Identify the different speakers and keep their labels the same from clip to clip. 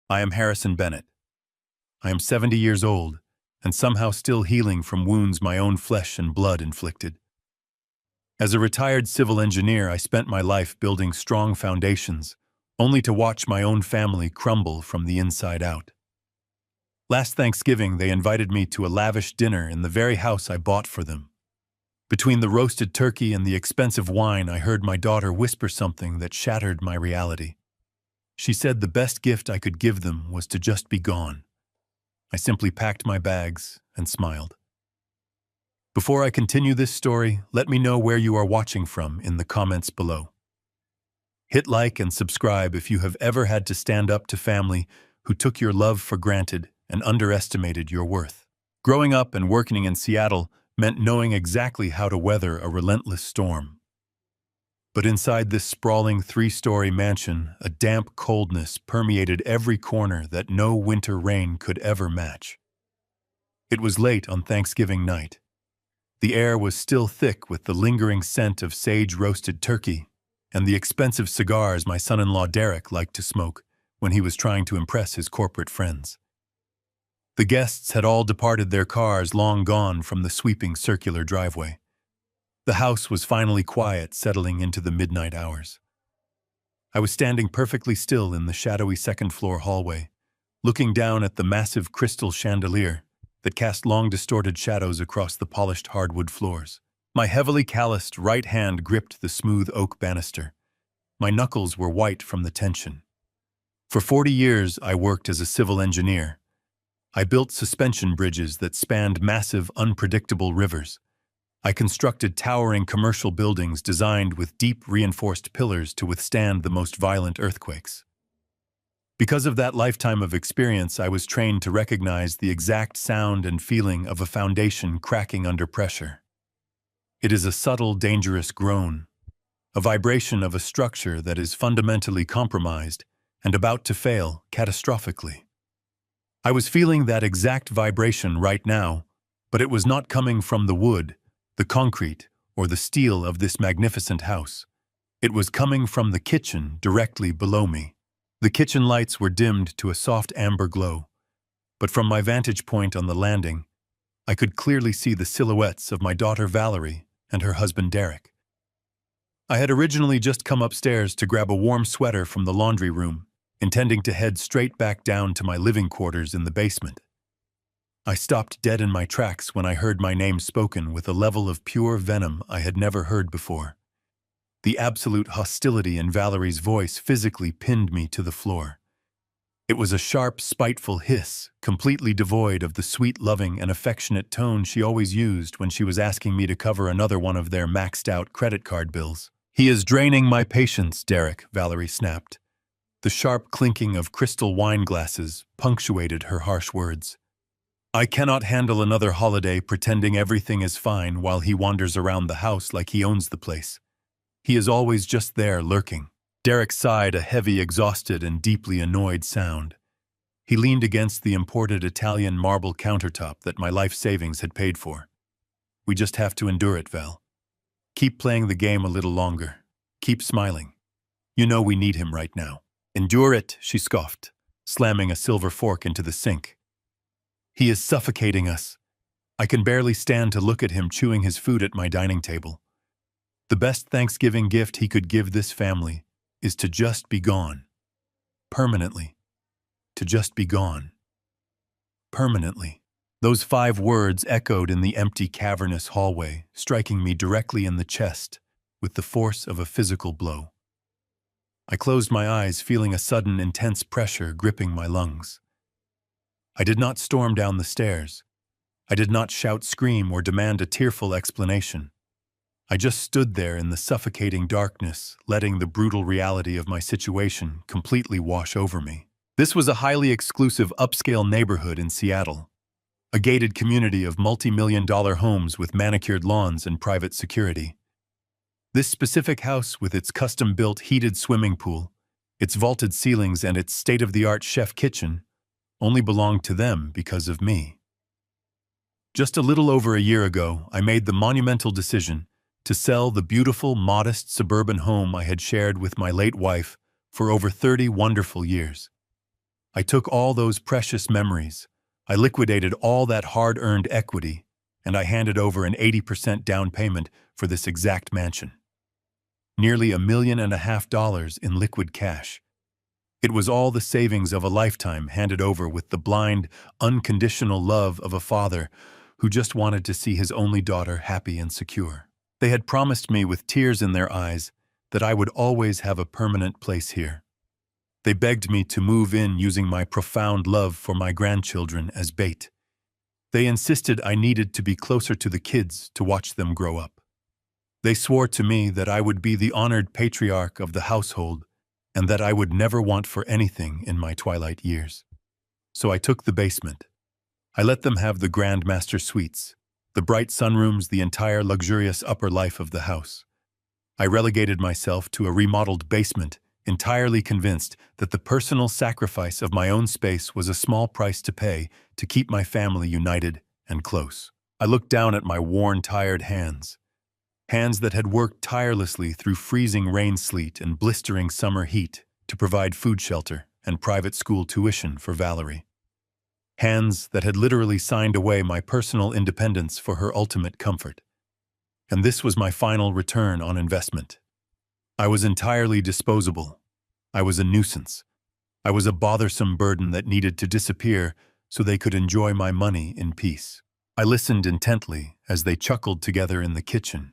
Speaker 1: I am Harrison Bennett. I am 70 years old, and somehow still healing from wounds my own flesh and blood inflicted. As a retired civil engineer, I spent my life building strong foundations, only to watch my own family crumble from the inside out. Last Thanksgiving, they invited me to a lavish dinner in the very house I bought for them. Between the roasted turkey and the expensive wine, I heard my daughter whisper something that shattered my reality. She said the best gift I could give them was to just be gone. I simply packed my bags and smiled. Before I continue this story, let me know where you are watching from in the comments below. Hit like and subscribe if you have ever had to stand up to family who took your love for granted and underestimated your worth. Growing up and working in Seattle meant knowing exactly how to weather a relentless storm. But inside this sprawling 3-story mansion, a damp coldness permeated every corner that no winter rain could ever match. It was late on Thanksgiving night. The air was still thick with the lingering scent of sage-roasted turkey and the expensive cigars my son-in-law Derek liked to smoke when he was trying to impress his corporate friends. The guests had all departed their cars long gone from the sweeping circular driveway. The house was finally quiet, settling into the midnight hours. I was standing perfectly still in the shadowy second-floor hallway, looking down at the massive crystal chandelier that cast long distorted shadows across the polished hardwood floors. My heavily calloused right hand gripped the smooth oak banister. My knuckles were white from the tension. For 40 years, I worked as a civil engineer. I built suspension bridges that spanned massive, unpredictable rivers. I constructed towering commercial buildings designed with deep reinforced pillars to withstand the most violent earthquakes. Because of that lifetime of experience, I was trained to recognize the exact sound and feeling of a foundation cracking under pressure. It is a subtle, dangerous groan, a vibration of a structure that is fundamentally compromised and about to fail catastrophically. I was feeling that exact vibration right now, but it was not coming from the wood, the concrete, or the steel of this magnificent house. It was coming from the kitchen directly below me. The kitchen lights were dimmed to a soft amber glow, but from my vantage point on the landing, I could clearly see the silhouettes of my daughter Valerie and her husband Derek. I had originally just come upstairs to grab a warm sweater from the laundry room, intending to head straight back down to my living quarters in the basement. I stopped dead in my tracks when I heard my name spoken with a level of pure venom I had never heard before. The absolute hostility in Valerie's voice physically pinned me to the floor. It was a sharp, spiteful hiss, completely devoid of the sweet, loving, and affectionate tone she always used when she was asking me to cover another one of their maxed-out credit card bills. "He is draining my patience, Derek," Valerie snapped. The sharp clinking of crystal wine glasses punctuated her harsh words. "I cannot handle another holiday pretending everything is fine while he wanders around the house like he owns the place. He is always just there, lurking." Derek sighed, a heavy, exhausted, and deeply annoyed sound. He leaned against the imported Italian marble countertop that my life savings had paid for. "We just have to endure it, Val. Keep playing the game a little longer. Keep smiling. You know we need him right now." "Endure it," she scoffed, slamming a silver fork into the sink. "He is suffocating us. I can barely stand to look at him chewing his food at my dining table. The best Thanksgiving gift he could give this family is to just be gone. Permanently. To just be gone. Permanently." Those 5 words echoed in the empty, cavernous hallway, striking me directly in the chest with the force of a physical blow. I closed my eyes, feeling a sudden, intense pressure gripping my lungs. I did not storm down the stairs. I did not shout, scream, or demand a tearful explanation. I just stood there in the suffocating darkness, letting the brutal reality of my situation completely wash over me. This was a highly exclusive, upscale neighborhood in Seattle, a gated community of multi-million-dollar homes with manicured lawns and private security. This specific house, with its custom-built heated swimming pool, its vaulted ceilings, and its state-of-the-art chef kitchen, only belonged to them because of me. Just a little over a year ago, I made the monumental decision to sell the beautiful, modest suburban home I had shared with my late wife for over 30 wonderful years. I took all those precious memories, I liquidated all that hard-earned equity, and I handed over an 80% down payment for this exact mansion. Nearly $1.5 million in liquid cash. It was all the savings of a lifetime handed over with the blind, unconditional love of a father who just wanted to see his only daughter happy and secure. They had promised me with tears in their eyes that I would always have a permanent place here. They begged me to move in using my profound love for my grandchildren as bait. They insisted I needed to be closer to the kids to watch them grow up. They swore to me that I would be the honored patriarch of the household and that I would never want for anything in my twilight years. So I took the basement. I let them have the grand master suites, the bright sunrooms, the entire luxurious upper life of the house. I relegated myself to a remodeled basement, entirely convinced that the personal sacrifice of my own space was a small price to pay to keep my family united and close. I looked down at my worn, tired hands that had worked tirelessly through freezing rain, sleet, and blistering summer heat to provide food, shelter, and private school tuition for Valerie. Hands that had literally signed away my personal independence for her ultimate comfort. And this was my final return on investment. I was entirely disposable. I was a nuisance. I was a bothersome burden that needed to disappear so they could enjoy my money in peace. I listened intently as they chuckled together in the kitchen.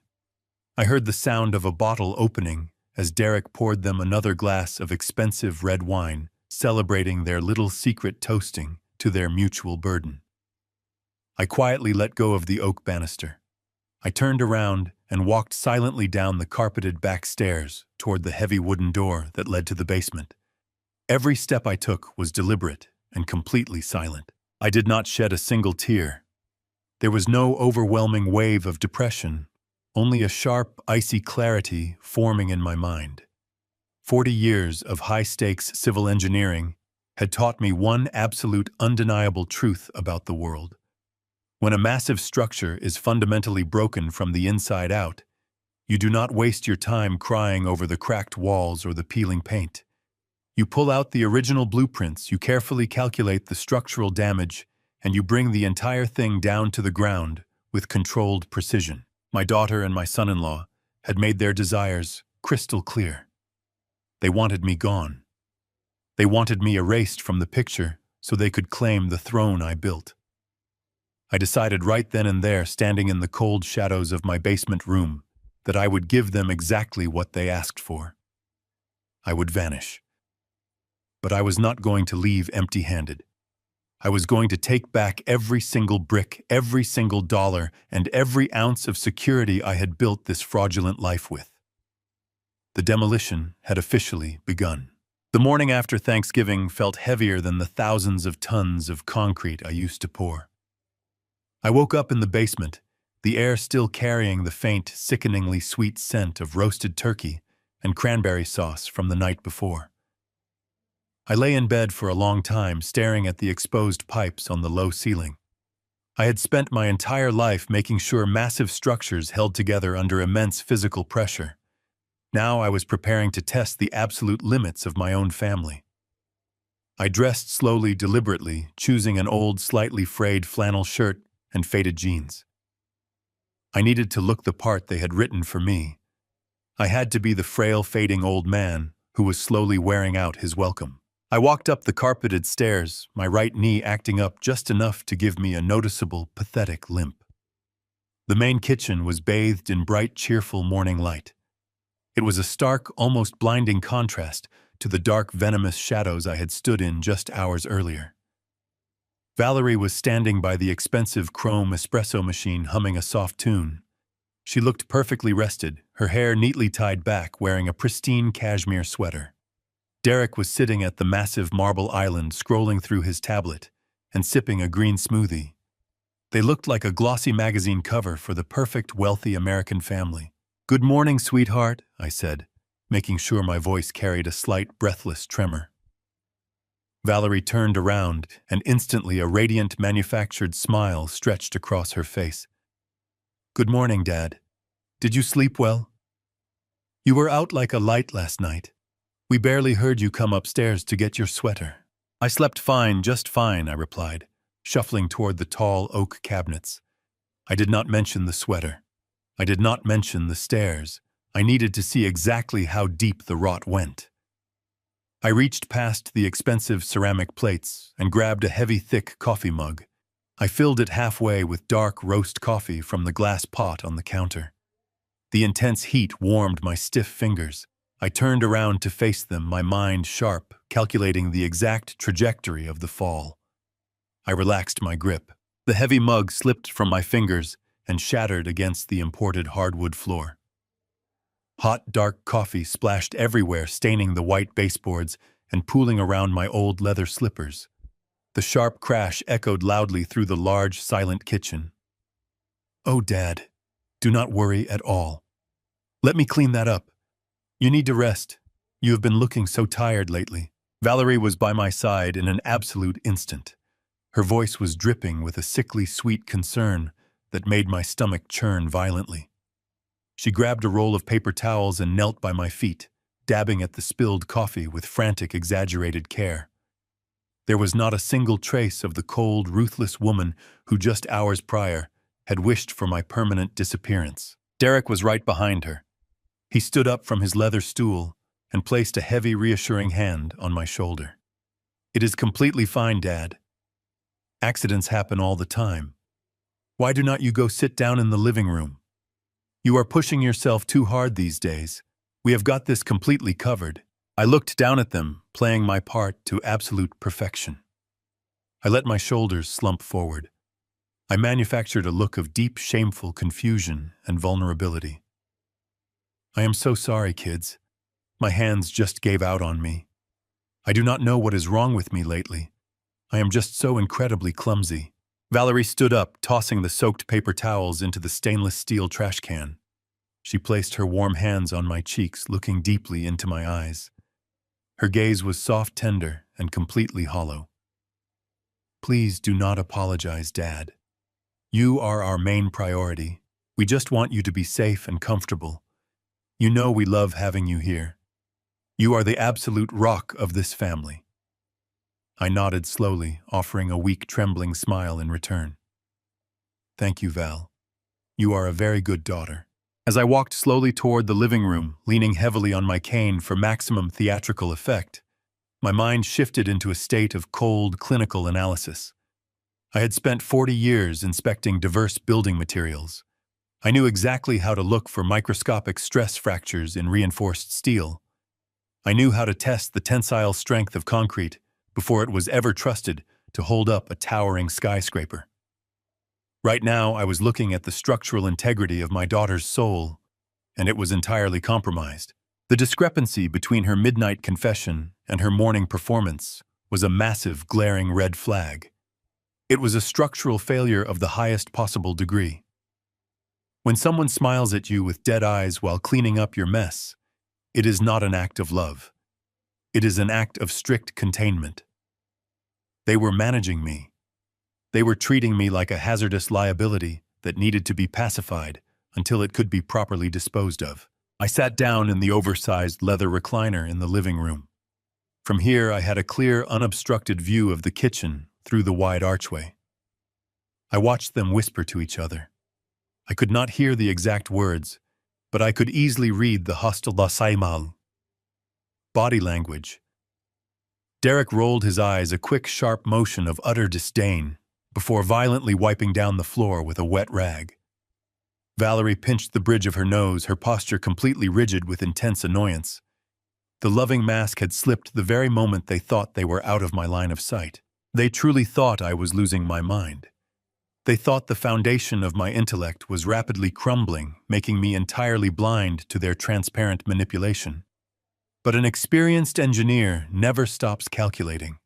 Speaker 1: I heard the sound of a bottle opening as Derek poured them another glass of expensive red wine, celebrating their little secret toasting to their mutual burden. I quietly let go of the oak banister. I turned around and walked silently down the carpeted back stairs toward the heavy wooden door that led to the basement. Every step I took was deliberate and completely silent. I did not shed a single tear. There was no overwhelming wave of depression, only a sharp, icy clarity forming in my mind. 40 years of high-stakes civil engineering had taught me one absolute, undeniable truth about the world. When a massive structure is fundamentally broken from the inside out, you do not waste your time crying over the cracked walls or the peeling paint. You pull out the original blueprints, you carefully calculate the structural damage, and you bring the entire thing down to the ground with controlled precision. My daughter and my son-in-law had made their desires crystal clear. They wanted me gone. They wanted me erased from the picture so they could claim the throne I built. I decided right then and there, standing in the cold shadows of my basement room, that I would give them exactly what they asked for. I would vanish. But I was not going to leave empty-handed. I was going to take back every single brick, every single dollar, and every ounce of security I had built this fraudulent life with. The demolition had officially begun. The morning after Thanksgiving felt heavier than the thousands of tons of concrete I used to pour. I woke up in the basement, the air still carrying the faint, sickeningly sweet scent of roasted turkey and cranberry sauce from the night before. I lay in bed for a long time, staring at the exposed pipes on the low ceiling. I had spent my entire life making sure massive structures held together under immense physical pressure. Now I was preparing to test the absolute limits of my own family. I dressed slowly, deliberately, choosing an old, slightly frayed flannel shirt and faded jeans. I needed to look the part they had written for me. I had to be the frail, fading old man who was slowly wearing out his welcome. I walked up the carpeted stairs, my right knee acting up just enough to give me a noticeable, pathetic limp. The main kitchen was bathed in bright, cheerful morning light. It was a stark, almost blinding contrast to the dark, venomous shadows I had stood in just hours earlier. Valerie was standing by the expensive chrome espresso machine humming a soft tune. She looked perfectly rested, her hair neatly tied back, wearing a pristine cashmere sweater. Derek was sitting at the massive marble island, scrolling through his tablet and sipping a green smoothie. They looked like a glossy magazine cover for the perfect, wealthy American family. "Good morning, sweetheart," I said, making sure my voice carried a slight, breathless tremor. Valerie turned around, and instantly a radiant, manufactured smile stretched across her face. "Good morning, Dad. Did you sleep well? You were out like a light last night. We barely heard you come upstairs to get your sweater." I slept fine, just fine, I replied, shuffling toward the tall oak cabinets. I did not mention the sweater. I did not mention the stairs. I needed to see exactly how deep the rot went. I reached past the expensive ceramic plates and grabbed a heavy, thick coffee mug. I filled it halfway with dark roast coffee from the glass pot on the counter. The intense heat warmed my stiff fingers. I turned around to face them, my mind sharp, calculating the exact trajectory of the fall. I relaxed my grip. The heavy mug slipped from my fingers and shattered against the imported hardwood floor. Hot, dark coffee splashed everywhere, staining the white baseboards and pooling around my old leather slippers. The sharp crash echoed loudly through the large, silent kitchen. "Oh, Dad, do not worry at all. Let me clean that up. You need to rest. You have been looking so tired lately." Valerie was by my side in an absolute instant. Her voice was dripping with a sickly sweet concern that made my stomach churn violently. She grabbed a roll of paper towels and knelt by my feet, dabbing at the spilled coffee with frantic, exaggerated care. There was not a single trace of the cold, ruthless woman who just hours prior had wished for my permanent disappearance. Derek was right behind her. He stood up from his leather stool and placed a heavy, reassuring hand on my shoulder. "It is completely fine, Dad. Accidents happen all the time. Why do not you go sit down in the living room? You are pushing yourself too hard these days. We have got this completely covered." I looked down at them, playing my part to absolute perfection. I let my shoulders slump forward. I manufactured a look of deep, shameful confusion and vulnerability. "I am so sorry, kids. My hands just gave out on me. I do not know what is wrong with me lately. I am just so incredibly clumsy." Valerie stood up, tossing the soaked paper towels into the stainless steel trash can. She placed her warm hands on my cheeks, looking deeply into my eyes. Her gaze was soft, tender, and completely hollow. "Please do not apologize, Dad. You are our main priority. We just want you to be safe and comfortable. You know we love having you here. You are the absolute rock of this family." I nodded slowly, offering a weak, trembling smile in return. "Thank you, Val. You are a very good daughter." As I walked slowly toward the living room, leaning heavily on my cane for maximum theatrical effect, my mind shifted into a state of cold, clinical analysis. I had spent 40 years inspecting diverse building materials. I knew exactly how to look for microscopic stress fractures in reinforced steel. I knew how to test the tensile strength of concrete before it was ever trusted to hold up a towering skyscraper. Right now, I was looking at the structural integrity of my daughter's soul, and it was entirely compromised. The discrepancy between her midnight confession and her morning performance was a massive, glaring red flag. It was a structural failure of the highest possible degree. When someone smiles at you with dead eyes while cleaning up your mess, it is not an act of love. It is an act of strict containment. They were managing me. They were treating me like a hazardous liability that needed to be pacified until it could be properly disposed of. I sat down in the oversized leather recliner in the living room. From here, I had a clear, unobstructed view of the kitchen through the wide archway. I watched them whisper to each other. I could not hear the exact words, but I could easily read the hostile body language. Derek rolled his eyes, a quick, sharp motion of utter disdain, before violently wiping down the floor with a wet rag. Valerie pinched the bridge of her nose, her posture completely rigid with intense annoyance. The loving mask had slipped the very moment they thought they were out of my line of sight. They truly thought I was losing my mind. They thought the foundation of my intellect was rapidly crumbling, making me entirely blind to their transparent manipulation. But an experienced engineer never stops calculating.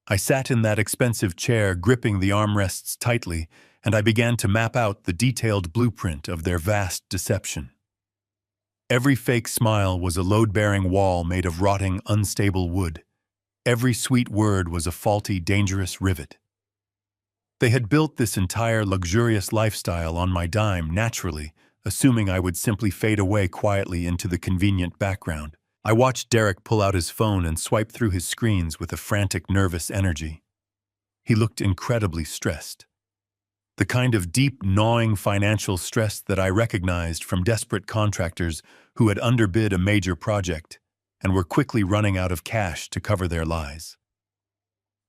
Speaker 1: I sat in that expensive chair, gripping the armrests tightly, and I began to map out the detailed blueprint of their vast deception. Every fake smile was a load-bearing wall made of rotting, unstable wood. Every sweet word was a faulty, dangerous rivet. They had built this entire luxurious lifestyle on my dime naturally, assuming I would simply fade away quietly into the convenient background. I watched Derek pull out his phone and swipe through his screens with a frantic, nervous energy. He looked incredibly stressed. The kind of deep, gnawing financial stress that I recognized from desperate contractors who had underbid a major project and were quickly running out of cash to cover their lies.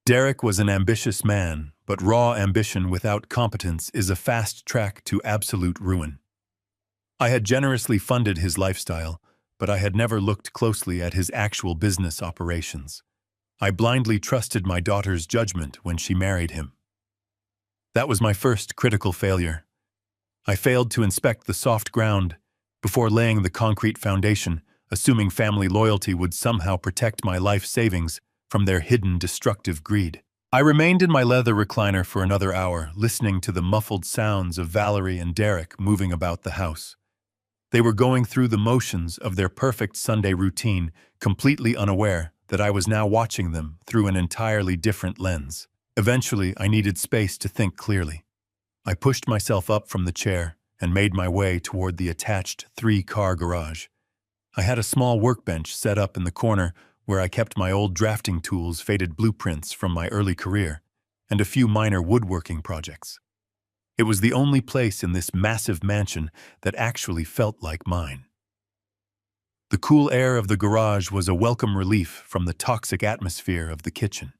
Speaker 1: Derek was an ambitious man, but raw ambition without competence is a fast track to absolute ruin. I had generously funded his lifestyle, but I had never looked closely at his actual business operations. I blindly trusted my daughter's judgment when she married him. That was my first critical failure. I failed to inspect the soft ground before laying the concrete foundation, assuming family loyalty would somehow protect my life savings from their hidden destructive greed. I remained in my leather recliner for another hour, listening to the muffled sounds of Valerie and Derek moving about the house. They were going through the motions of their perfect Sunday routine, completely unaware that I was now watching them through an entirely different lens. Eventually, I needed space to think clearly. I pushed myself up from the chair and made my way toward the attached 3-car garage. I had a small workbench set up in the corner where I kept my old drafting tools, faded blueprints from my early career, and a few minor woodworking projects. It was the only place in this massive mansion that actually felt like mine. The cool air of the garage was a welcome relief from the toxic atmosphere of the kitchen.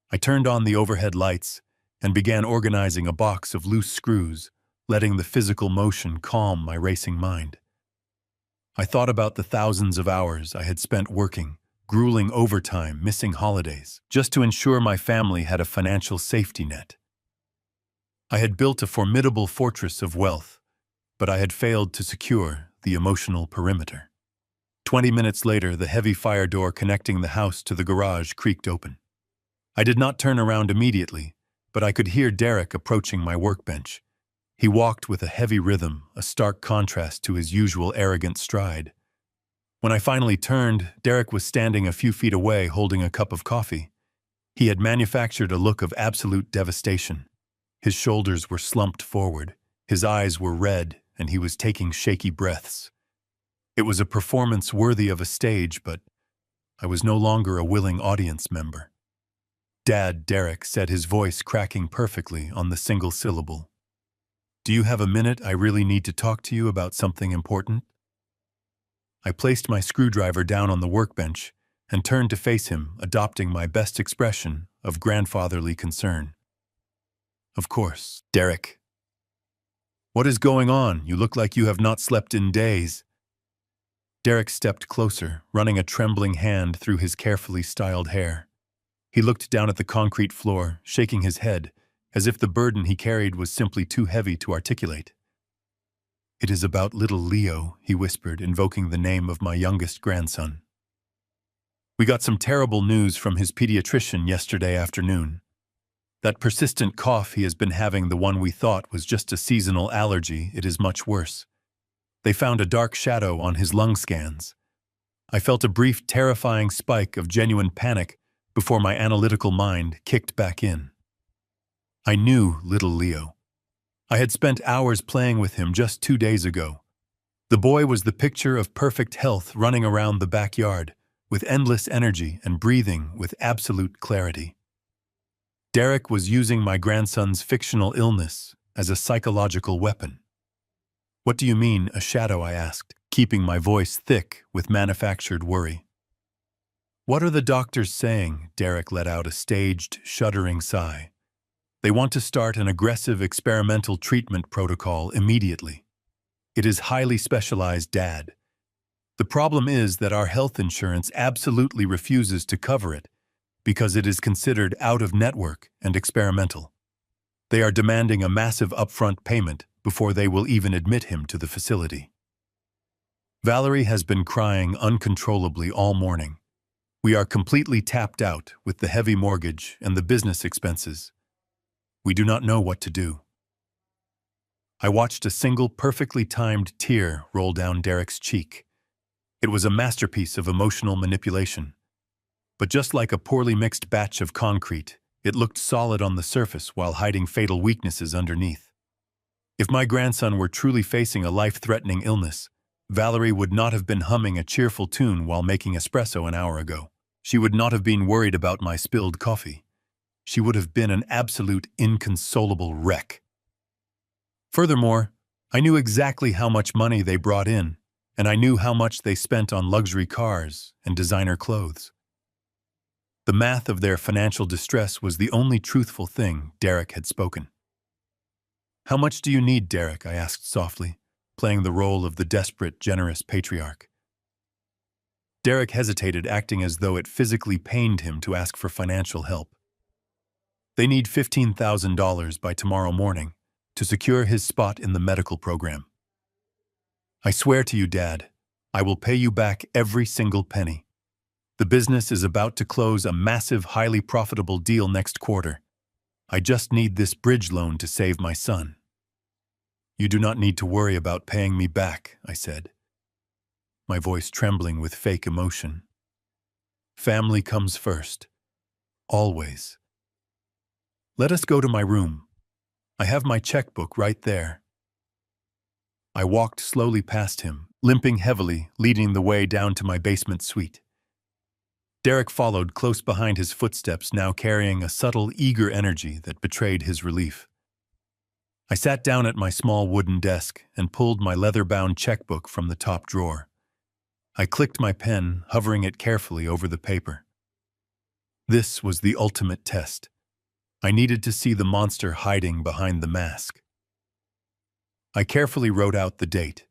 Speaker 1: I turned on the overhead lights and began organizing a box of loose screws, letting the physical motion calm my racing mind. I thought about the thousands of hours I had spent working, grueling overtime, missing holidays, just to ensure my family had a financial safety net. I had built a formidable fortress of wealth, but I had failed to secure the emotional perimeter. 20 minutes later, the heavy fire door connecting the house to the garage creaked open. I did not turn around immediately, but I could hear Derek approaching my workbench. He walked with a heavy rhythm, a stark contrast to his usual arrogant stride. When I finally turned, Derek was standing a few feet away holding a cup of coffee. He had manufactured a look of absolute devastation. His shoulders were slumped forward, his eyes were red, and he was taking shaky breaths. It was a performance worthy of a stage, but I was no longer a willing audience member. "Dad," Derek said, his voice cracking perfectly on the single syllable. "Do you have a minute? I really need to talk to you about something important." I placed my screwdriver down on the workbench and turned to face him, adopting my best expression of grandfatherly concern. "Of course, Derek." "What is going on? You look like you have not slept in days." Derek stepped closer, running a trembling hand through his carefully styled hair. He looked down at the concrete floor, shaking his head, as if the burden he carried was simply too heavy to articulate. "It is about little Leo," he whispered, invoking the name of my youngest grandson. "We got some terrible news from his pediatrician yesterday afternoon. That persistent cough he has been having, the one we thought was just a seasonal allergy, it is much worse. They found a dark shadow on his lung scans. I felt a brief, terrifying spike of genuine panic before my analytical mind kicked back in. I knew little Leo. I had spent hours playing with him just 2 days ago. The boy was the picture of perfect health, running around the backyard, with endless energy and breathing with absolute clarity. Derek was using my grandson's fictional illness as a psychological weapon. "What do you mean, a shadow?" I asked, keeping my voice thick with manufactured worry. "What are the doctors saying?" Derek let out a staged, shuddering sigh. "They want to start an aggressive experimental treatment protocol immediately. It is highly specialized, Dad. The problem is that our health insurance absolutely refuses to cover it because it is considered out-of-network and experimental. They are demanding a massive upfront payment before they will even admit him to the facility." Valerie has been crying uncontrollably all morning. We are completely tapped out with the heavy mortgage and the business expenses. We do not know what to do. I watched a single perfectly timed tear roll down Derek's cheek. It was a masterpiece of emotional manipulation. But just like a poorly mixed batch of concrete, it looked solid on the surface while hiding fatal weaknesses underneath. If my grandson were truly facing a life-threatening illness, Valerie would not have been humming a cheerful tune while making espresso an hour ago. She would not have been worried about my spilled coffee. She would have been an absolute inconsolable wreck. Furthermore, I knew exactly how much money they brought in, and I knew how much they spent on luxury cars and designer clothes. The math of their financial distress was the only truthful thing Derek had spoken. "How much do you need, Derek?" I asked softly, playing the role of the desperate, generous patriarch. Derek hesitated, acting as though it physically pained him to ask for financial help. "They need $15,000 by tomorrow morning to secure his spot in the medical program. I swear to you, Dad, I will pay you back every single penny. The business is about to close a massive, highly profitable deal next quarter. I just need this bridge loan to save my son." "You do not need to worry about paying me back," I said, my voice trembling with fake emotion. "Family comes first. Always. Let us go to my room. I have my checkbook right there." I walked slowly past him, limping heavily, leading the way down to my basement suite. Derek followed close behind his footsteps, now carrying a subtle, eager energy that betrayed his relief. I sat down at my small wooden desk and pulled my leather-bound checkbook from the top drawer. I clicked my pen, hovering it carefully over the paper. This was the ultimate test. I needed to see the monster hiding behind the mask. I carefully wrote out the date.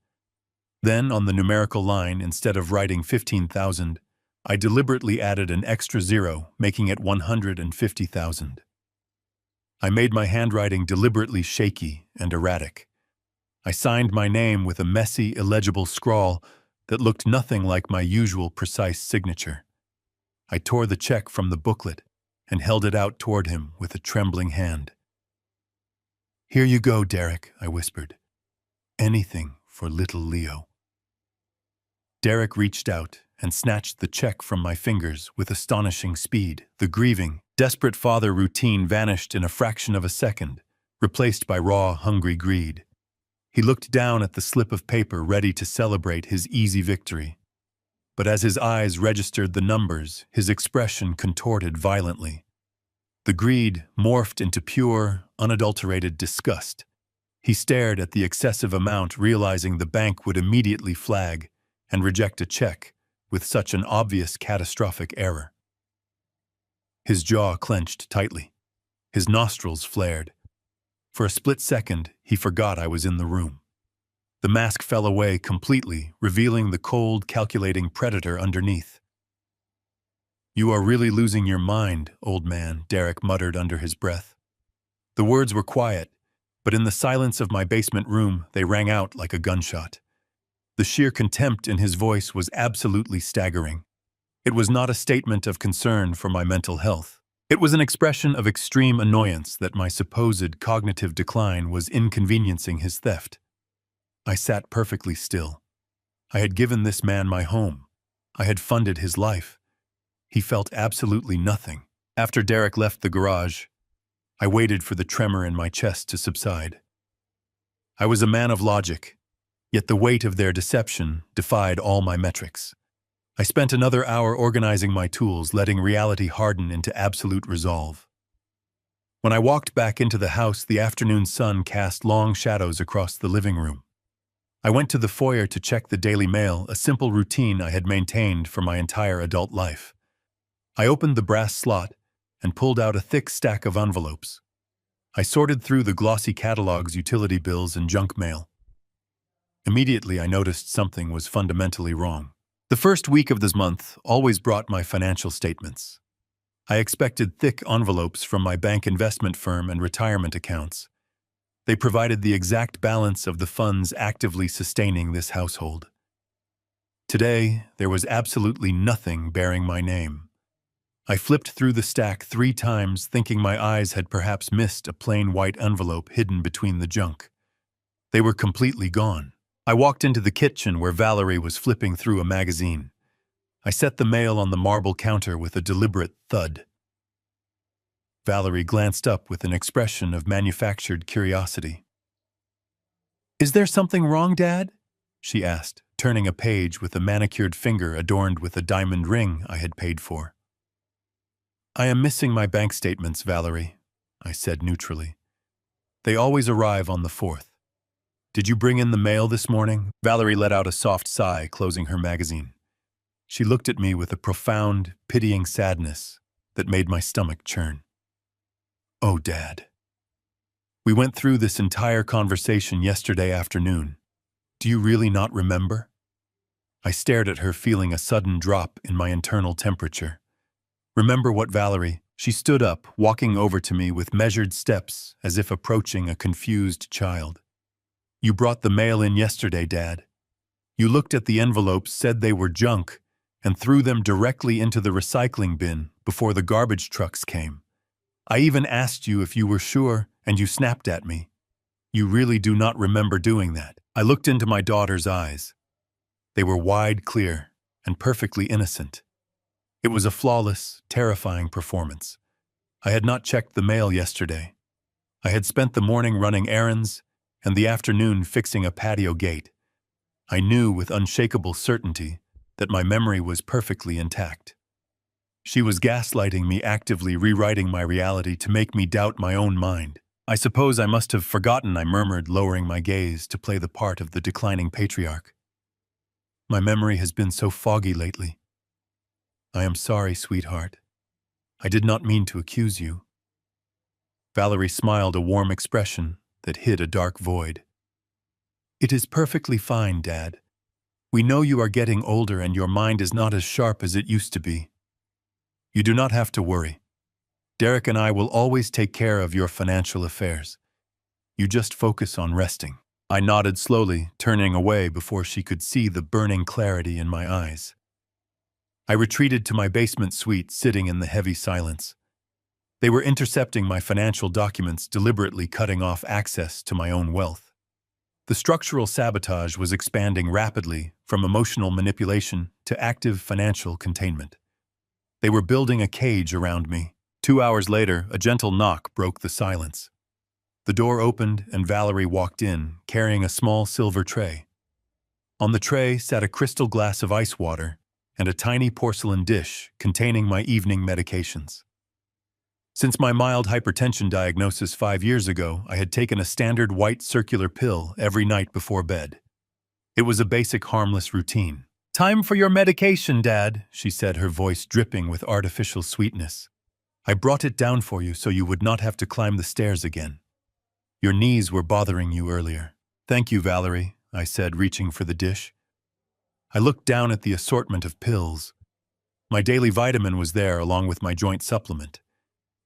Speaker 1: Then, on the numerical line, instead of writing 15,000, I deliberately added an extra zero, making it 150,000. I made my handwriting deliberately shaky and erratic. I signed my name with a messy, illegible scrawl that looked nothing like my usual precise signature. I tore the check from the booklet and held it out toward him with a trembling hand. "Here you go, Derek," I whispered. "Anything for little Leo." Derek reached out and snatched the check from my fingers with astonishing speed. The grieving, desperate father routine vanished in a fraction of a second, replaced by raw, hungry greed. He looked down at the slip of paper, ready to celebrate his easy victory. But as his eyes registered the numbers, his expression contorted violently. The greed morphed into pure, unadulterated disgust. He stared at the excessive amount, realizing the bank would immediately flag and reject a check with such an obvious catastrophic error. His jaw clenched tightly. His nostrils flared. For a split second, he forgot I was in the room. The mask fell away completely, revealing the cold, calculating predator underneath. "You are really losing your mind, old man," Derek muttered under his breath. The words were quiet, but in the silence of my basement room, they rang out like a gunshot. The sheer contempt in his voice was absolutely staggering. It was not a statement of concern for my mental health. It was an expression of extreme annoyance that my supposed cognitive decline was inconveniencing his theft. I sat perfectly still. I had given this man my home. I had funded his life. He felt absolutely nothing. After Derek left the garage, I waited for the tremor in my chest to subside. I was a man of logic, yet the weight of their deception defied all my metrics. I spent another hour organizing my tools, letting reality harden into absolute resolve. When I walked back into the house, the afternoon sun cast long shadows across the living room. I went to the foyer to check the Daily Mail, a simple routine I had maintained for my entire adult life. I opened the brass slot and pulled out a thick stack of envelopes. I sorted through the glossy catalogs, utility bills, and junk mail. Immediately, I noticed something was fundamentally wrong. The first week of this month always brought my financial statements. I expected thick envelopes from my bank investment firm and retirement accounts. They provided the exact balance of the funds actively sustaining this household. Today, there was absolutely nothing bearing my name. I flipped through the stack 3 times, thinking my eyes had perhaps missed a plain white envelope hidden between the junk. They were completely gone. I walked into the kitchen where Valerie was flipping through a magazine. I set the mail on the marble counter with a deliberate thud. Valerie glanced up with an expression of manufactured curiosity. "Is there something wrong, Dad?" she asked, turning a page with a manicured finger adorned with a diamond ring I had paid for. "I am missing my bank statements, Valerie," I said neutrally. "They always arrive on the 4th. Did you bring in the mail this morning?" Valerie let out a soft sigh, closing her magazine. She looked at me with a profound, pitying sadness that made my stomach churn. "Oh, Dad. We went through this entire conversation yesterday afternoon. Do you really not remember?" I stared at her, feeling a sudden drop in my internal temperature. "Remember what, Valerie?" She stood up, walking over to me with measured steps, as if approaching a confused child. "You brought the mail in yesterday, Dad. You looked at the envelopes, said they were junk, and threw them directly into the recycling bin before the garbage trucks came. I even asked you if you were sure, and you snapped at me. You really do not remember doing that." I looked into my daughter's eyes. They were wide, clear, and perfectly innocent. It was a flawless, terrifying performance. I had not checked the mail yesterday. I had spent the morning running errands and the afternoon fixing a patio gate. I knew with unshakable certainty that my memory was perfectly intact. She was gaslighting me, actively rewriting my reality to make me doubt my own mind. "I suppose I must have forgotten," I murmured, lowering my gaze to play the part of the declining patriarch. "My memory has been so foggy lately. I am sorry, sweetheart. I did not mean to accuse you." Valerie smiled, a warm expression that hid a dark void. "It is perfectly fine, Dad. We know you are getting older and your mind is not as sharp as it used to be. You do not have to worry. Derek and I will always take care of your financial affairs. You just focus on resting." I nodded slowly, turning away before she could see the burning clarity in my eyes. I retreated to my basement suite, sitting in the heavy silence. They were intercepting my financial documents, deliberately cutting off access to my own wealth. The structural sabotage was expanding rapidly, from emotional manipulation to active financial containment. They were building a cage around me. 2 hours later, a gentle knock broke the silence. The door opened and Valerie walked in, carrying a small silver tray. On the tray sat a crystal glass of ice water and a tiny porcelain dish containing my evening medications. Since my mild hypertension diagnosis 5 years ago, I had taken a standard white circular pill every night before bed. It was a basic, harmless routine. "Time for your medication, Dad," she said, her voice dripping with artificial sweetness. "I brought it down for you so you would not have to climb the stairs again. Your knees were bothering you earlier." "Thank you, Valerie," I said, reaching for the dish. I looked down at the assortment of pills. My daily vitamin was there, along with my joint supplement.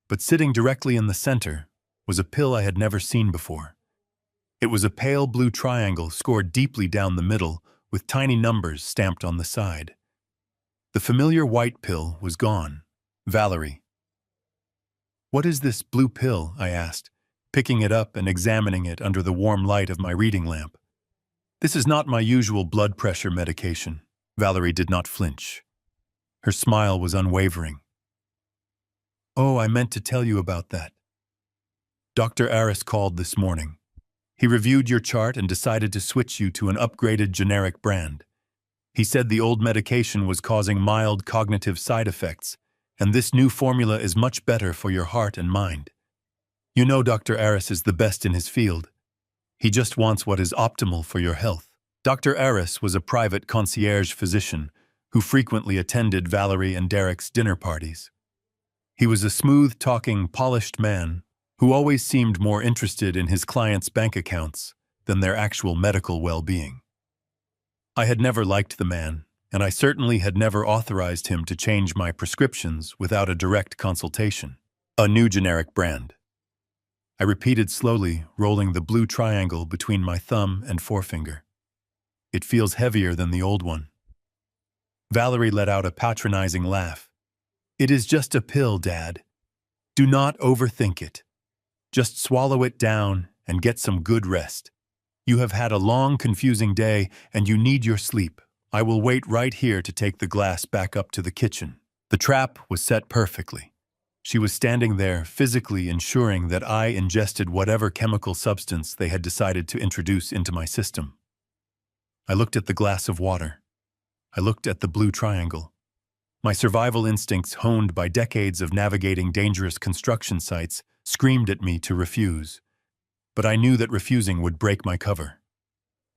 Speaker 1: But sitting directly in the center was a pill I had never seen before. It was a pale blue triangle scored deeply down the middle, with tiny numbers stamped on the side. The familiar white pill was gone. "Valerie." "What is this blue pill?" I asked, picking it up and examining it under the warm light of my reading lamp. "This is not my usual blood pressure medication." Valerie did not flinch. Her smile was unwavering. "Oh, I meant to tell you about that. Dr. Aris called this morning. He reviewed your chart and decided to switch you to an upgraded generic brand. He said the old medication was causing mild cognitive side effects, and this new formula is much better for your heart and mind. You know Dr. Aris is the best in his field. He just wants what is optimal for your health." Dr. Aris was a private concierge physician who frequently attended Valerie and Derek's dinner parties. He was a smooth-talking, polished man who always seemed more interested in his clients' bank accounts than their actual medical well-being. I had never liked the man, and I certainly had never authorized him to change my prescriptions without a direct consultation. "A new generic brand," I repeated slowly, rolling the blue triangle between my thumb and forefinger. "It feels heavier than the old one." Valerie let out a patronizing laugh. "It is just a pill, Dad. Do not overthink it. Just swallow it down and get some good rest. You have had a long, confusing day, and you need your sleep. I will wait right here to take the glass back up to the kitchen." The trap was set perfectly. She was standing there, physically ensuring that I ingested whatever chemical substance they had decided to introduce into my system. I looked at the glass of water. I looked at the blue triangle. My survival instincts, honed by decades of navigating dangerous construction sites, screamed at me to refuse. But I knew that refusing would break my cover.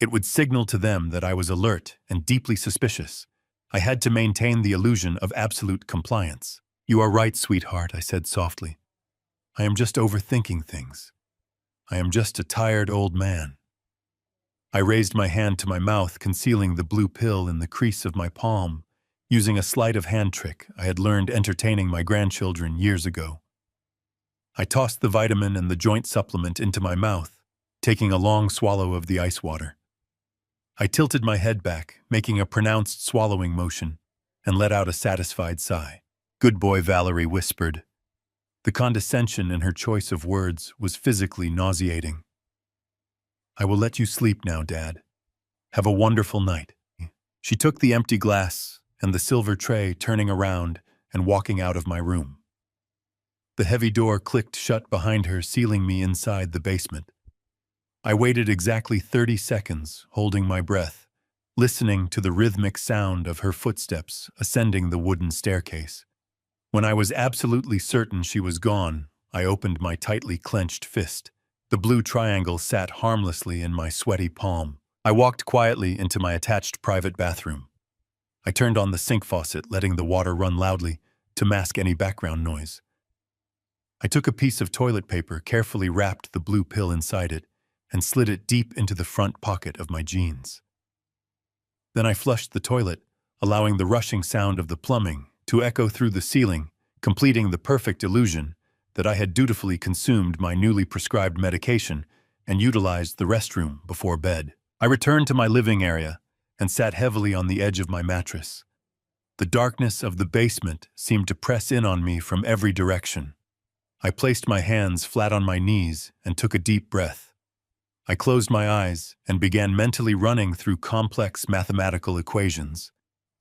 Speaker 1: It would signal to them that I was alert and deeply suspicious. I had to maintain the illusion of absolute compliance. "You are right, sweetheart," I said softly. "I am just overthinking things. I am just a tired old man." I raised my hand to my mouth, concealing the blue pill in the crease of my palm, using a sleight of hand trick I had learned entertaining my grandchildren years ago. I tossed the vitamin and the joint supplement into my mouth, taking a long swallow of the ice water. I tilted my head back, making a pronounced swallowing motion, and let out a satisfied sigh. "Good boy," Valerie whispered. The condescension in her choice of words was physically nauseating. "I will let you sleep now, Dad. Have a wonderful night." She took the empty glass and the silver tray, turning around and walking out of my room. The heavy door clicked shut behind her, sealing me inside the basement. I waited exactly 30 seconds, holding my breath, listening to the rhythmic sound of her footsteps ascending the wooden staircase. When I was absolutely certain she was gone, I opened my tightly clenched fist. The blue triangle sat harmlessly in my sweaty palm. I walked quietly into my attached private bathroom. I turned on the sink faucet, letting the water run loudly to mask any background noise. I took a piece of toilet paper, carefully wrapped the blue pill inside it, and slid it deep into the front pocket of my jeans. Then I flushed the toilet, allowing the rushing sound of the plumbing to echo through the ceiling, completing the perfect illusion that I had dutifully consumed my newly prescribed medication and utilized the restroom before bed. I returned to my living area and sat heavily on the edge of my mattress. The darkness of the basement seemed to press in on me from every direction. I placed my hands flat on my knees and took a deep breath. I closed my eyes and began mentally running through complex mathematical equations.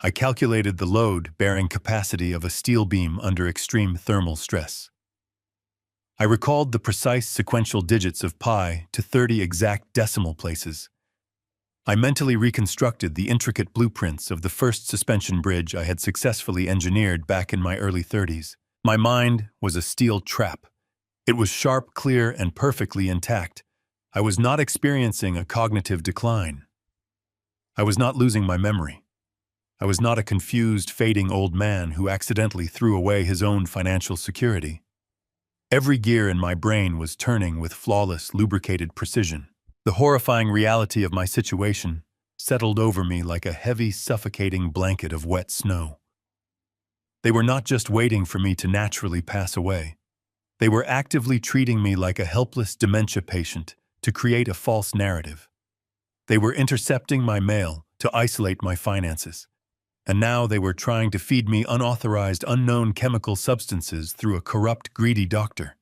Speaker 1: I calculated the load-bearing capacity of a steel beam under extreme thermal stress. I recalled the precise sequential digits of pi to 30 exact decimal places. I mentally reconstructed the intricate blueprints of the first suspension bridge I had successfully engineered back in my early 30s. My mind was a steel trap. It was sharp, clear, and perfectly intact. I was not experiencing a cognitive decline. I was not losing my memory. I was not a confused, fading old man who accidentally threw away his own financial security. Every gear in my brain was turning with flawless, lubricated precision. The horrifying reality of my situation settled over me like a heavy, suffocating blanket of wet snow. They were not just waiting for me to naturally pass away. They were actively treating me like a helpless dementia patient to create a false narrative. They were intercepting my mail to isolate my finances. And now they were trying to feed me unauthorized, unknown chemical substances through a corrupt, greedy doctor.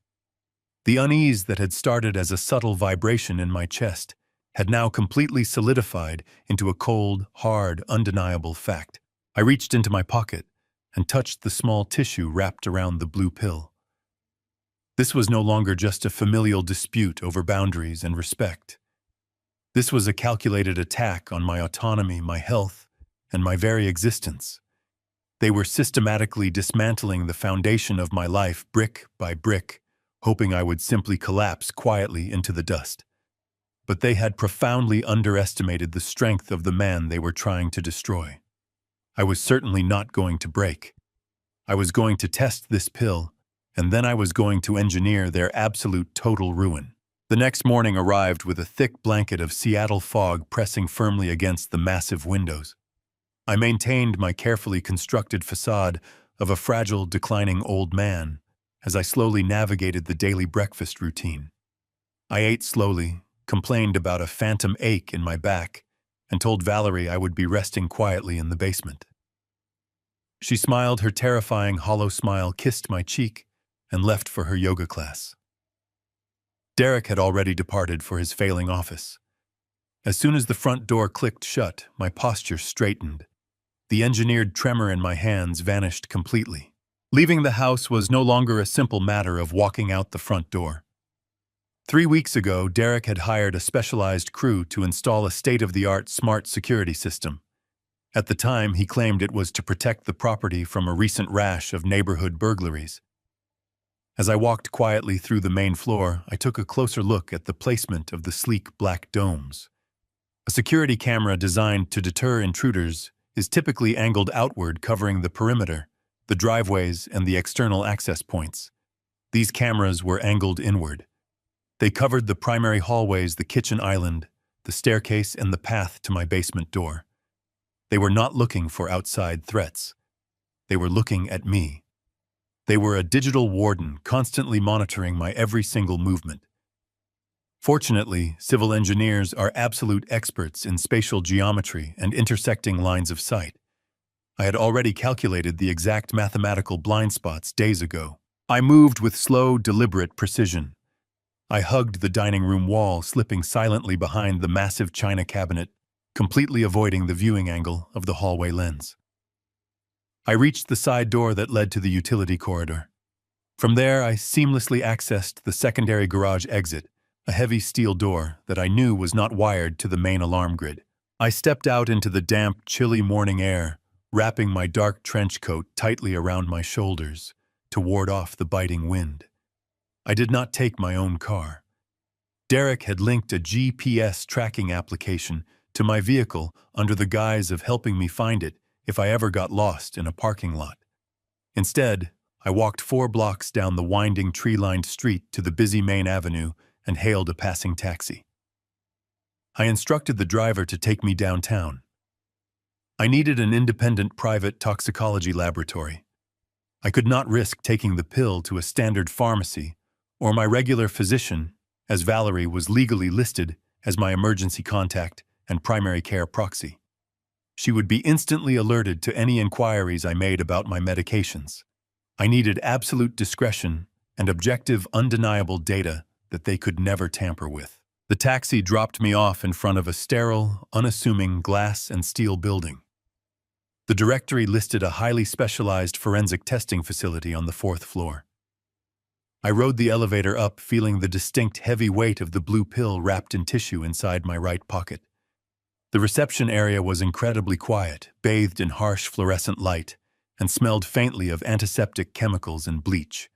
Speaker 1: The unease that had started as a subtle vibration in my chest had now completely solidified into a cold, hard, undeniable fact. I reached into my pocket and touched the small tissue wrapped around the blue pill. This was no longer just a familial dispute over boundaries and respect. This was a calculated attack on my autonomy, my health, and my very existence. They were systematically dismantling the foundation of my life brick by brick, hoping I would simply collapse quietly into the dust. But they had profoundly underestimated the strength of the man they were trying to destroy. I was certainly not going to break. I was going to test this pill, and then I was going to engineer their absolute total ruin. The next morning arrived with a thick blanket of Seattle fog pressing firmly against the massive windows. I maintained my carefully constructed facade of a fragile, declining old man as I slowly navigated the daily breakfast routine. I ate slowly, complained about a phantom ache in my back, and told Valerie I would be resting quietly in the basement. She smiled her terrifying, hollow smile, kissed my cheek, and left for her yoga class. Derek had already departed for his failing office. As soon as the front door clicked shut, my posture straightened. The engineered tremor in my hands vanished completely. Leaving the house was no longer a simple matter of walking out the front door. 3 weeks ago, Derek had hired a specialized crew to install a state-of-the-art smart security system. At the time, he claimed it was to protect the property from a recent rash of neighborhood burglaries. As I walked quietly through the main floor, I took a closer look at the placement of the sleek black domes. A security camera designed to deter intruders is typically angled outward, covering the perimeter, the driveways, and the external access points. These cameras were angled inward. They covered the primary hallways, the kitchen island, the staircase, and the path to my basement door. They were not looking for outside threats. They were looking at me. They were a digital warden, constantly monitoring my every single movement. Fortunately, civil engineers are absolute experts in spatial geometry and intersecting lines of sight. I had already calculated the exact mathematical blind spots days ago. I moved with slow, deliberate precision. I hugged the dining room wall, slipping silently behind the massive china cabinet, completely avoiding the viewing angle of the hallway lens. I reached the side door that led to the utility corridor. From there, I seamlessly accessed the secondary garage exit, a heavy steel door that I knew was not wired to the main alarm grid. I stepped out into the damp, chilly morning air, wrapping my dark trench coat tightly around my shoulders to ward off the biting wind. I did not take my own car. Derek had linked a GPS tracking application to my vehicle under the guise of helping me find it if I ever got lost in a parking lot. Instead, I walked 4 blocks down the winding tree-lined street to the busy main avenue and hailed a passing taxi. I instructed the driver to take me downtown. I needed an independent private toxicology laboratory. I could not risk taking the pill to a standard pharmacy or my regular physician, as Valerie was legally listed as my emergency contact and primary care proxy. She would be instantly alerted to any inquiries I made about my medications. I needed absolute discretion and objective, undeniable data that they could never tamper with. The taxi dropped me off in front of a sterile, unassuming glass and steel building. The directory listed a highly specialized forensic testing facility on the 4th floor. I rode the elevator up, feeling the distinct heavy weight of the blue pill wrapped in tissue inside my right pocket. The reception area was incredibly quiet, bathed in harsh fluorescent light, and smelled faintly of antiseptic chemicals and bleach.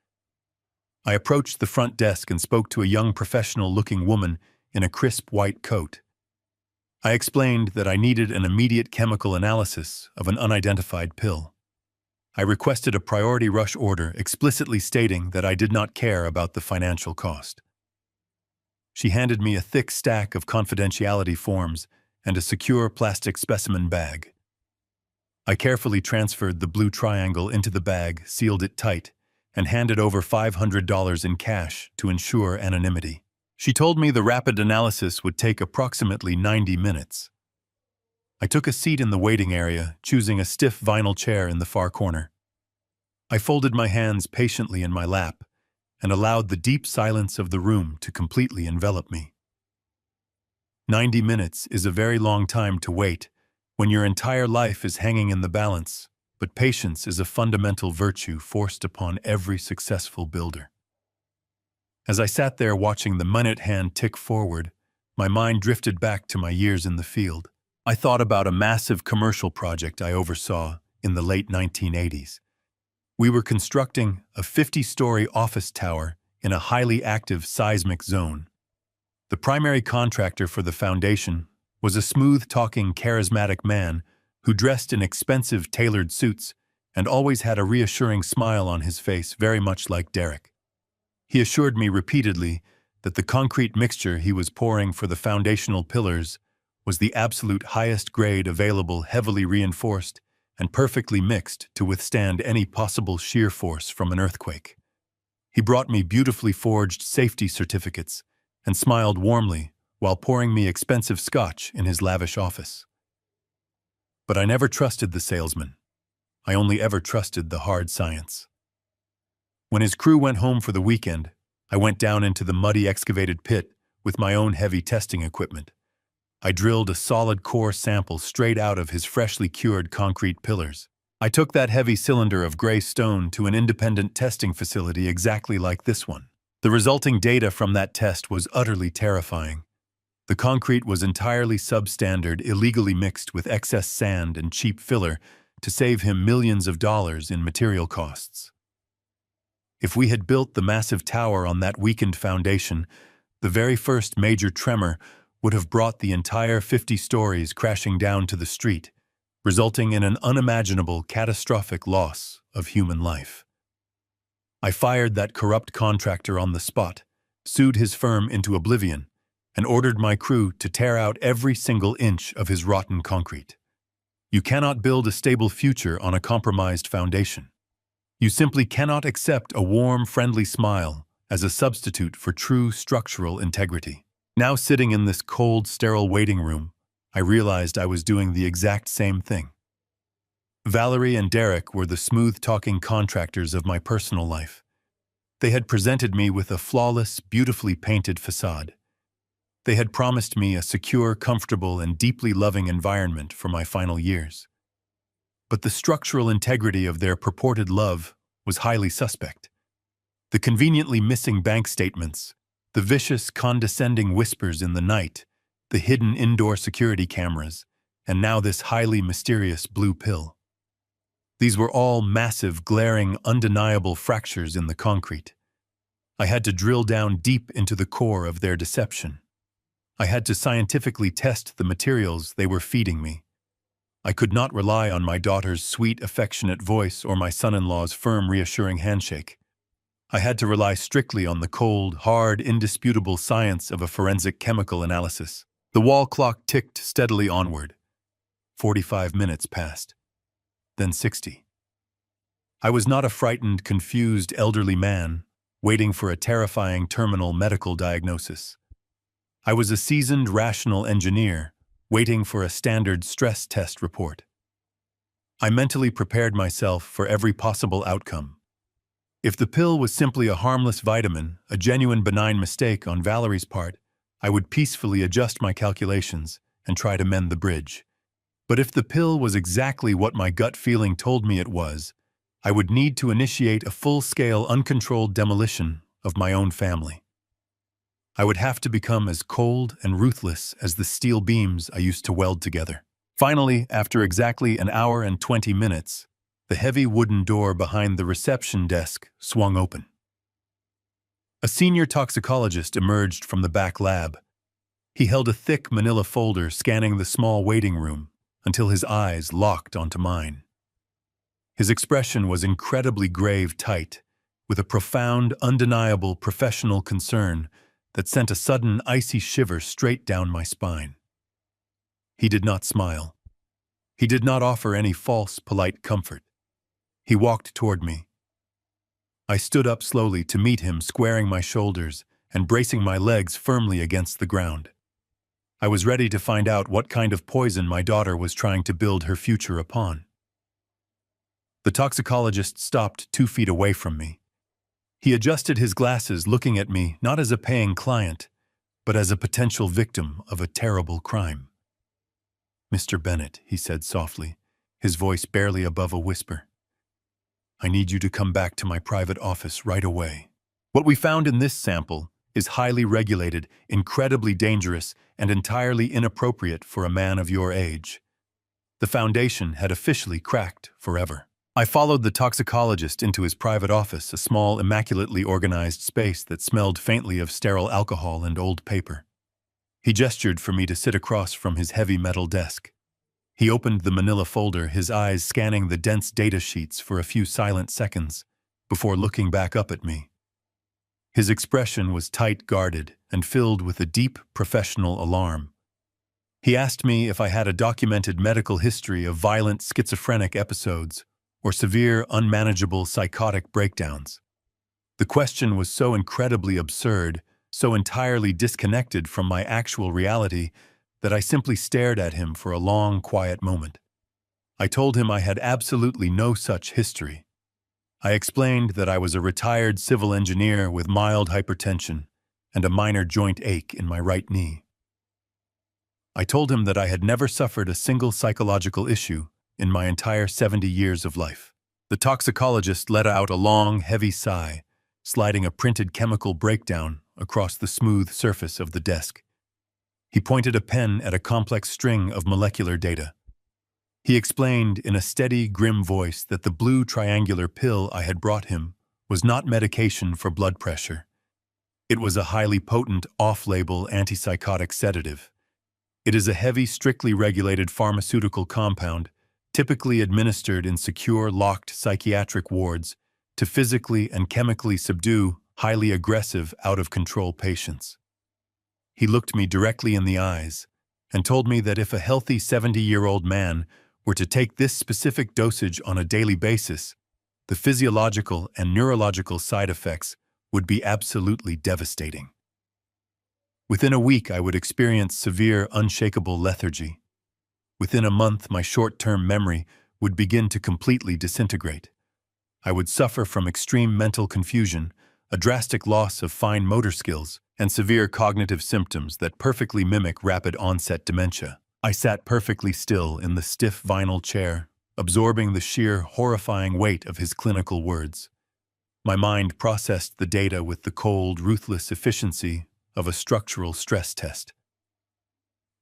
Speaker 1: I approached the front desk and spoke to a young professional-looking woman in a crisp white coat. I explained that I needed an immediate chemical analysis of an unidentified pill. I requested a priority rush order, explicitly stating that I did not care about the financial cost. She handed me a thick stack of confidentiality forms and a secure plastic specimen bag. I carefully transferred the blue triangle into the bag, sealed it tight, and handed over $500 in cash to ensure anonymity. She told me the rapid analysis would take approximately 90 minutes. I took a seat in the waiting area, choosing a stiff vinyl chair in the far corner. I folded my hands patiently in my lap and allowed the deep silence of the room to completely envelop me. 90 minutes is a very long time to wait when your entire life is hanging in the balance, but patience is a fundamental virtue forced upon every successful builder. As I sat there watching the minute hand tick forward, my mind drifted back to my years in the field. I thought about a massive commercial project I oversaw in the late 1980s. We were constructing a 50-story office tower in a highly active seismic zone. The primary contractor for the foundation was a smooth-talking, charismatic man who dressed in expensive tailored suits and always had a reassuring smile on his face, very much like Derek. He assured me repeatedly that the concrete mixture he was pouring for the foundational pillars was the absolute highest grade available, heavily reinforced and perfectly mixed to withstand any possible shear force from an earthquake. He brought me beautifully forged safety certificates and smiled warmly while pouring me expensive scotch in his lavish office. But I never trusted the salesman. I only ever trusted the hard science. When his crew went home for the weekend, I went down into the muddy excavated pit with my own heavy testing equipment. I drilled a solid core sample straight out of his freshly cured concrete pillars. I took that heavy cylinder of gray stone to an independent testing facility exactly like this one. The resulting data from that test was utterly terrifying. The concrete was entirely substandard, illegally mixed with excess sand and cheap filler to save him millions of dollars in material costs. If we had built the massive tower on that weakened foundation, the very first major tremor would have brought the entire 50 stories crashing down to the street, resulting in an unimaginable, catastrophic loss of human life. I fired that corrupt contractor on the spot, sued his firm into oblivion, and ordered my crew to tear out every single inch of his rotten concrete. You cannot build a stable future on a compromised foundation. You simply cannot accept a warm, friendly smile as a substitute for true structural integrity. Now sitting in this cold, sterile waiting room, I realized I was doing the exact same thing. Valerie and Derek were the smooth-talking contractors of my personal life. They had presented me with a flawless, beautifully painted facade. They had promised me a secure, comfortable, and deeply loving environment for my final years. But the structural integrity of their purported love was highly suspect. The conveniently missing bank statements, the vicious, condescending whispers in the night, the hidden indoor security cameras, and now this highly mysterious blue pill. These were all massive, glaring, undeniable fractures in the concrete. I had to drill down deep into the core of their deception. I had to scientifically test the materials they were feeding me. I could not rely on my daughter's sweet, affectionate voice or my son-in-law's firm, reassuring handshake. I had to rely strictly on the cold, hard, indisputable science of a forensic chemical analysis. The wall clock ticked steadily onward. 45 minutes passed. Then 60. I was not a frightened, confused, elderly man waiting for a terrifying terminal medical diagnosis. I was a seasoned, rational engineer waiting for a standard stress test report. I mentally prepared myself for every possible outcome. If the pill was simply a harmless vitamin, a genuine benign mistake on Valerie's part, I would peacefully adjust my calculations and try to mend the bridge. But if the pill was exactly what my gut feeling told me it was, I would need to initiate a full-scale, uncontrolled demolition of my own family. I would have to become as cold and ruthless as the steel beams I used to weld together. Finally, after exactly an hour and 20 minutes, the heavy wooden door behind the reception desk swung open. A senior toxicologist emerged from the back lab. He held a thick manila folder scanning the small waiting room until his eyes locked onto mine. His expression was incredibly grave, tight, with a profound, undeniable professional concern that sent a sudden icy shiver straight down my spine. He did not smile. He did not offer any false, polite comfort. He walked toward me. I stood up slowly to meet him, squaring my shoulders and bracing my legs firmly against the ground. I was ready to find out what kind of poison my daughter was trying to build her future upon. The toxicologist stopped 2 feet away from me. He adjusted his glasses, looking at me not as a paying client, but as a potential victim of a terrible crime. "Mr. Bennett," he said softly, his voice barely above a whisper, "I need you to come back to my private office right away. What we found in this sample is highly regulated, incredibly dangerous, and entirely inappropriate for a man of your age." The foundation had officially cracked forever. I followed the toxicologist into his private office, a small, immaculately organized space that smelled faintly of sterile alcohol and old paper. He gestured for me to sit across from his heavy metal desk. He opened the manila folder, his eyes scanning the dense data sheets for a few silent seconds before looking back up at me. His expression was tight-guarded and filled with a deep professional alarm. He asked me if I had a documented medical history of violent schizophrenic episodes or severe, unmanageable psychotic breakdowns. The question was so incredibly absurd, so entirely disconnected from my actual reality, that I simply stared at him for a long, quiet moment. I told him I had absolutely no such history. I explained that I was a retired civil engineer with mild hypertension and a minor joint ache in my right knee. I told him that I had never suffered a single psychological issue in my entire 70 years of life. The toxicologist let out a long, heavy sigh, sliding a printed chemical breakdown across the smooth surface of the desk. He pointed a pen at a complex string of molecular data. He explained in a steady, grim voice that the blue triangular pill I had brought him was not medication for blood pressure. It was a highly potent, off-label antipsychotic sedative. It is a heavy, strictly regulated pharmaceutical compound, typically administered in secure, locked psychiatric wards to physically and chemically subdue highly aggressive, out-of-control patients. He looked me directly in the eyes and told me that if a healthy 70-year-old man were to take this specific dosage on a daily basis, the physiological and neurological side effects would be absolutely devastating. Within a week, I would experience severe, unshakable lethargy. Within a month, my short-term memory would begin to completely disintegrate. I would suffer from extreme mental confusion, a drastic loss of fine motor skills, and severe cognitive symptoms that perfectly mimic rapid-onset dementia. I sat perfectly still in the stiff vinyl chair, absorbing the sheer, horrifying weight of his clinical words. My mind processed the data with the cold, ruthless efficiency of a structural stress test.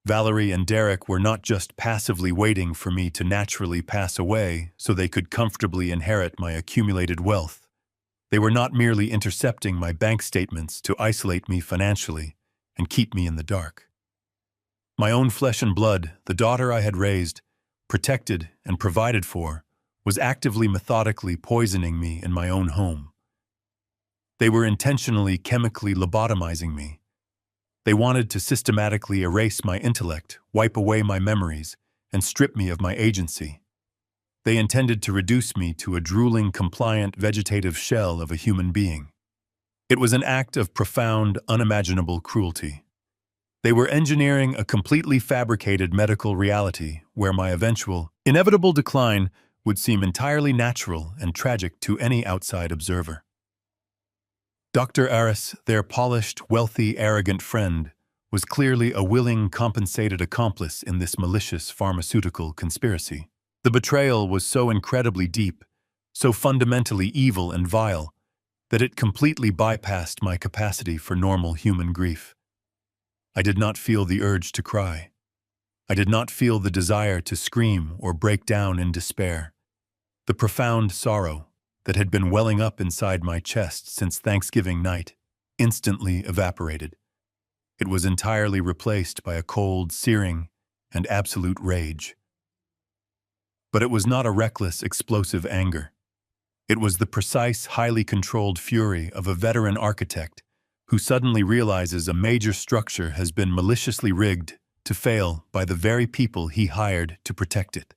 Speaker 1: Valerie and Derek were not just passively waiting for me to naturally pass away so they could comfortably inherit my accumulated wealth. They were not merely intercepting my bank statements to isolate me financially and keep me in the dark. My own flesh and blood, the daughter I had raised, protected and provided for, was actively, methodically poisoning me in my own home. They were intentionally, chemically lobotomizing me. They wanted to systematically erase my intellect, wipe away my memories, and strip me of my agency. They intended to reduce me to a drooling, compliant, vegetative shell of a human being. It was an act of profound, unimaginable cruelty. They were engineering a completely fabricated medical reality where my eventual, inevitable decline would seem entirely natural and tragic to any outside observer. Dr. Aris, their polished, wealthy, arrogant friend, was clearly a willing, compensated accomplice in this malicious pharmaceutical conspiracy. The betrayal was so incredibly deep, so fundamentally evil and vile, that it completely bypassed my capacity for normal human grief. I did not feel the urge to cry. I did not feel the desire to scream or break down in despair. The profound sorrow that had been welling up inside my chest since Thanksgiving night instantly evaporated. It was entirely replaced by a cold, searing, and absolute rage. But it was not a reckless, explosive anger. It was the precise, highly controlled fury of a veteran architect who suddenly realizes a major structure has been maliciously rigged to fail by the very people he hired to protect it.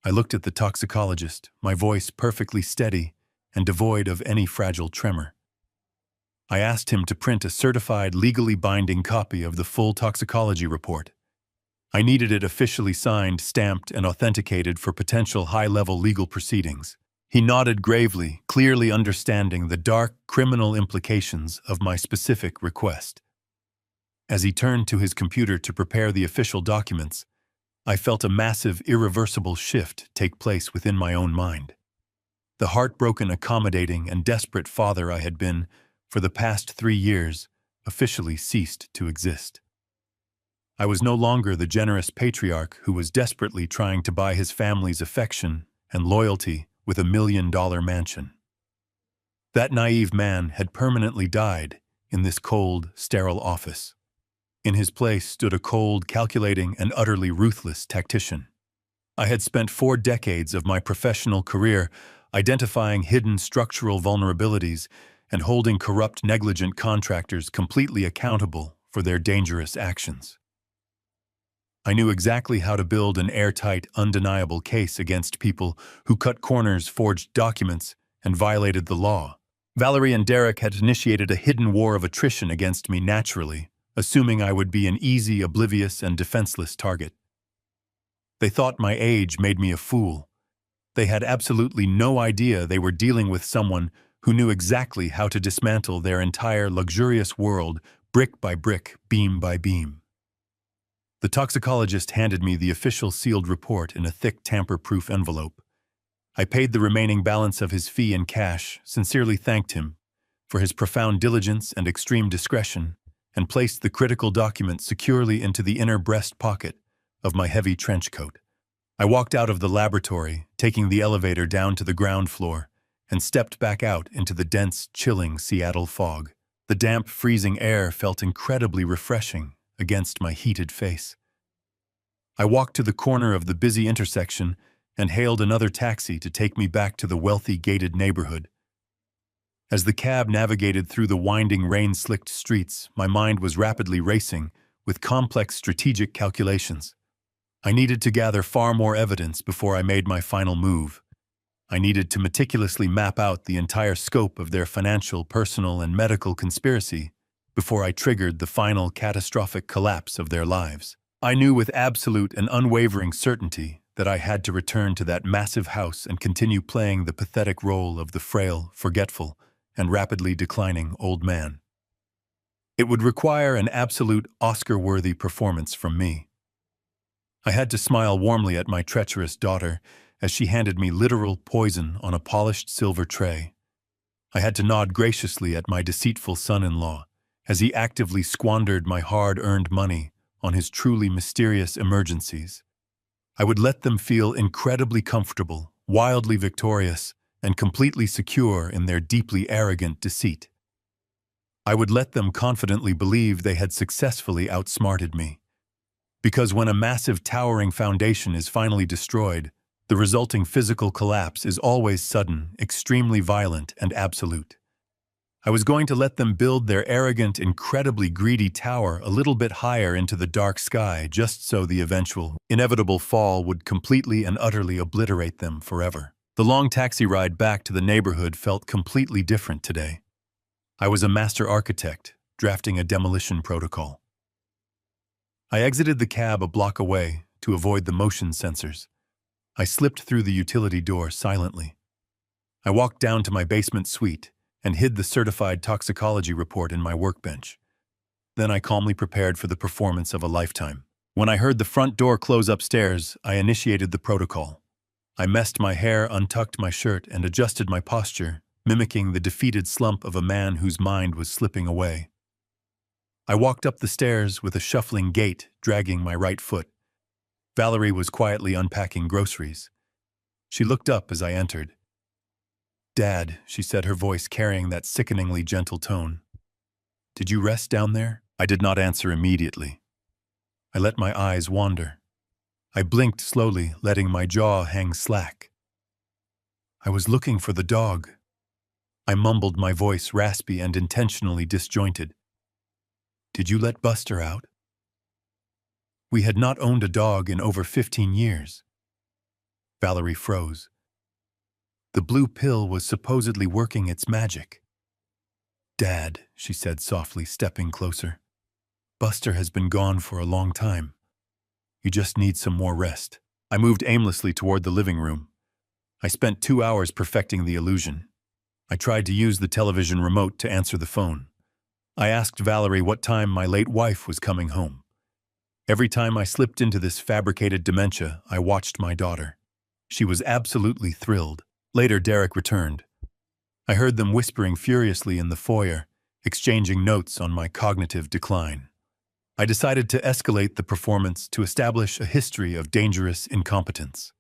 Speaker 1: I looked at the toxicologist, my voice perfectly steady and devoid of any fragile tremor. I asked him to print a certified, legally binding copy of the full toxicology report. I needed it officially signed, stamped, and authenticated for potential high-level legal proceedings. He nodded gravely, clearly understanding the dark, criminal implications of my specific request. As he turned to his computer to prepare the official documents, I felt a massive, irreversible shift take place within my own mind. The heartbroken, accommodating, and desperate father I had been for the past 3 years officially ceased to exist. I was no longer the generous patriarch who was desperately trying to buy his family's affection and loyalty with $1 million mansion. That naive man had permanently died in this cold, sterile office. In his place stood a cold, calculating, and utterly ruthless tactician. I had spent 4 decades of my professional career identifying hidden structural vulnerabilities and holding corrupt, negligent contractors completely accountable for their dangerous actions. I knew exactly how to build an airtight, undeniable case against people who cut corners, forged documents, and violated the law. Valerie and Derek had initiated a hidden war of attrition against me naturally, assuming I would be an easy, oblivious, and defenseless target. They thought my age made me a fool. They had absolutely no idea they were dealing with someone who knew exactly how to dismantle their entire luxurious world brick by brick, beam by beam. The toxicologist handed me the official sealed report in a thick tamper-proof envelope. I paid the remaining balance of his fee in cash, sincerely thanked him, for his profound diligence and extreme discretion, and placed the critical document securely into the inner breast pocket of my heavy trench coat. I walked out of the laboratory, taking the elevator down to the ground floor, and stepped back out into the dense, chilling Seattle fog. The damp, freezing air felt incredibly refreshing against my heated face. I walked to the corner of the busy intersection and hailed another taxi to take me back to the wealthy gated neighborhood. As the cab navigated through the winding, rain-slicked streets, my mind was rapidly racing with complex strategic calculations. I needed to gather far more evidence before I made my final move. I needed to meticulously map out the entire scope of their financial, personal, and medical conspiracy before I triggered the final catastrophic collapse of their lives. I knew with absolute and unwavering certainty that I had to return to that massive house and continue playing the pathetic role of the frail, forgetful, and rapidly declining old man. It would require an absolute Oscar-worthy performance from me. I had to smile warmly at my treacherous daughter as she handed me literal poison on a polished silver tray. I had to nod graciously at my deceitful son-in-law as he actively squandered my hard-earned money on his truly mysterious emergencies. I would let them feel incredibly comfortable, wildly victorious, and completely secure in their deeply arrogant deceit. I would let them confidently believe they had successfully outsmarted me. Because when a massive towering foundation is finally destroyed, the resulting physical collapse is always sudden, extremely violent, and absolute. I was going to let them build their arrogant, incredibly greedy tower a little bit higher into the dark sky just so the eventual, inevitable fall would completely and utterly obliterate them forever. The long taxi ride back to the neighborhood felt completely different today. I was a master architect, drafting a demolition protocol. I exited the cab a block away to avoid the motion sensors. I slipped through the utility door silently. I walked down to my basement suite and hid the certified toxicology report in my workbench. Then I calmly prepared for the performance of a lifetime. When I heard the front door close upstairs, I initiated the protocol. I messed my hair, untucked my shirt, and adjusted my posture, mimicking the defeated slump of a man whose mind was slipping away. I walked up the stairs with a shuffling gait, dragging my right foot. Valerie was quietly unpacking groceries. She looked up as I entered. "Dad," she said, her voice carrying that sickeningly gentle tone. "Did you rest down there?" I did not answer immediately. I let my eyes wander. I blinked slowly, letting my jaw hang slack. "I was looking for the dog." I mumbled, my voice raspy and intentionally disjointed. "Did you let Buster out?" We had not owned a dog in over 15 years. Valerie froze. The blue pill was supposedly working its magic. "Dad," she said softly, stepping closer. "Buster has been gone for a long time. You just need some more rest." I moved aimlessly toward the living room. I spent 2 hours perfecting the illusion. I tried to use the television remote to answer the phone. I asked Valerie what time my late wife was coming home. Every time I slipped into this fabricated dementia, I watched my daughter. She was absolutely thrilled. Later, Derek returned. I heard them whispering furiously in the foyer, exchanging notes on my cognitive decline. I decided to escalate the performance to establish a history of dangerous incompetence.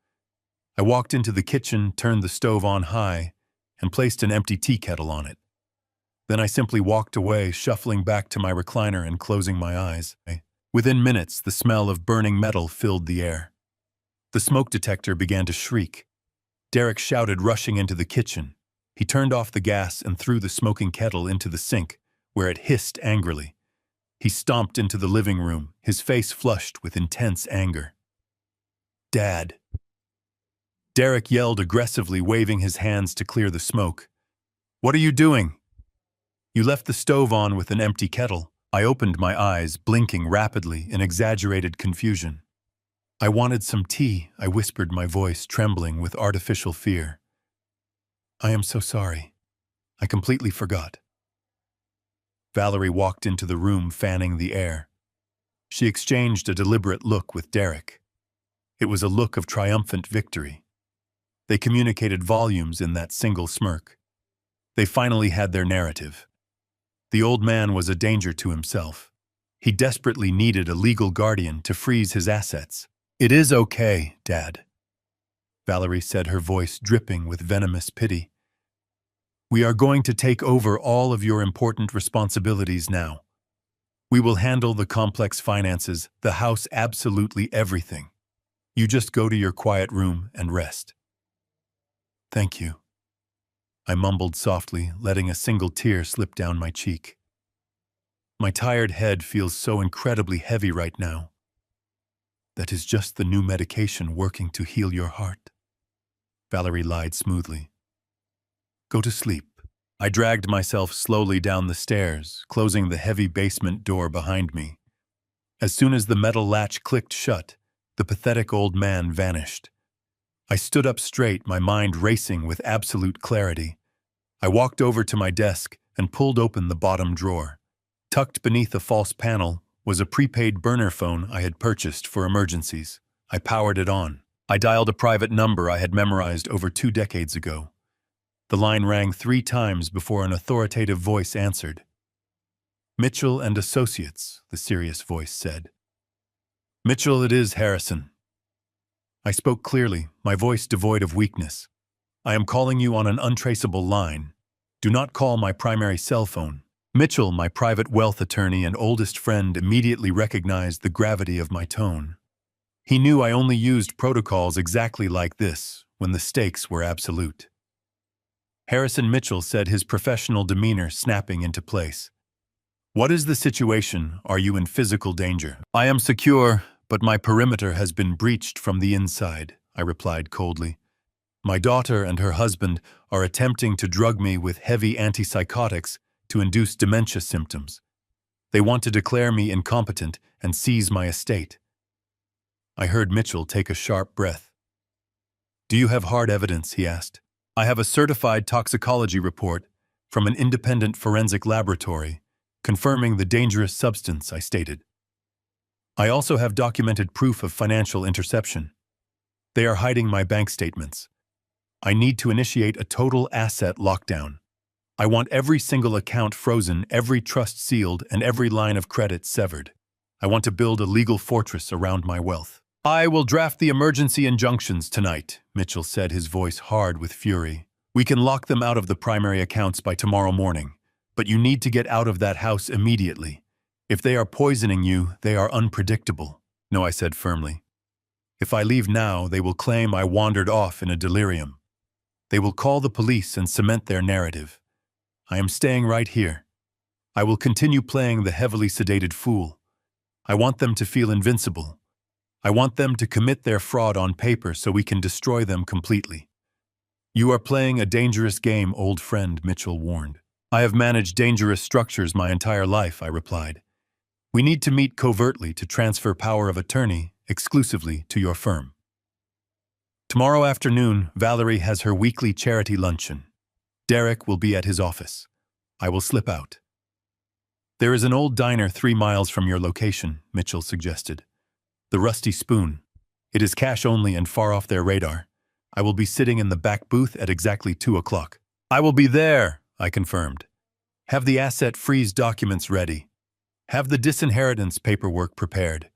Speaker 1: I walked into the kitchen, turned the stove on high, and placed an empty tea kettle on it. Then I simply walked away, shuffling back to my recliner and closing my eyes. Within minutes, the smell of burning metal filled the air. The smoke detector began to shriek. Derek shouted, rushing into the kitchen. He turned off the gas and threw the smoking kettle into the sink, where it hissed angrily. He stomped into the living room, his face flushed with intense anger. "Dad!" Derek yelled aggressively, waving his hands to clear the smoke. "What are you doing?" "You left the stove on with an empty kettle." I opened my eyes, blinking rapidly in exaggerated confusion. "I wanted some tea," I whispered, my voice trembling with artificial fear. "I am so sorry. I completely forgot." Valerie walked into the room, fanning the air. She exchanged a deliberate look with Derek. It was a look of triumphant victory. They communicated volumes in that single smirk. They finally had their narrative. The old man was a danger to himself. He desperately needed a legal guardian to freeze his assets. "It is okay, Dad," Valerie said, her voice dripping with venomous pity. "We are going to take over all of your important responsibilities now. We will handle the complex finances, the house, absolutely everything. You just go to your quiet room and rest." "Thank you," I mumbled softly, letting a single tear slip down my cheek. "My tired head feels so incredibly heavy right now." "That is just the new medication working to heal your heart," Valerie lied smoothly. "Go to sleep." I dragged myself slowly down the stairs, closing the heavy basement door behind me. As soon as the metal latch clicked shut, the pathetic old man vanished. I stood up straight, my mind racing with absolute clarity. I walked over to my desk and pulled open the bottom drawer. Tucked beneath a false panel was a prepaid burner phone I had purchased for emergencies. I powered it on. I dialed a private number I had memorized over 2 decades ago. The line rang 3 times before an authoritative voice answered. "Mitchell and Associates," the serious voice said. "Mitchell it is, Harrison." I spoke clearly, my voice devoid of weakness. "I am calling you on an untraceable line. Do not call my primary cell phone." Mitchell, my private wealth attorney and oldest friend, immediately recognized the gravity of my tone. He knew I only used protocols exactly like this, when the stakes were absolute. Harrison Mitchell said, his professional demeanor snapping into place. "What is the situation? Are you in physical danger?" "I am secure, but my perimeter has been breached from the inside," I replied coldly. "My daughter and her husband are attempting to drug me with heavy antipsychotics to induce dementia symptoms. They want to declare me incompetent and seize my estate." I heard Mitchell take a sharp breath. "Do you have hard evidence?" he asked. "I have a certified toxicology report from an independent forensic laboratory confirming the dangerous substance," I stated. "I also have documented proof of financial interception. They are hiding my bank statements. I need to initiate a total asset lockdown. I want every single account frozen, every trust sealed, and every line of credit severed. I want to build a legal fortress around my wealth." "I will draft the emergency injunctions tonight," Mitchell said, his voice hard with fury. "We can lock them out of the primary accounts by tomorrow morning, but you need to get out of that house immediately. If they are poisoning you, they are unpredictable." "No," I said firmly. "If I leave now, they will claim I wandered off in a delirium. They will call the police and cement their narrative. I am staying right here. I will continue playing the heavily sedated fool. I want them to feel invincible. I want them to commit their fraud on paper so we can destroy them completely." "You are playing a dangerous game, old friend," Mitchell warned. "I have managed dangerous structures my entire life," I replied. "We need to meet covertly to transfer power of attorney exclusively to your firm." Tomorrow afternoon, Valerie has her weekly charity luncheon. Derek will be at his office. I will slip out. "There is an old diner 3 miles from your location," Mitchell suggested. "The Rusty Spoon. It is cash only and far off their radar. I will be sitting in the back booth at exactly 2 o'clock. "I will be there," I confirmed. "Have the asset freeze documents ready. Have the disinheritance paperwork prepared.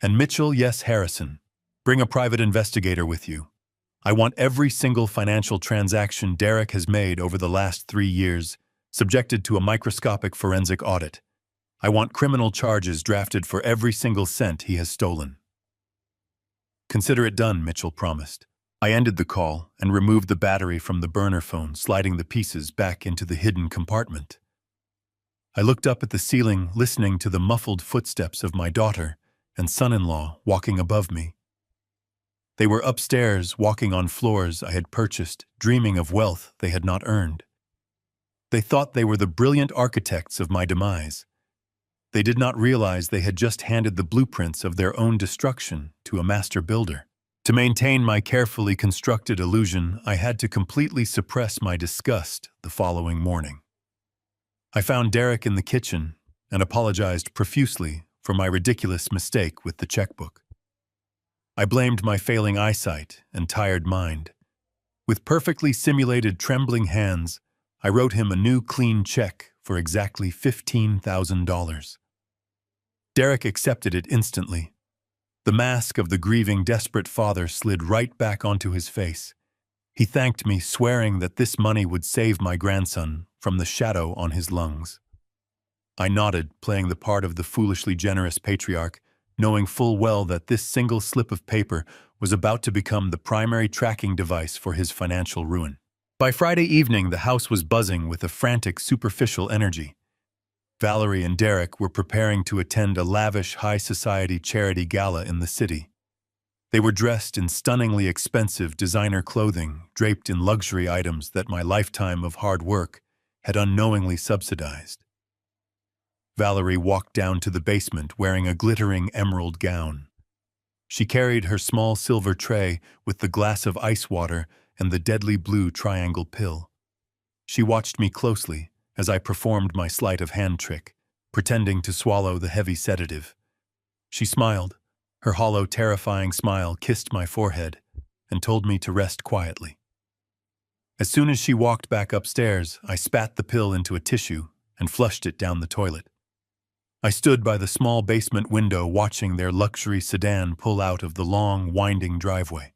Speaker 1: And Mitchell, yes, Harrison, bring a private investigator with you. I want every single financial transaction Derek has made over the last 3 years subjected to a microscopic forensic audit. I want criminal charges drafted for every single cent he has stolen." "Consider it done," Mitchell promised. I ended the call and removed the battery from the burner phone, sliding the pieces back into the hidden compartment. I looked up at the ceiling, listening to the muffled footsteps of my daughter and son-in-law walking above me. They were upstairs, walking on floors I had purchased, dreaming of wealth they had not earned. They thought they were the brilliant architects of my demise. They did not realize they had just handed the blueprints of their own destruction to a master builder. To maintain my carefully constructed illusion, I had to completely suppress my disgust the following morning. I found Derek in the kitchen and apologized profusely for my ridiculous mistake with the checkbook. I blamed my failing eyesight and tired mind. With perfectly simulated trembling hands, I wrote him a new clean check for exactly $15,000. Derek accepted it instantly. The mask of the grieving, desperate father slid right back onto his face. He thanked me, swearing that this money would save my grandson from the shadow on his lungs. I nodded, playing the part of the foolishly generous patriarch, knowing full well that this single slip of paper was about to become the primary tracking device for his financial ruin. By Friday evening, the house was buzzing with a frantic, superficial energy. Valerie and Derek were preparing to attend a lavish high-society charity gala in the city. They were dressed in stunningly expensive designer clothing, draped in luxury items that my lifetime of hard work had unknowingly subsidized. Valerie walked down to the basement wearing a glittering emerald gown. She carried her small silver tray with the glass of ice water and the deadly blue triangle pill. She watched me closely as I performed my sleight of hand trick, pretending to swallow the heavy sedative. She smiled. Her hollow, terrifying smile kissed my forehead and told me to rest quietly. As soon as she walked back upstairs, I spat the pill into a tissue and flushed it down the toilet. I stood by the small basement window watching their luxury sedan pull out of the long, winding driveway.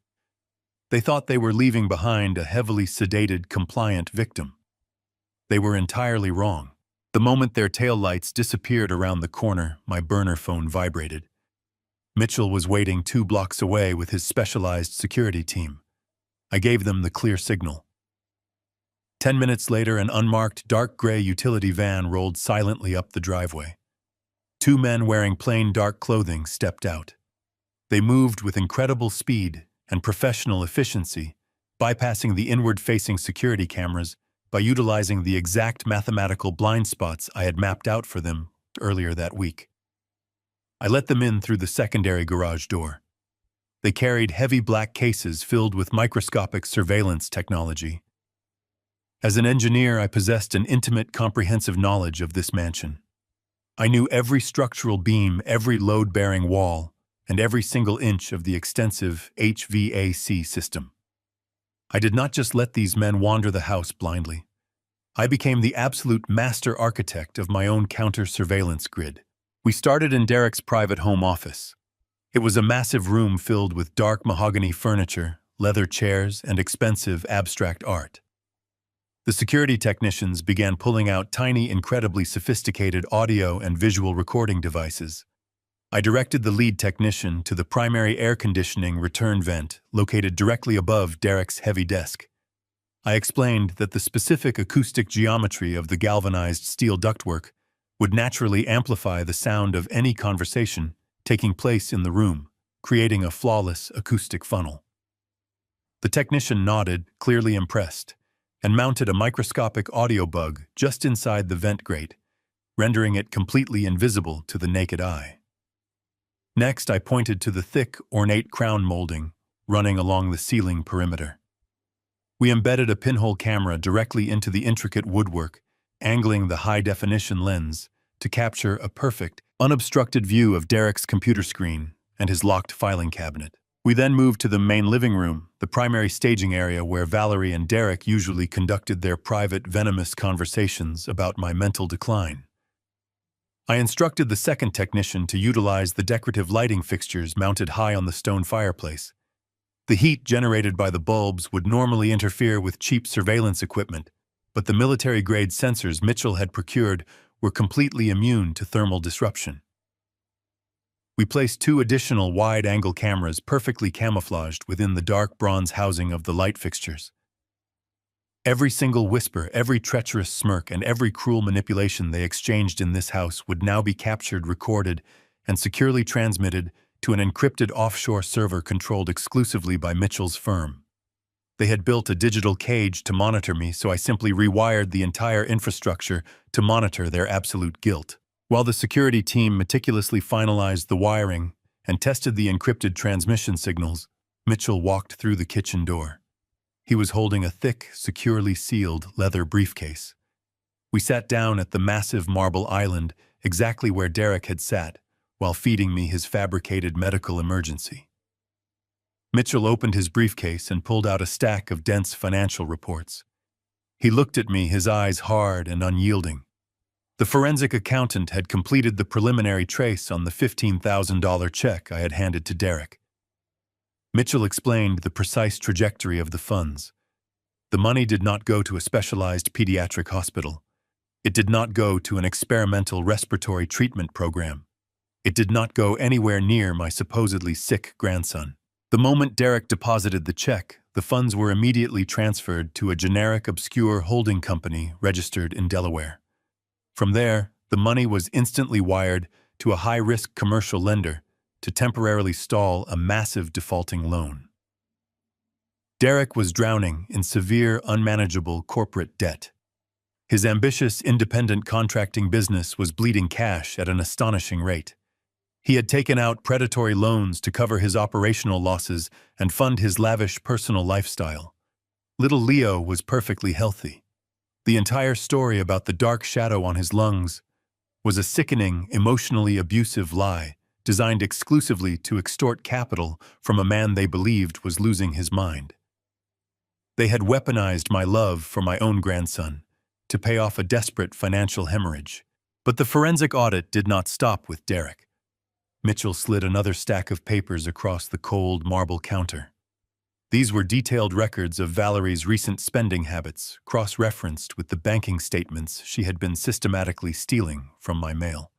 Speaker 1: They thought they were leaving behind a heavily sedated, compliant victim. They were entirely wrong. The moment their taillights disappeared around the corner, my burner phone vibrated. Mitchell was waiting 2 blocks away with his specialized security team. I gave them the clear signal. 10 minutes later, an unmarked dark gray utility van rolled silently up the driveway. 2 men wearing plain dark clothing stepped out. They moved with incredible speed and professional efficiency, bypassing the inward-facing security cameras by utilizing the exact mathematical blind spots I had mapped out for them earlier that week. I let them in through the secondary garage door. They carried heavy black cases filled with microscopic surveillance technology. As an engineer, I possessed an intimate, comprehensive knowledge of this mansion. I knew every structural beam, every load-bearing wall, and every single inch of the extensive HVAC system. I did not just let these men wander the house blindly. I became the absolute master architect of my own counter-surveillance grid. We started in Derek's private home office. It was a massive room filled with dark mahogany furniture, leather chairs, and expensive abstract art. The security technicians began pulling out tiny, incredibly sophisticated audio and visual recording devices. I directed the lead technician to the primary air conditioning return vent located directly above Derek's heavy desk. I explained that the specific acoustic geometry of the galvanized steel ductwork would naturally amplify the sound of any conversation taking place in the room, creating a flawless acoustic funnel. The technician nodded, clearly impressed, and mounted a microscopic audio bug just inside the vent grate, rendering it completely invisible to the naked eye. Next, I pointed to the thick, ornate crown molding running along the ceiling perimeter. We embedded a pinhole camera directly into the intricate woodwork, angling the high-definition lens to capture a perfect, unobstructed view of Derek's computer screen and his locked filing cabinet. We then moved to the main living room, the primary staging area where Valerie and Derek usually conducted their private, venomous conversations about my mental decline. I instructed the second technician to utilize the decorative lighting fixtures mounted high on the stone fireplace. The heat generated by the bulbs would normally interfere with cheap surveillance equipment, but the military-grade sensors Mitchell had procured were completely immune to thermal disruption. We placed 2 additional wide-angle cameras perfectly camouflaged within the dark bronze housing of the light fixtures. Every single whisper, every treacherous smirk, and every cruel manipulation they exchanged in this house would now be captured, recorded, and securely transmitted to an encrypted offshore server controlled exclusively by Mitchell's firm. They had built a digital cage to monitor me, so I simply rewired the entire infrastructure to monitor their absolute guilt. While the security team meticulously finalized the wiring and tested the encrypted transmission signals, Mitchell walked through the kitchen door. He was holding a thick, securely sealed leather briefcase. We sat down at the massive marble island exactly where Derek had sat, while feeding me his fabricated medical emergency. Mitchell opened his briefcase and pulled out a stack of dense financial reports. He looked at me, his eyes hard and unyielding. The forensic accountant had completed the preliminary trace on the $15,000 check I had handed to Derek. Mitchell explained the precise trajectory of the funds. The money did not go to a specialized pediatric hospital. It did not go to an experimental respiratory treatment program. It did not go anywhere near my supposedly sick grandson. The moment Derek deposited the check, the funds were immediately transferred to a generic, obscure holding company registered in Delaware. From there, the money was instantly wired to a high-risk commercial lender to temporarily stall a massive defaulting loan. Derek was drowning in severe, unmanageable corporate debt. His ambitious, independent contracting business was bleeding cash at an astonishing rate. He had taken out predatory loans to cover his operational losses and fund his lavish personal lifestyle. Little Leo was perfectly healthy. The entire story about the dark shadow on his lungs was a sickening, emotionally abusive lie designed exclusively to extort capital from a man they believed was losing his mind. They had weaponized my love for my own grandson to pay off a desperate financial hemorrhage. But the forensic audit did not stop with Derek. Mitchell slid another stack of papers across the cold marble counter. These were detailed records of Valerie's recent spending habits, cross-referenced with the banking statements she had been systematically stealing from my mail.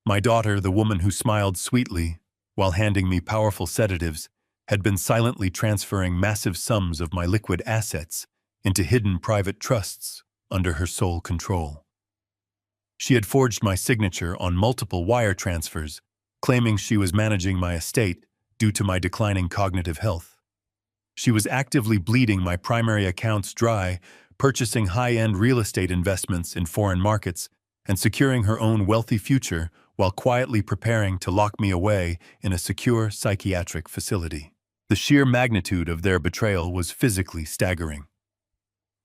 Speaker 1: My daughter, the woman who smiled sweetly while handing me powerful sedatives, had been silently transferring massive sums of my liquid assets into hidden private trusts under her sole control. She had forged my signature on multiple wire transfers, claiming she was managing my estate due to my declining cognitive health. She was actively bleeding my primary accounts dry, purchasing high-end real estate investments in foreign markets, and securing her own wealthy future while quietly preparing to lock me away in a secure psychiatric facility. The sheer magnitude of their betrayal was physically staggering.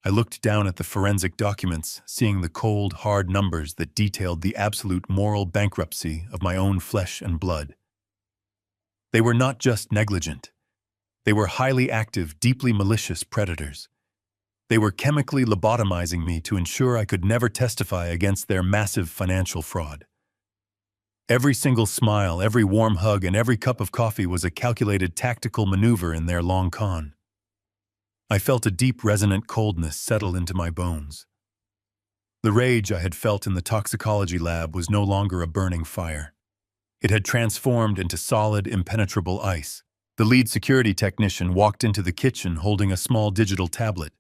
Speaker 1: I looked down at the forensic documents, seeing the cold, hard numbers that detailed the absolute moral bankruptcy of my own flesh and blood. They were not just negligent. They were highly active, deeply malicious predators. They were chemically lobotomizing me to ensure I could never testify against their massive financial fraud. Every single smile, every warm hug, and every cup of coffee was a calculated tactical maneuver in their long con. I felt a deep, resonant coldness settle into my bones. The rage I had felt in the toxicology lab was no longer a burning fire. It had transformed into solid, impenetrable ice. The lead security technician walked into the kitchen holding a small digital tablet.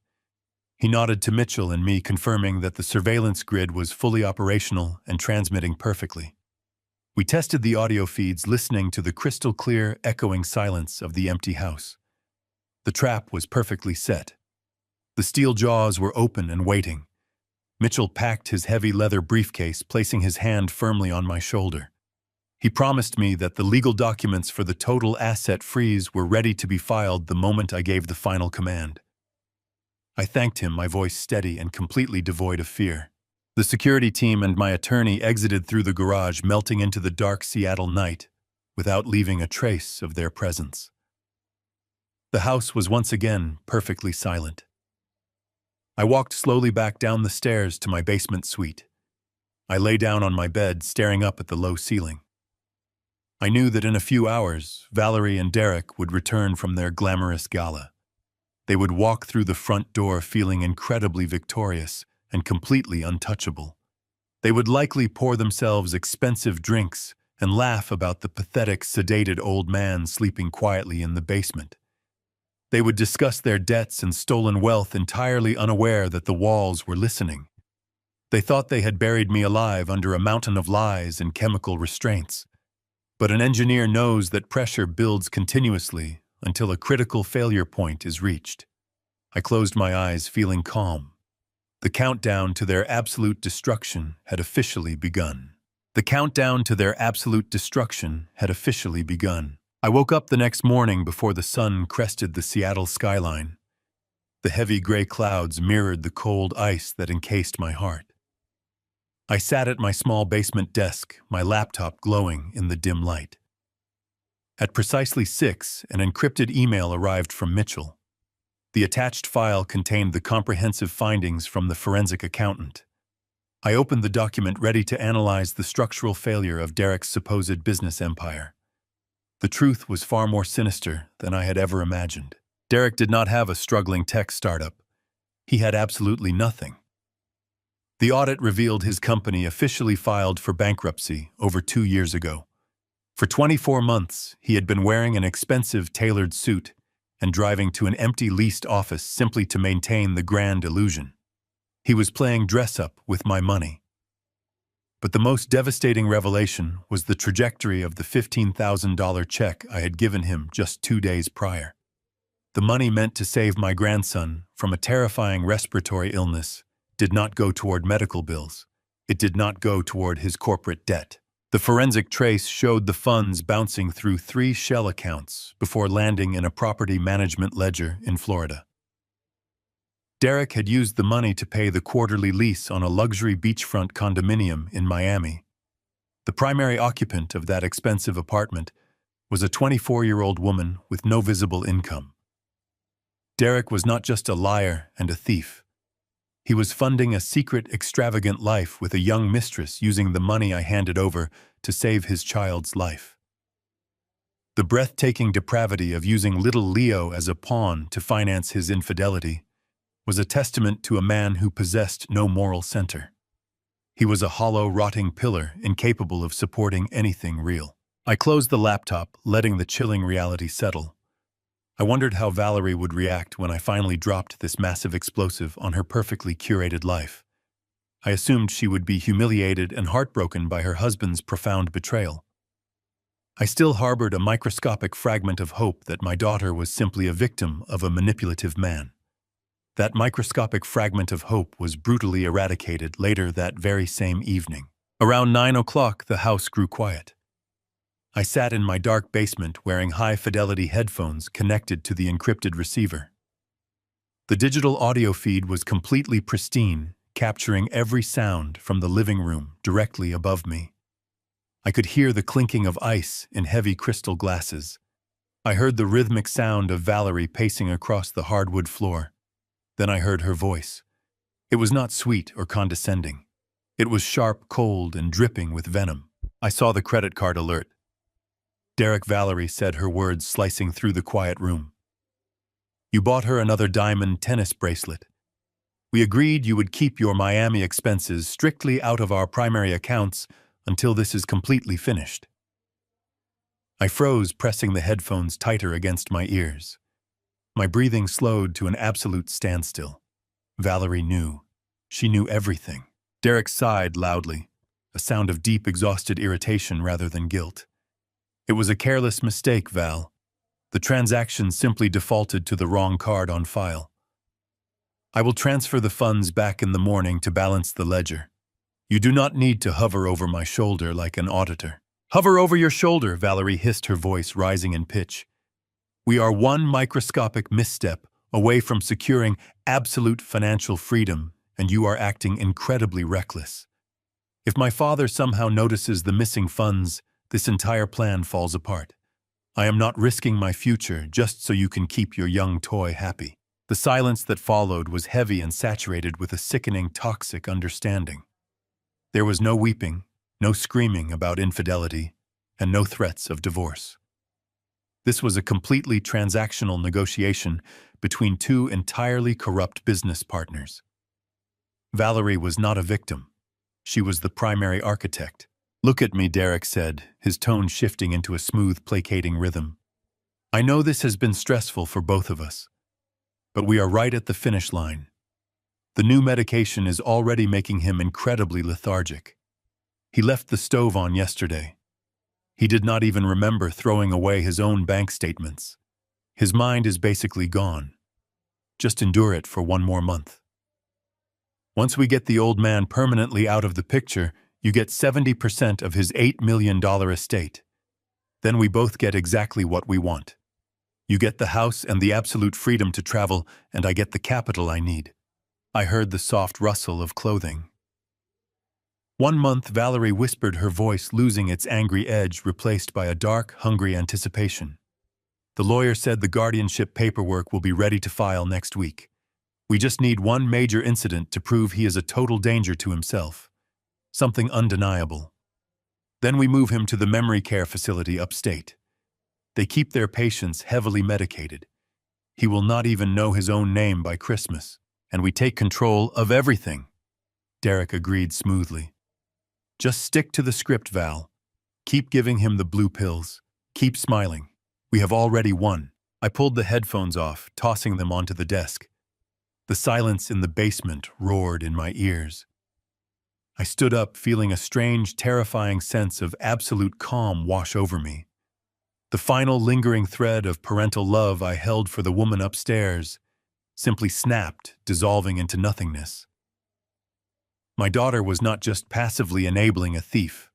Speaker 1: He nodded to Mitchell and me, confirming that the surveillance grid was fully operational and transmitting perfectly. We tested the audio feeds, listening to the crystal-clear, echoing silence of the empty house. The trap was perfectly set. The steel jaws were open and waiting. Mitchell packed his heavy leather briefcase, placing his hand firmly on my shoulder. He promised me that the legal documents for the total asset freeze were ready to be filed the moment I gave the final command. I thanked him, my voice steady and completely devoid of fear. The security team and my attorney exited through the garage, melting into the dark Seattle night without leaving a trace of their presence. The house was once again perfectly silent. I walked slowly back down the stairs to my basement suite. I lay down on my bed, staring up at the low ceiling. I knew that in a few hours, Valerie and Derek would return from their glamorous gala. They would walk through the front door feeling incredibly victorious and completely untouchable. They would likely pour themselves expensive drinks and laugh about the pathetic, sedated old man sleeping quietly in the basement. They would discuss their debts and stolen wealth, entirely unaware that the walls were listening. They thought they had buried me alive under a mountain of lies and chemical restraints. But an engineer knows that pressure builds continuously until a critical failure point is reached. I closed my eyes, feeling calm. The countdown to their absolute destruction had officially begun. The countdown to their absolute destruction had officially begun. I woke up the next morning before the sun crested the Seattle skyline. The heavy gray clouds mirrored the cold ice that encased my heart. I sat at my small basement desk, my laptop glowing in the dim light. At precisely 6, an encrypted email arrived from Mitchell. The attached file contained the comprehensive findings from the forensic accountant. I opened the document ready to analyze the structural failure of Derek's supposed business empire. The truth was far more sinister than I had ever imagined. Derek did not have a struggling tech startup. He had absolutely nothing. The audit revealed his company officially filed for bankruptcy over 2 years ago. For 24 months, he had been wearing an expensive tailored suit and driving to an empty leased office simply to maintain the grand illusion. He was playing dress-up with my money. But the most devastating revelation was the trajectory of the $15,000 check I had given him just 2 days prior. The money meant to save my grandson from a terrifying respiratory illness did not go toward medical bills. It did not go toward his corporate debt. The forensic trace showed the funds bouncing through 3 shell accounts before landing in a property management ledger in Florida. Derek had used the money to pay the quarterly lease on a luxury beachfront condominium in Miami. The primary occupant of that expensive apartment was a 24-year-old woman with no visible income. Derek was not just a liar and a thief. He was funding a secret, extravagant life with a young mistress using the money I handed over to save his child's life. The breathtaking depravity of using little Leo as a pawn to finance his infidelity was a testament to a man who possessed no moral center. He was a hollow, rotting pillar, incapable of supporting anything real. I closed the laptop, letting the chilling reality settle. I wondered how Valerie would react when I finally dropped this massive explosive on her perfectly curated life. I assumed she would be humiliated and heartbroken by her husband's profound betrayal. I still harbored a microscopic fragment of hope that my daughter was simply a victim of a manipulative man. That microscopic fragment of hope was brutally eradicated later that very same evening. Around 9 o'clock, the house grew quiet. I sat in my dark basement wearing high-fidelity headphones connected to the encrypted receiver. The digital audio feed was completely pristine, capturing every sound from the living room directly above me. I could hear the clinking of ice in heavy crystal glasses. I heard the rhythmic sound of Valerie pacing across the hardwood floor. Then I heard her voice. It was not sweet or condescending. It was sharp, cold, and dripping with venom. I saw the credit card alert. Derek, Valerie said, her words slicing through the quiet room. You bought her another diamond tennis bracelet. We agreed you would keep your Miami expenses strictly out of our primary accounts until this is completely finished. I froze, pressing the headphones tighter against my ears. My breathing slowed to an absolute standstill. Valerie knew. She knew everything. Derek sighed loudly, a sound of deep, exhausted irritation rather than guilt. It was a careless mistake, Val. The transaction simply defaulted to the wrong card on file. I will transfer the funds back in the morning to balance the ledger. You do not need to hover over my shoulder like an auditor. Hover over your shoulder, Valerie hissed, her voice rising in pitch. We are one microscopic misstep away from securing absolute financial freedom, and you are acting incredibly reckless. If my father somehow notices the missing funds, this entire plan falls apart. I am not risking my future just so you can keep your young toy happy. The silence that followed was heavy and saturated with a sickening, toxic understanding. There was no weeping, no screaming about infidelity, and no threats of divorce. This was a completely transactional negotiation between 2 entirely corrupt business partners. Valerie was not a victim. She was the primary architect. Look at me, Derek said, his tone shifting into a smooth, placating rhythm. I know this has been stressful for both of us, but we are right at the finish line. The new medication is already making him incredibly lethargic. He left the stove on yesterday. He did not even remember throwing away his own bank statements. His mind is basically gone. Just endure it for 1 more month. Once we get the old man permanently out of the picture, you get 70% of his $8 million estate. Then we both get exactly what we want. You get the house and the absolute freedom to travel, and I get the capital I need. I heard the soft rustle of clothing. 1 month, Valerie whispered, her voice losing its angry edge, replaced by a dark, hungry anticipation. The lawyer said the guardianship paperwork will be ready to file next week. We just need one major incident to prove he is a total danger to himself. Something undeniable. Then we move him to the memory care facility upstate. They keep their patients heavily medicated. He will not even know his own name by Christmas, and we take control of everything. Derek agreed smoothly. Just stick to the script, Val. Keep giving him the blue pills. Keep smiling. We have already won. I pulled the headphones off, tossing them onto the desk. The silence in the basement roared in my ears. I stood up, feeling a strange, terrifying sense of absolute calm wash over me. The final lingering thread of parental love I held for the woman upstairs simply snapped, dissolving into nothingness. My daughter was not just passively enabling a thief.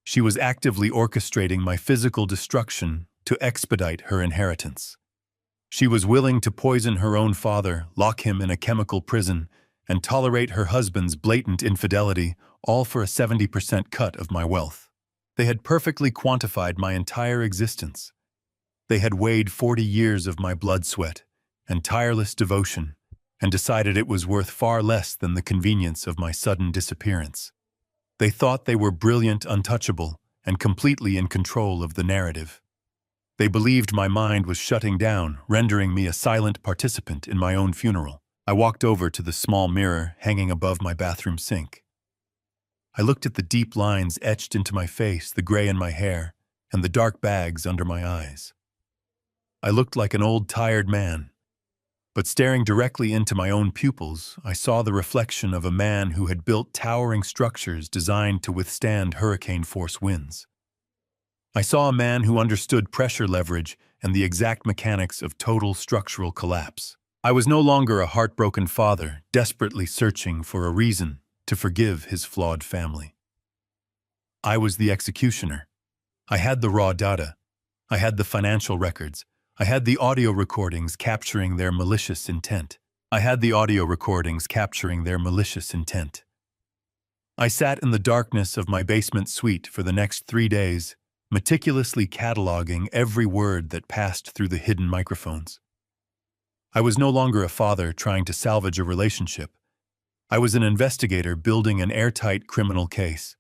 Speaker 1: She was actively orchestrating my physical destruction to expedite her inheritance. She was willing to poison her own father, lock him in a chemical prison, and tolerate her husband's blatant infidelity, all for a 70% cut of my wealth. They had perfectly quantified my entire existence. They had weighed 40 years of my blood sweat and tireless devotion, and decided it was worth far less than the convenience of my sudden disappearance. They thought they were brilliant, untouchable, and completely in control of the narrative. They believed my mind was shutting down, rendering me a silent participant in my own funeral. I walked over to the small mirror hanging above my bathroom sink. I looked at the deep lines etched into my face, the gray in my hair, and the dark bags under my eyes. I looked like an old, tired man. But staring directly into my own pupils, I saw the reflection of a man who had built towering structures designed to withstand hurricane-force winds. I saw a man who understood pressure leverage and the exact mechanics of total structural collapse. I was no longer a heartbroken father, desperately searching for a reason to forgive his flawed family. I was the executioner. I had the raw data. I had the financial records. I had the audio recordings capturing their malicious intent. I sat in the darkness of my basement suite for the next 3 days, meticulously cataloging every word that passed through the hidden microphones. I was no longer a father trying to salvage a relationship. I was an investigator building an airtight criminal case.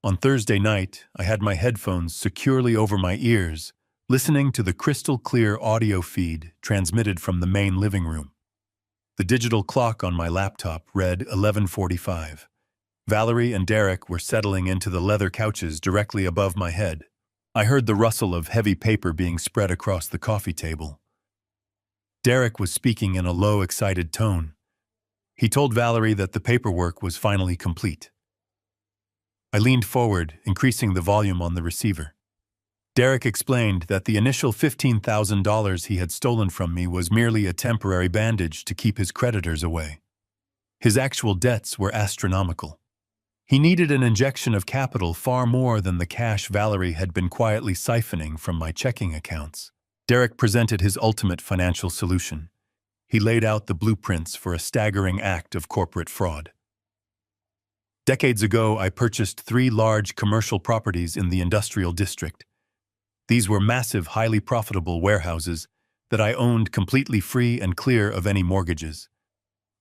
Speaker 1: On Thursday night, I had my headphones securely over my ears, listening to the crystal-clear audio feed transmitted from the main living room. The digital clock on my laptop read 11:45. Valerie and Derek were settling into the leather couches directly above my head. I heard the rustle of heavy paper being spread across the coffee table. Derek was speaking in a low, excited tone. He told Valerie that the paperwork was finally complete. I leaned forward, increasing the volume on the receiver. Derek explained that the initial $15,000 he had stolen from me was merely a temporary bandage to keep his creditors away. His actual debts were astronomical. He needed an injection of capital far more than the cash Valerie had been quietly siphoning from my checking accounts. Derek presented his ultimate financial solution. He laid out the blueprints for a staggering act of corporate fraud. Decades ago, I purchased 3 large commercial properties in the industrial district. These were massive, highly profitable warehouses that I owned completely free and clear of any mortgages.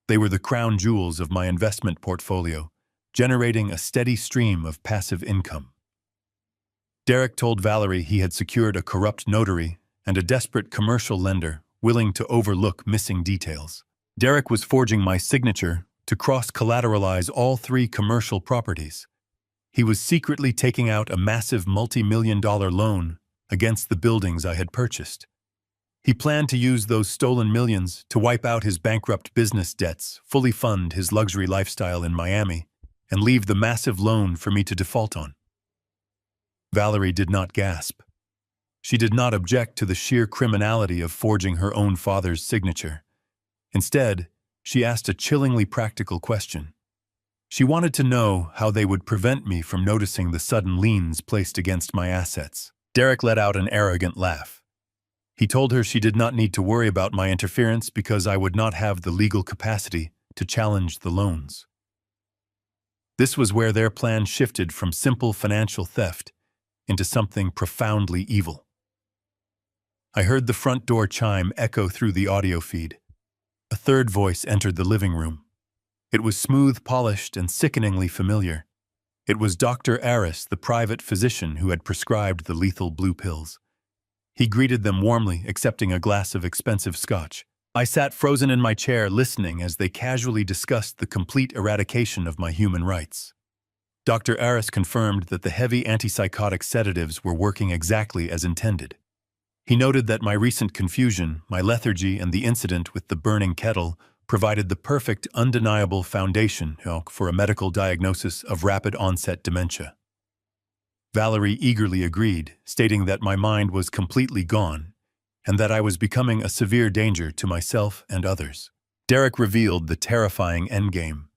Speaker 1: They were the crown jewels of my investment portfolio, generating a steady stream of passive income. Derek told Valerie he had secured a corrupt notary and a desperate commercial lender willing to overlook missing details. Derek was forging my signature to cross-collateralize all 3 commercial properties. He was secretly taking out a massive multi-million-dollar loan against the buildings I had purchased. He planned to use those stolen millions to wipe out his bankrupt business debts, fully fund his luxury lifestyle in Miami, and leave the massive loan for me to default on. Valerie did not gasp. She did not object to the sheer criminality of forging her own father's signature. Instead, she asked a chillingly practical question. She wanted to know how they would prevent me from noticing the sudden liens placed against my assets. Derek let out an arrogant laugh. He told her she did not need to worry about my interference because I would not have the legal capacity to challenge the loans. This was where their plan shifted from simple financial theft into something profoundly evil. I heard the front door chime echo through the audio feed. A third voice entered the living room. It was smooth, polished, and sickeningly familiar. It was Dr. Aris, the private physician who had prescribed the lethal blue pills. He greeted them warmly, accepting a glass of expensive scotch. I sat frozen in my chair, listening as they casually discussed the complete eradication of my human rights. Dr. Aris confirmed that the heavy antipsychotic sedatives were working exactly as intended. He noted that my recent confusion, my lethargy, and the incident with the burning kettle provided the perfect, undeniable foundation for a medical diagnosis of rapid-onset dementia. Valerie eagerly agreed, stating that my mind was completely gone and that I was becoming a severe danger to myself and others. Derek revealed the terrifying endgame.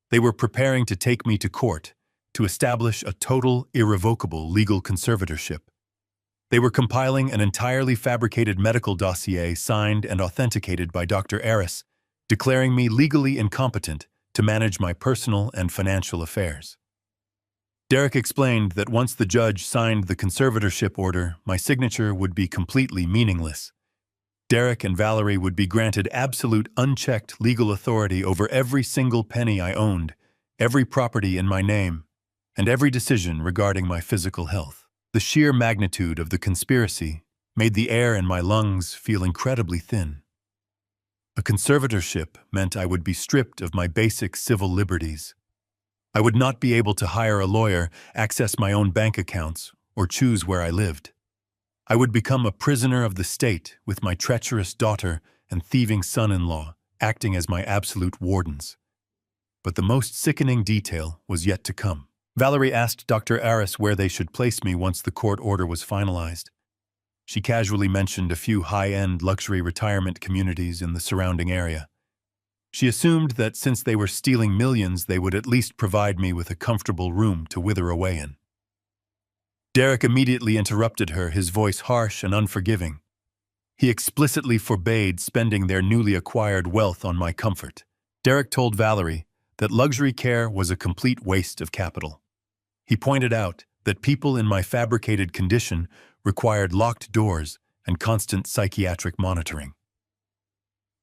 Speaker 1: They were preparing to take me to court to establish a total, irrevocable legal conservatorship. They were compiling an entirely fabricated medical dossier signed and authenticated by Dr. Aris, declaring me legally incompetent to manage my personal and financial affairs. Derek explained that once the judge signed the conservatorship order, my signature would be completely meaningless. Derek and Valerie would be granted absolute, unchecked legal authority over every single penny I owned, every property in my name, and every decision regarding my physical health. The sheer magnitude of the conspiracy made the air in my lungs feel incredibly thin. A conservatorship meant I would be stripped of my basic civil liberties. I would not be able to hire a lawyer, access my own bank accounts, or choose where I lived. I would become a prisoner of the state with my treacherous daughter and thieving son-in-law acting as my absolute wardens. But the most sickening detail was yet to come. Valerie asked Dr. Aris where they should place me once the court order was finalized. She casually mentioned a few high-end luxury retirement communities in the surrounding area. She assumed that since they were stealing millions, they would at least provide me with a comfortable room to wither away in. Derek immediately interrupted her, his voice harsh and unforgiving. He explicitly forbade spending their newly acquired wealth on my comfort. Derek told Valerie that luxury care was a complete waste of capital. He pointed out that people in my fabricated condition required locked doors and constant psychiatric monitoring.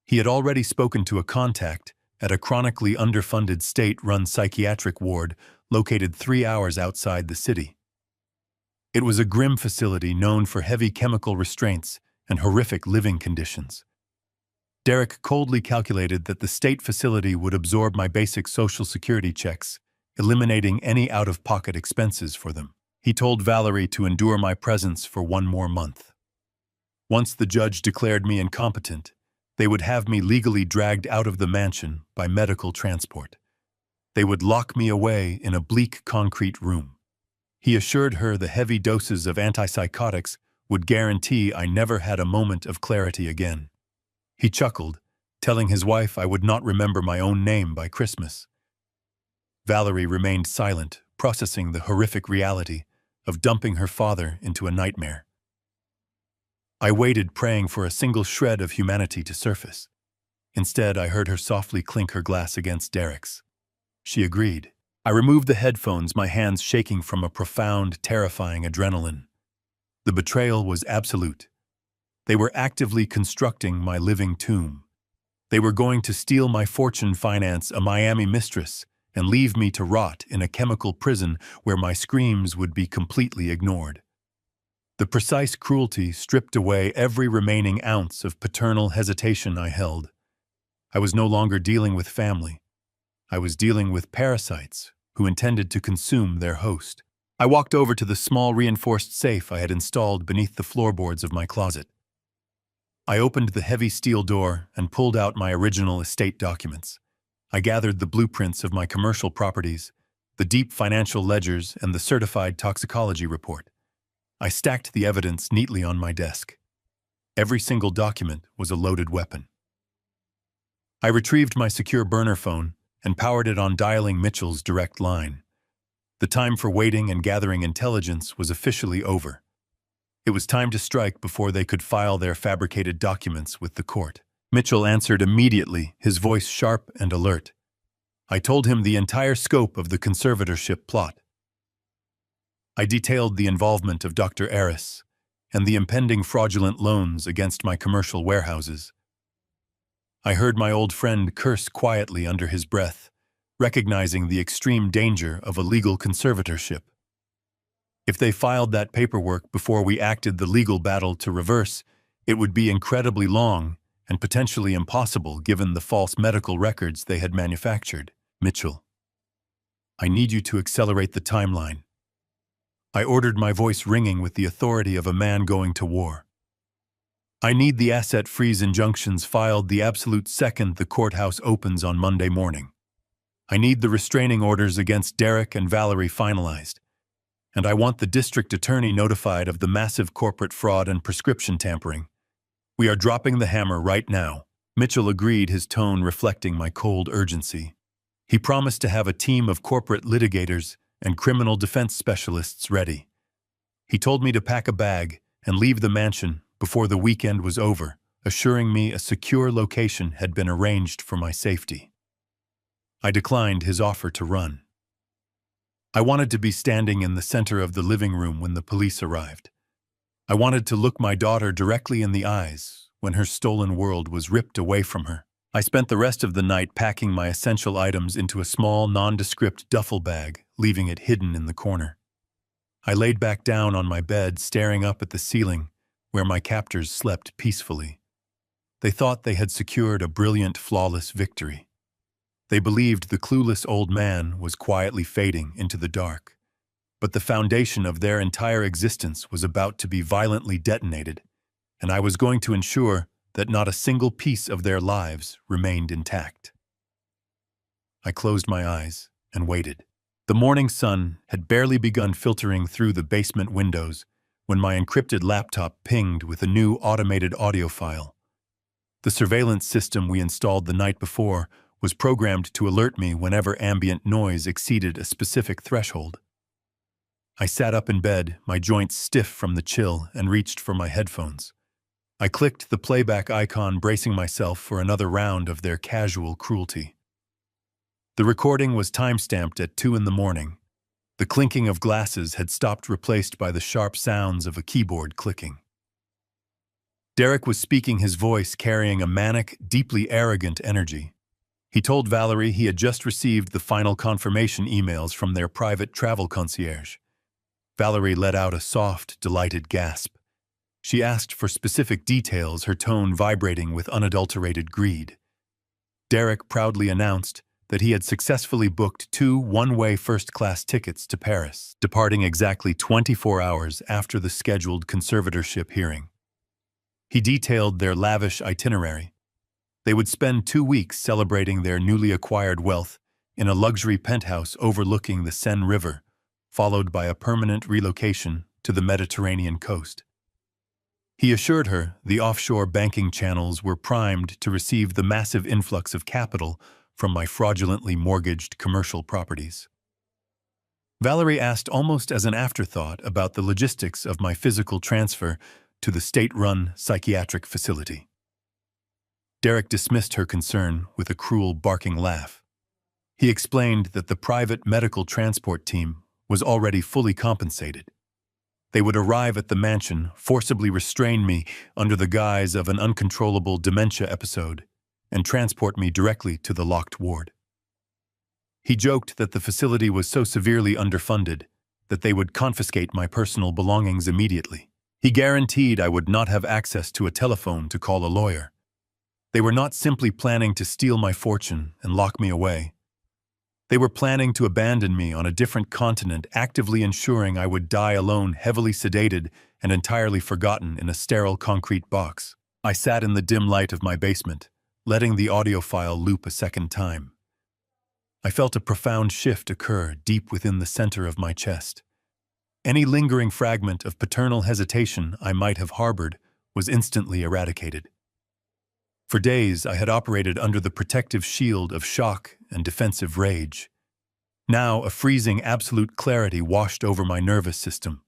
Speaker 1: He had already spoken to a contact at a chronically underfunded state-run psychiatric ward located 3 hours outside the city. It was a grim facility known for heavy chemical restraints and horrific living conditions. Derek coldly calculated that the state facility would absorb my basic Social Security checks, eliminating any out-of-pocket expenses for them. He told Valerie to endure my presence for 1 more month. Once the judge declared me incompetent, they would have me legally dragged out of the mansion by medical transport. They would lock me away in a bleak concrete room. He assured her the heavy doses of antipsychotics would guarantee I never had a moment of clarity again. He chuckled, telling his wife I would not remember my own name by Christmas. Valerie remained silent, processing the horrific reality of dumping her father into a nightmare. I waited, praying for a single shred of humanity to surface. Instead, I heard her softly clink her glass against Derek's. She agreed. I removed the headphones, my hands shaking from a profound, terrifying adrenaline. The betrayal was absolute. They were actively constructing my living tomb. They were going to steal my fortune, finance a Miami mistress, and leave me to rot in a chemical prison where my screams would be completely ignored. The precise cruelty stripped away every remaining ounce of paternal hesitation I held. I was no longer dealing with family. I was dealing with parasites who intended to consume their host. I walked over to the small reinforced safe I had installed beneath the floorboards of my closet. I opened the heavy steel door and pulled out my original estate documents. I gathered the blueprints of my commercial properties, the deep financial ledgers, and the certified toxicology report. I stacked the evidence neatly on my desk. Every single document was a loaded weapon. I retrieved my secure burner phone and powered it on dialing Mitchell's direct line. The time for waiting and gathering intelligence was officially over. It was time to strike before they could file their fabricated documents with the court. Mitchell answered immediately, his voice sharp and alert. I told him the entire scope of the conservatorship plot. I detailed the involvement of Dr. Aris and the impending fraudulent loans against my commercial warehouses. I heard my old friend curse quietly under his breath, recognizing the extreme danger of a legal conservatorship. If they filed that paperwork before we acted the legal battle to reverse, it would be incredibly long and potentially impossible given the false medical records they had manufactured. Mitchell, I need you to accelerate the timeline. I ordered, my voice ringing with the authority of a man going to war. I need the asset freeze injunctions filed the absolute second the courthouse opens on Monday morning. I need the restraining orders against Derek and Valerie finalized. And I want the district attorney notified of the massive corporate fraud and prescription tampering. We are dropping the hammer right now. Mitchell agreed, his tone reflecting my cold urgency. He promised to have a team of corporate litigators and criminal defense specialists ready. He told me to pack a bag and leave the mansion before the weekend was over, assuring me a secure location had been arranged for my safety. I declined his offer to run. I wanted to be standing in the center of the living room when the police arrived. I wanted to look my daughter directly in the eyes when her stolen world was ripped away from her. I spent the rest of the night packing my essential items into a small, nondescript duffel bag, leaving it hidden in the corner. I laid back down on my bed, staring up at the ceiling, where my captors slept peacefully. They thought they had secured a brilliant, flawless victory. They believed the clueless old man was quietly fading into the dark, but the foundation of their entire existence was about to be violently detonated, and I was going to ensure that not a single piece of their lives remained intact. I closed my eyes and waited. The morning sun had barely begun filtering through the basement windows when my encrypted laptop pinged with a new automated audio file. The surveillance system we installed the night before was programmed to alert me whenever ambient noise exceeded a specific threshold. I sat up in bed, my joints stiff from the chill, and reached for my headphones. I clicked the playback icon, bracing myself for another round of their casual cruelty. The recording was time-stamped at 2 a.m. The clinking of glasses had stopped, replaced by the sharp sounds of a keyboard clicking. Derek was speaking, his voice carrying a manic, deeply arrogant energy. He told Valerie he had just received the final confirmation emails from their private travel concierge. Valerie let out a soft, delighted gasp. She asked for specific details, her tone vibrating with unadulterated greed. Derek proudly announced that he had successfully booked 2 one-way first-class tickets to Paris, departing exactly 24 hours after the scheduled conservatorship hearing. He detailed their lavish itinerary. They would spend 2 weeks celebrating their newly acquired wealth in a luxury penthouse overlooking the Seine River, followed by a permanent relocation to the Mediterranean coast. He assured her the offshore banking channels were primed to receive the massive influx of capital from my fraudulently mortgaged commercial properties. Valerie asked almost as an afterthought about the logistics of my physical transfer to the state-run psychiatric facility. Derek dismissed her concern with a cruel, barking laugh. He explained that the private medical transport team was already fully compensated. They would arrive at the mansion, forcibly restrain me under the guise of an uncontrollable dementia episode, and transport me directly to the locked ward. He joked that the facility was so severely underfunded that they would confiscate my personal belongings immediately. He guaranteed I would not have access to a telephone to call a lawyer. They were not simply planning to steal my fortune and lock me away. They were planning to abandon me on a different continent, actively ensuring I would die alone, heavily sedated and entirely forgotten in a sterile concrete box. I sat in the dim light of my basement, letting the audio file loop a second time. I felt a profound shift occur deep within the center of my chest. Any lingering fragment of paternal hesitation I might have harbored was instantly eradicated. For days, I had operated under the protective shield of shock and defensive rage. Now, a freezing, absolute clarity washed over my nervous system.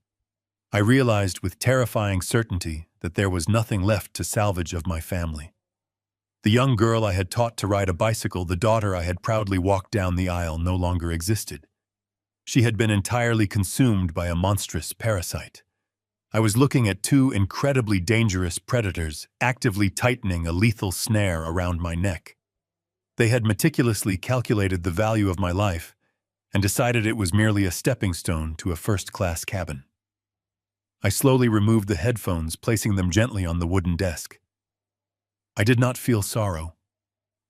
Speaker 1: I realized with terrifying certainty that there was nothing left to salvage of my family. The young girl I had taught to ride a bicycle, the daughter I had proudly walked down the aisle, no longer existed. She had been entirely consumed by a monstrous parasite. I was looking at two incredibly dangerous predators actively tightening a lethal snare around my neck. They had meticulously calculated the value of my life and decided it was merely a stepping stone to a first-class cabin. I slowly removed the headphones, placing them gently on the wooden desk. I did not feel sorrow.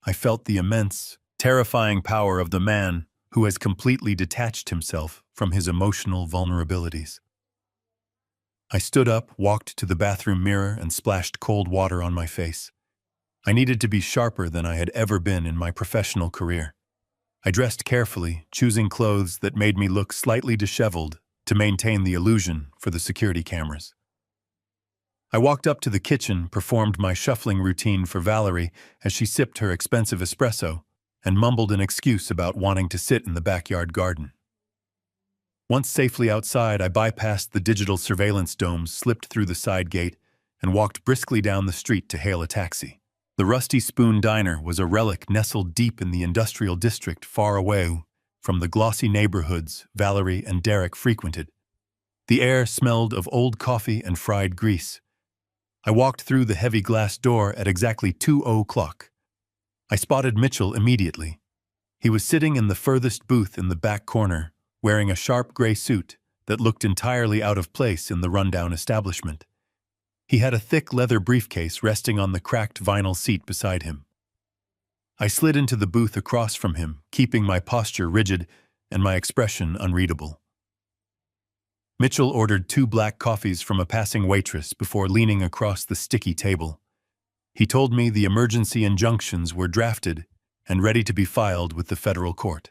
Speaker 1: I felt the immense, terrifying power of the man who has completely detached himself from his emotional vulnerabilities. I stood up, walked to the bathroom mirror, and splashed cold water on my face. I needed to be sharper than I had ever been in my professional career. I dressed carefully, choosing clothes that made me look slightly disheveled to maintain the illusion for the security cameras. I walked up to the kitchen, performed my shuffling routine for Valerie as she sipped her expensive espresso, and mumbled an excuse about wanting to sit in the backyard garden. Once safely outside, I bypassed the digital surveillance domes, slipped through the side gate, and walked briskly down the street to hail a taxi. The Rusty Spoon Diner was a relic nestled deep in the industrial district far away from the glossy neighborhoods Valerie and Derek frequented. The air smelled of old coffee and fried grease. I walked through the heavy glass door at exactly 2:00. I spotted Mitchell immediately. He was sitting in the furthest booth in the back corner, wearing a sharp gray suit that looked entirely out of place in the rundown establishment. He had a thick leather briefcase resting on the cracked vinyl seat beside him. I slid into the booth across from him, keeping my posture rigid and my expression unreadable. Mitchell ordered 2 black coffees from a passing waitress before leaning across the sticky table. He told me the emergency injunctions were drafted and ready to be filed with the federal court.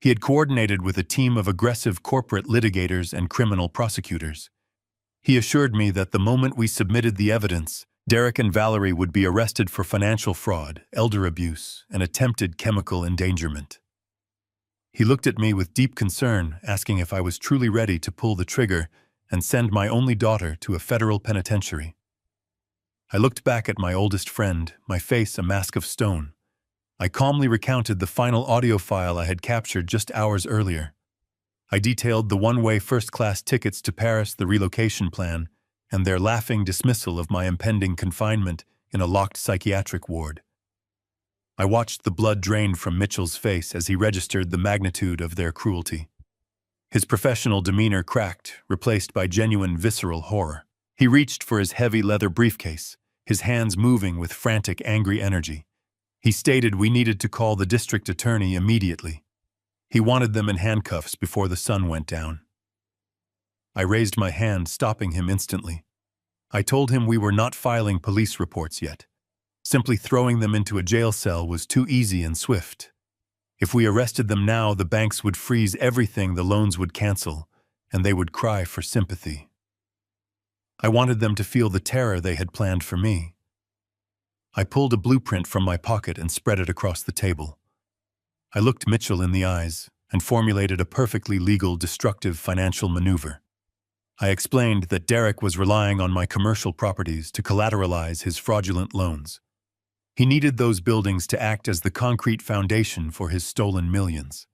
Speaker 1: He had coordinated with a team of aggressive corporate litigators and criminal prosecutors. He assured me that the moment we submitted the evidence, Derek and Valerie would be arrested for financial fraud, elder abuse, and attempted chemical endangerment. He looked at me with deep concern, asking if I was truly ready to pull the trigger and send my only daughter to a federal penitentiary. I looked back at my oldest friend, my face a mask of stone. I calmly recounted the final audio file I had captured just hours earlier. I detailed the one-way first-class tickets to Paris, the relocation plan, and their laughing dismissal of my impending confinement in a locked psychiatric ward. I watched the blood drain from Mitchell's face as he registered the magnitude of their cruelty. His professional demeanor cracked, replaced by genuine visceral horror. He reached for his heavy leather briefcase, his hands moving with frantic, angry energy. He stated we needed to call the district attorney immediately. He wanted them in handcuffs before the sun went down. I raised my hand, stopping him instantly. I told him we were not filing police reports yet. Simply throwing them into a jail cell was too easy and swift. If we arrested them now, the banks would freeze everything, the loans would cancel, and they would cry for sympathy. I wanted them to feel the terror they had planned for me. I pulled a blueprint from my pocket and spread it across the table. I looked Mitchell in the eyes and formulated a perfectly legal, destructive financial maneuver. I explained that Derek was relying on my commercial properties to collateralize his fraudulent loans. He needed those buildings to act as the concrete foundation for his stolen millions.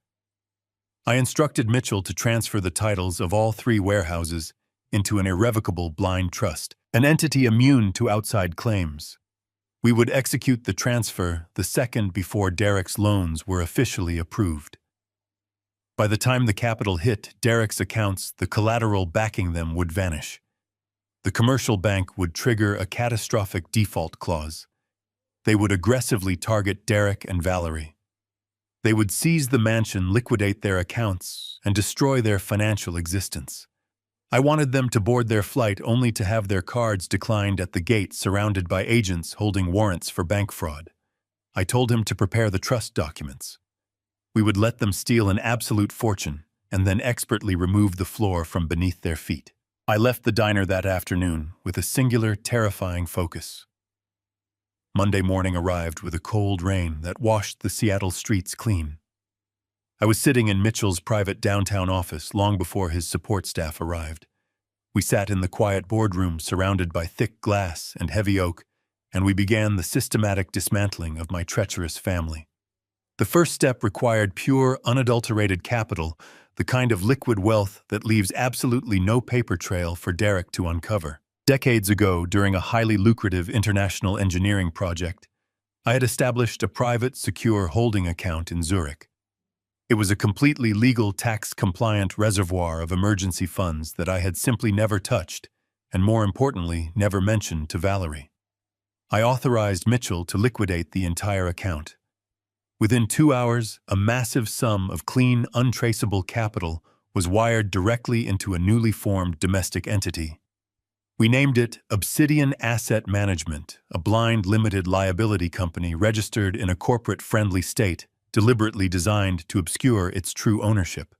Speaker 1: I instructed Mitchell to transfer the titles of all 3 warehouses into an irrevocable blind trust, an entity immune to outside claims. We would execute the transfer the second before Derek's loans were officially approved. By the time the capital hit Derek's accounts, the collateral backing them would vanish. The commercial bank would trigger a catastrophic default clause. They would aggressively target Derek and Valerie. They would seize the mansion, liquidate their accounts, and destroy their financial existence. I wanted them to board their flight only to have their cards declined at the gate, surrounded by agents holding warrants for bank fraud. I told him to prepare the trust documents. We would let them steal an absolute fortune and then expertly remove the floor from beneath their feet. I left the diner that afternoon with a singular, terrifying focus. Monday morning arrived with a cold rain that washed the Seattle streets clean. I was sitting in Mitchell's private downtown office long before his support staff arrived. We sat in the quiet boardroom surrounded by thick glass and heavy oak, and we began the systematic dismantling of my treacherous family. The first step required pure, unadulterated capital, the kind of liquid wealth that leaves absolutely no paper trail for Derek to uncover. Decades ago, during a highly lucrative international engineering project, I had established a private, secure holding account in Zurich. It was a completely legal, tax-compliant reservoir of emergency funds that I had simply never touched, and more importantly, never mentioned to Valerie. I authorized Mitchell to liquidate the entire account. Within 2 hours, a massive sum of clean, untraceable capital was wired directly into a newly formed domestic entity. We named it Obsidian Asset Management, a blind limited liability company registered in a corporate-friendly state, deliberately designed to obscure its true ownership.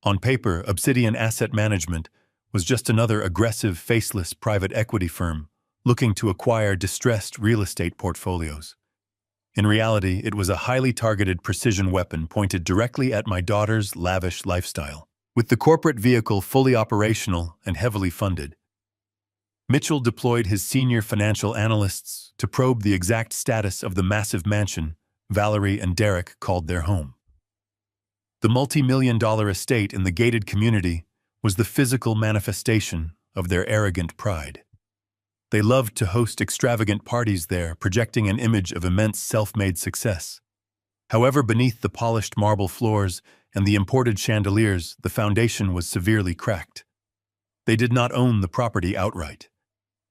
Speaker 1: On paper, Obsidian Asset Management was just another aggressive, faceless private equity firm looking to acquire distressed real estate portfolios. In reality, it was a highly targeted precision weapon pointed directly at my daughter's lavish lifestyle. With the corporate vehicle fully operational and heavily funded, Mitchell deployed his senior financial analysts to probe the exact status of the massive mansion Valerie and Derek called their home. The multi-million-dollar estate in the gated community was the physical manifestation of their arrogant pride. They loved to host extravagant parties there, projecting an image of immense self-made success. However, beneath the polished marble floors and the imported chandeliers, the foundation was severely cracked. They did not own the property outright.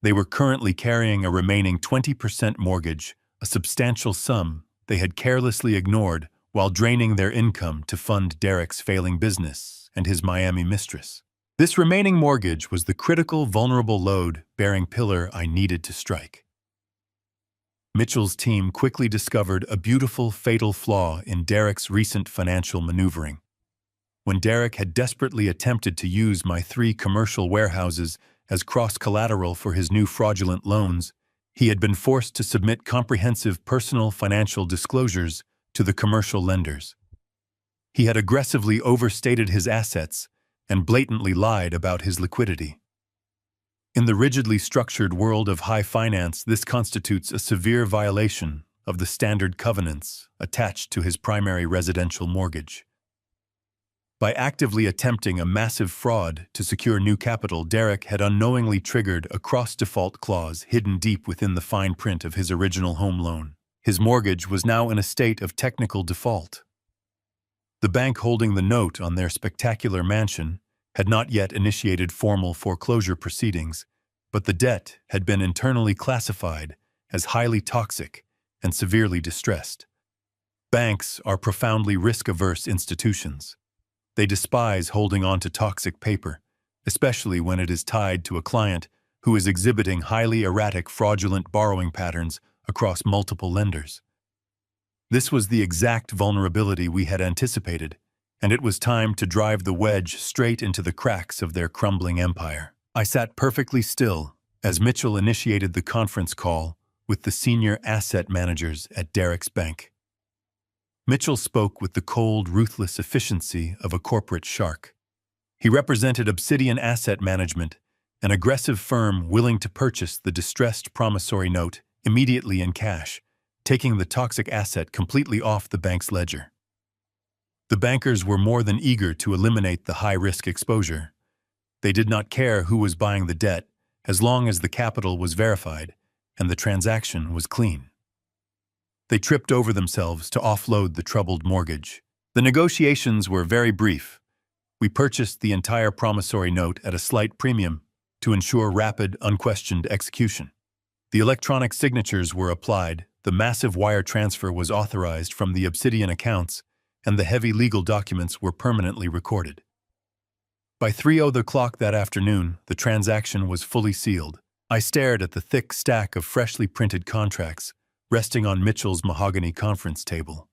Speaker 1: They were currently carrying a remaining 20% mortgage, a substantial sum they had carelessly ignored while draining their income to fund Derek's failing business and his Miami mistress. This remaining mortgage was the critical, vulnerable load-bearing pillar I needed to strike. Mitchell's team quickly discovered a beautiful, fatal flaw in Derek's recent financial maneuvering. When Derek had desperately attempted to use my 3 commercial warehouses as cross-collateral for his new fraudulent loans, he had been forced to submit comprehensive personal financial disclosures to the commercial lenders. He had aggressively overstated his assets and blatantly lied about his liquidity. In the rigidly structured world of high finance, this constitutes a severe violation of the standard covenants attached to his primary residential mortgage. By actively attempting a massive fraud to secure new capital, Derek had unknowingly triggered a cross-default clause hidden deep within the fine print of his original home loan. His mortgage was now in a state of technical default. The bank holding the note on their spectacular mansion had not yet initiated formal foreclosure proceedings, but the debt had been internally classified as highly toxic and severely distressed. Banks are profoundly risk-averse institutions. They despise holding on to toxic paper, especially when it is tied to a client who is exhibiting highly erratic, fraudulent borrowing patterns across multiple lenders. This was the exact vulnerability we had anticipated, and it was time to drive the wedge straight into the cracks of their crumbling empire. I sat perfectly still as Mitchell initiated the conference call with the senior asset managers at Derek's bank. Mitchell spoke with the cold, ruthless efficiency of a corporate shark. He represented Obsidian Asset Management, an aggressive firm willing to purchase the distressed promissory note immediately in cash, taking the toxic asset completely off the bank's ledger. The bankers were more than eager to eliminate the high-risk exposure. They did not care who was buying the debt, as long as the capital was verified and the transaction was clean. They tripped over themselves to offload the troubled mortgage. The negotiations were very brief. We purchased the entire promissory note at a slight premium to ensure rapid, unquestioned execution. The electronic signatures were applied, the massive wire transfer was authorized from the Obsidian accounts, and the heavy legal documents were permanently recorded. By 3:00 that afternoon, the transaction was fully sealed. I stared at the thick stack of freshly printed contracts resting on Mitchell's mahogany conference table.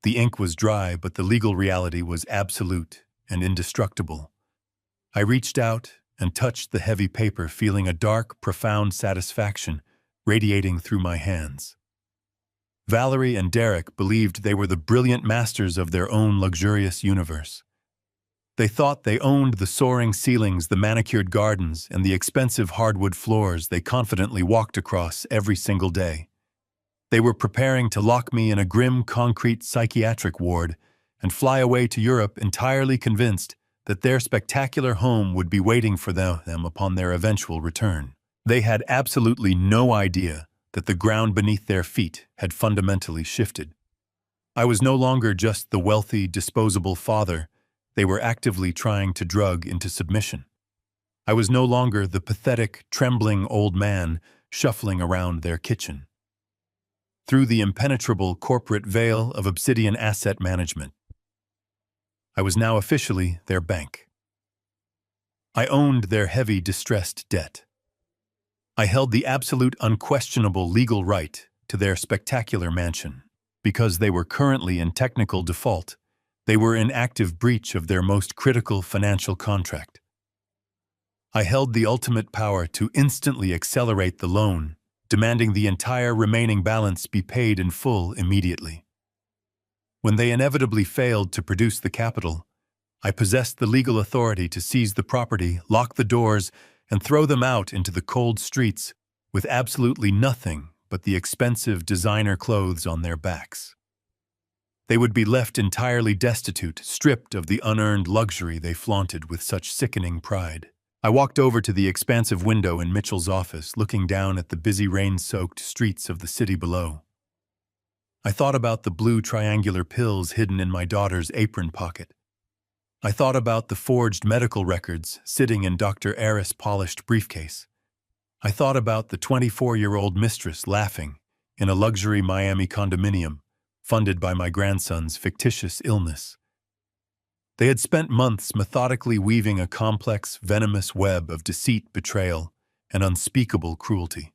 Speaker 1: The ink was dry, but the legal reality was absolute and indestructible. I reached out and touched the heavy paper, feeling a dark, profound satisfaction radiating through my hands. Valerie and Derek believed they were the brilliant masters of their own luxurious universe. They thought they owned the soaring ceilings, the manicured gardens, and the expensive hardwood floors they confidently walked across every single day. They were preparing to lock me in a grim concrete psychiatric ward and fly away to Europe entirely convinced that their spectacular home would be waiting for them upon their eventual return. They had absolutely no idea that the ground beneath their feet had fundamentally shifted. I was no longer just the wealthy, disposable father they were actively trying to drug into submission. I was no longer the pathetic, trembling old man shuffling around their kitchen. Through the impenetrable corporate veil of Obsidian Asset Management, I was now officially their bank. I owned their heavy, distressed debt. I held the absolute, unquestionable legal right to their spectacular mansion. Because they were currently in technical default, they were in active breach of their most critical financial contract. I held the ultimate power to instantly accelerate the loan, demanding the entire remaining balance be paid in full immediately. When they inevitably failed to produce the capital, I possessed the legal authority to seize the property, lock the doors, and throw them out into the cold streets with absolutely nothing but the expensive designer clothes on their backs. They would be left entirely destitute, stripped of the unearned luxury they flaunted with such sickening pride. I walked over to the expansive window in Mitchell's office, looking down at the busy rain-soaked streets of the city below. I thought about the blue triangular pills hidden in my daughter's apron pocket. I thought about the forged medical records sitting in Dr. Aris' polished briefcase. I thought about the 24-year-old mistress laughing in a luxury Miami condominium funded by my grandson's fictitious illness. They had spent months methodically weaving a complex, venomous web of deceit, betrayal, and unspeakable cruelty.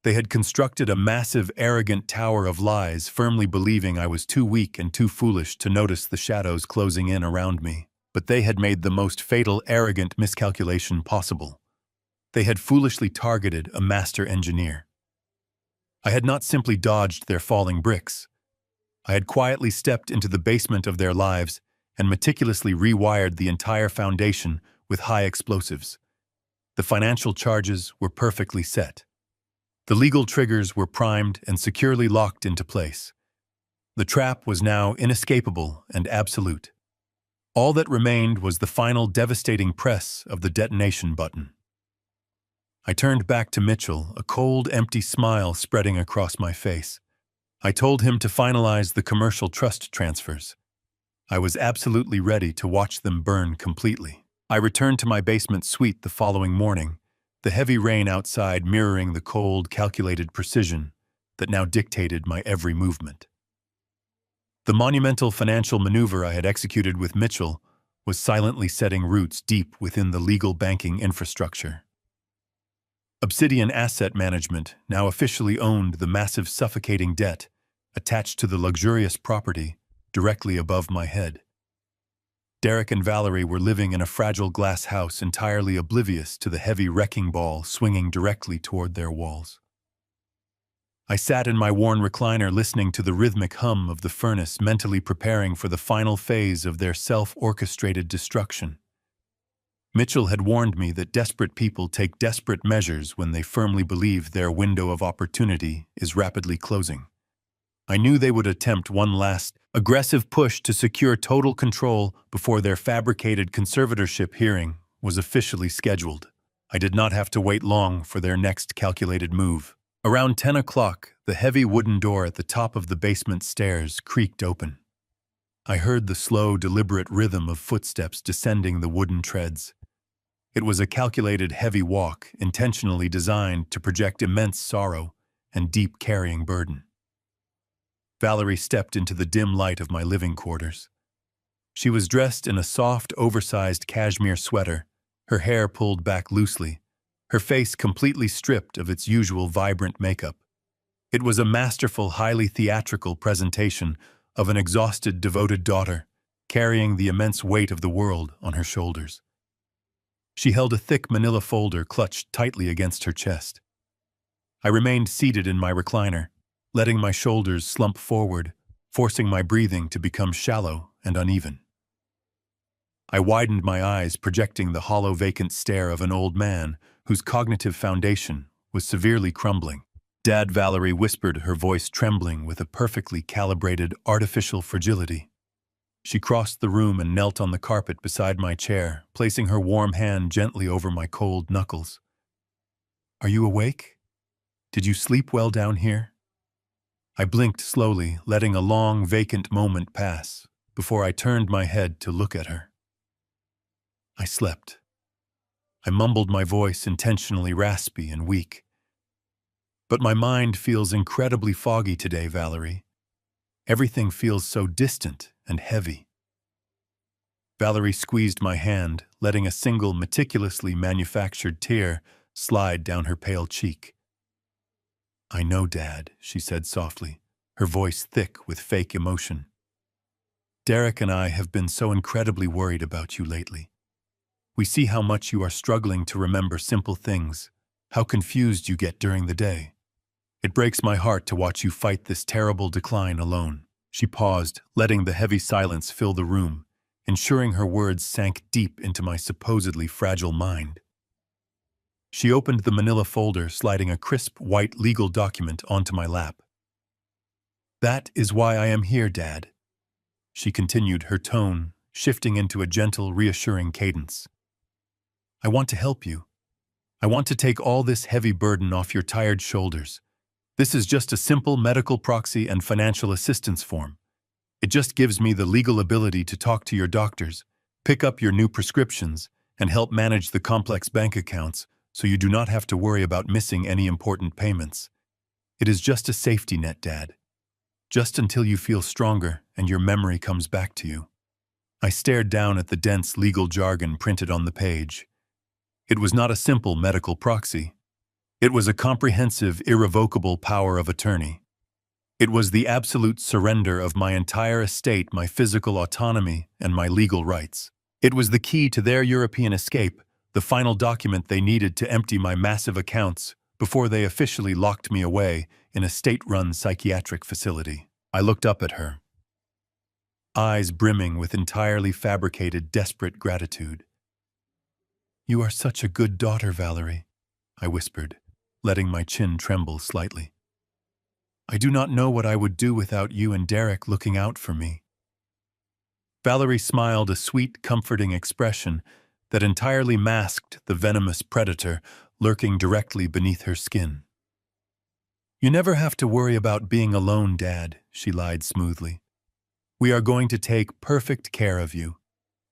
Speaker 1: They had constructed a massive, arrogant tower of lies, firmly believing I was too weak and too foolish to notice the shadows closing in around me. But they had made the most fatal, arrogant miscalculation possible. They had foolishly targeted a master engineer. I had not simply dodged their falling bricks. I had quietly stepped into the basement of their lives and meticulously rewired the entire foundation with high explosives. The financial charges were perfectly set. The legal triggers were primed and securely locked into place. The trap was now inescapable and absolute. All that remained was the final devastating press of the detonation button. I turned back to Mitchell, a cold, empty smile spreading across my face. I told him to finalize the commercial trust transfers. I was absolutely ready to watch them burn completely. I returned to my basement suite the following morning, the heavy rain outside mirroring the cold, calculated precision that now dictated my every movement. The monumental financial maneuver I had executed with Mitchell was silently setting roots deep within the legal banking infrastructure. Obsidian Asset Management now officially owned the massive suffocating debt attached to the luxurious property directly above my head. Derek and Valerie were living in a fragile glass house entirely oblivious to the heavy wrecking ball swinging directly toward their walls. I sat in my worn recliner listening to the rhythmic hum of the furnace, mentally preparing for the final phase of their self-orchestrated destruction. Mitchell had warned me that desperate people take desperate measures when they firmly believe their window of opportunity is rapidly closing. I knew they would attempt one last, aggressive push to secure total control before their fabricated conservatorship hearing was officially scheduled. I did not have to wait long for their next calculated move. Around 10 o'clock, the heavy wooden door at the top of the basement stairs creaked open. I heard the slow, deliberate rhythm of footsteps descending the wooden treads. It was a calculated, heavy walk, intentionally designed to project immense sorrow and deep carrying burden. Valerie stepped into the dim light of my living quarters. She was dressed in a soft, oversized cashmere sweater, her hair pulled back loosely, her face completely stripped of its usual vibrant makeup. It was a masterful, highly theatrical presentation of an exhausted, devoted daughter, carrying the immense weight of the world on her shoulders. She held a thick manila folder clutched tightly against her chest. I remained seated in my recliner, letting my shoulders slump forward, forcing my breathing to become shallow and uneven. I widened my eyes, projecting the hollow, vacant stare of an old man whose cognitive foundation was severely crumbling. "Dad," Valerie whispered, her voice trembling with a perfectly calibrated, artificial fragility. She crossed the room and knelt on the carpet beside my chair, placing her warm hand gently over my cold knuckles. "Are you awake? Did you sleep well down here?" I blinked slowly, letting a long, vacant moment pass, before I turned my head to look at her. I slept. I mumbled, my voice intentionally raspy and weak. "But my mind feels incredibly foggy today, Valerie. Everything feels so distant and heavy." Valerie squeezed my hand, letting a single meticulously manufactured tear slide down her pale cheek. "I know, Dad," she said softly, her voice thick with fake emotion. "Derek and I have been so incredibly worried about you lately. We see how much you are struggling to remember simple things, how confused you get during the day. It breaks my heart to watch you fight this terrible decline alone." She paused, letting the heavy silence fill the room, ensuring her words sank deep into my supposedly fragile mind. She opened the manila folder, sliding a crisp white legal document onto my lap. "That is why I am here, Dad," she continued, her tone shifting into a gentle, reassuring cadence. "I want to help you. I want to take all this heavy burden off your tired shoulders. This is just a simple medical proxy and financial assistance form. It just gives me the legal ability to talk to your doctors, pick up your new prescriptions, and help manage the complex bank accounts so you do not have to worry about missing any important payments. It is just a safety net, Dad. Just until you feel stronger and your memory comes back to you." I stared down at the dense legal jargon printed on the page. It was not a simple medical proxy. It was a comprehensive, irrevocable power of attorney. It was the absolute surrender of my entire estate, my physical autonomy, and my legal rights. It was the key to their European escape, the final document they needed to empty my massive accounts before they officially locked me away in a state-run psychiatric facility. I looked up at her, eyes brimming with entirely fabricated, desperate gratitude. "You are such a good daughter, Valerie," I whispered, letting my chin tremble slightly. "I do not know what I would do without you and Derek looking out for me." Valerie smiled, a sweet, comforting expression that entirely masked the venomous predator lurking directly beneath her skin. "You never have to worry about being alone, Dad," she lied smoothly. "We are going to take perfect care of you.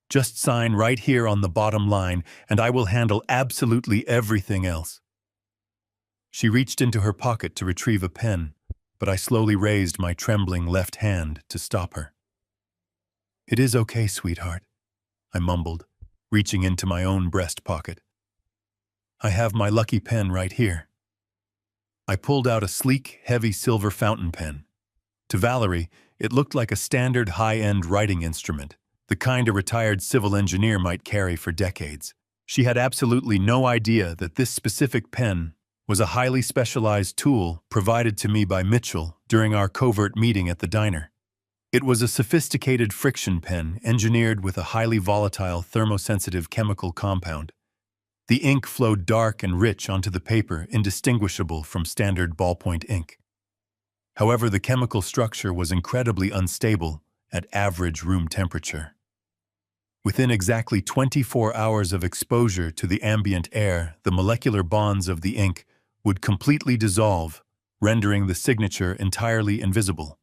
Speaker 1: Just sign right here on the bottom line, and I will handle absolutely everything else." She reached into her pocket to retrieve a pen, but I slowly raised my trembling left hand to stop her. "It is okay, sweetheart," I mumbled, reaching into my own breast pocket. "I have my lucky pen right here." I pulled out a sleek, heavy silver fountain pen. To Valerie, it looked like a standard high-end writing instrument, the kind a retired civil engineer might carry for decades. She had absolutely no idea that this specific pen was a highly specialized tool provided to me by Mitchell during our covert meeting at the diner. It was a sophisticated friction pen engineered with a highly volatile thermosensitive chemical compound. The ink flowed dark and rich onto the paper, indistinguishable from standard ballpoint ink. However, the chemical structure was incredibly unstable at average room temperature. Within exactly 24 hours of exposure to the ambient air, the molecular bonds of the ink would completely dissolve, rendering the signature entirely invisible.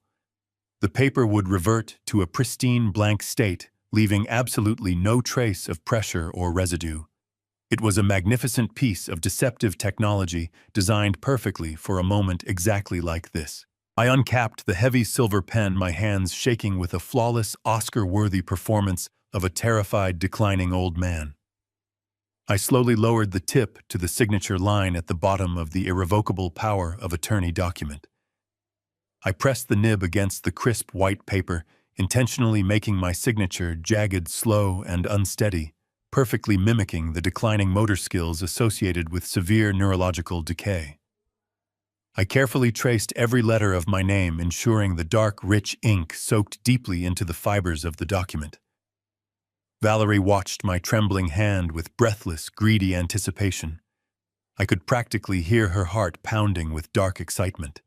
Speaker 1: The paper would revert to a pristine blank state, leaving absolutely no trace of pressure or residue. It was a magnificent piece of deceptive technology designed perfectly for a moment exactly like this. I uncapped the heavy silver pen, my hands shaking with a flawless, Oscar-worthy performance of a terrified, declining old man. I slowly lowered the tip to the signature line at the bottom of the irrevocable power of attorney document. I pressed the nib against the crisp white paper, intentionally making my signature jagged, slow, and unsteady, perfectly mimicking the declining motor skills associated with severe neurological decay. I carefully traced every letter of my name, ensuring the dark, rich ink soaked deeply into the fibers of the document. Valerie watched my trembling hand with breathless, greedy anticipation. I could practically hear her heart pounding with dark excitement.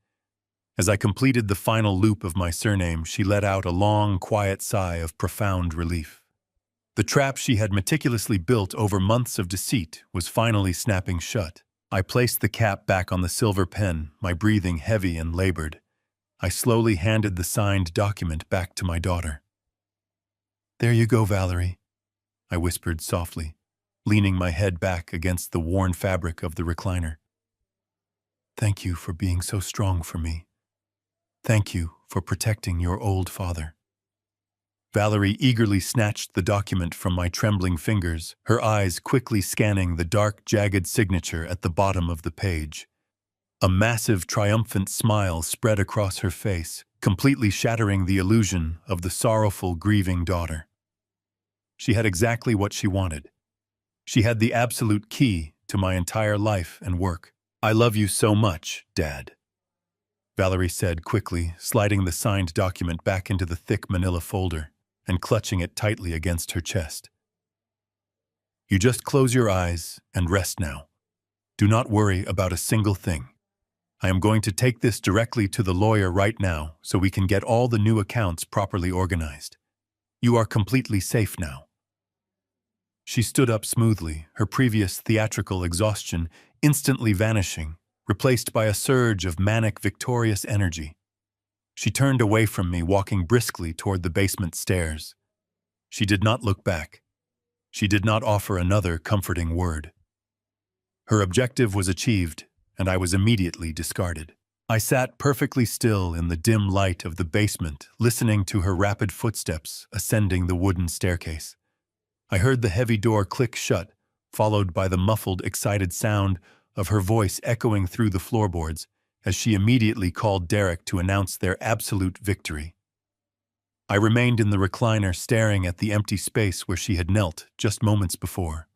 Speaker 1: As I completed the final loop of my surname, she let out a long, quiet sigh of profound relief. The trap she had meticulously built over months of deceit was finally snapping shut. I placed the cap back on the silver pen, my breathing heavy and labored. I slowly handed the signed document back to my daughter. "There you go, Valerie," I whispered softly, leaning my head back against the worn fabric of the recliner. "Thank you for being so strong for me. Thank you for protecting your old father." Valerie eagerly snatched the document from my trembling fingers, her eyes quickly scanning the dark, jagged signature at the bottom of the page. A massive, triumphant smile spread across her face, completely shattering the illusion of the sorrowful, grieving daughter. She had exactly what she wanted. She had the absolute key to my entire life and work. "I love you so much, Dad," Valerie said quickly, sliding the signed document back into the thick manila folder and clutching it tightly against her chest. "You just close your eyes and rest now. Do not worry about a single thing. I am going to take this directly to the lawyer right now so we can get all the new accounts properly organized. You are completely safe now." She stood up smoothly, her previous theatrical exhaustion instantly vanishing, replaced by a surge of manic, victorious energy. She turned away from me, walking briskly toward the basement stairs. She did not look back. She did not offer another comforting word. Her objective was achieved, and I was immediately discarded. I sat perfectly still in the dim light of the basement, listening to her rapid footsteps ascending the wooden staircase. I heard the heavy door click shut, followed by the muffled, excited sound of her voice echoing through the floorboards as she immediately called Derek to announce their absolute victory. I remained in the recliner, staring at the empty space where she had knelt just moments before.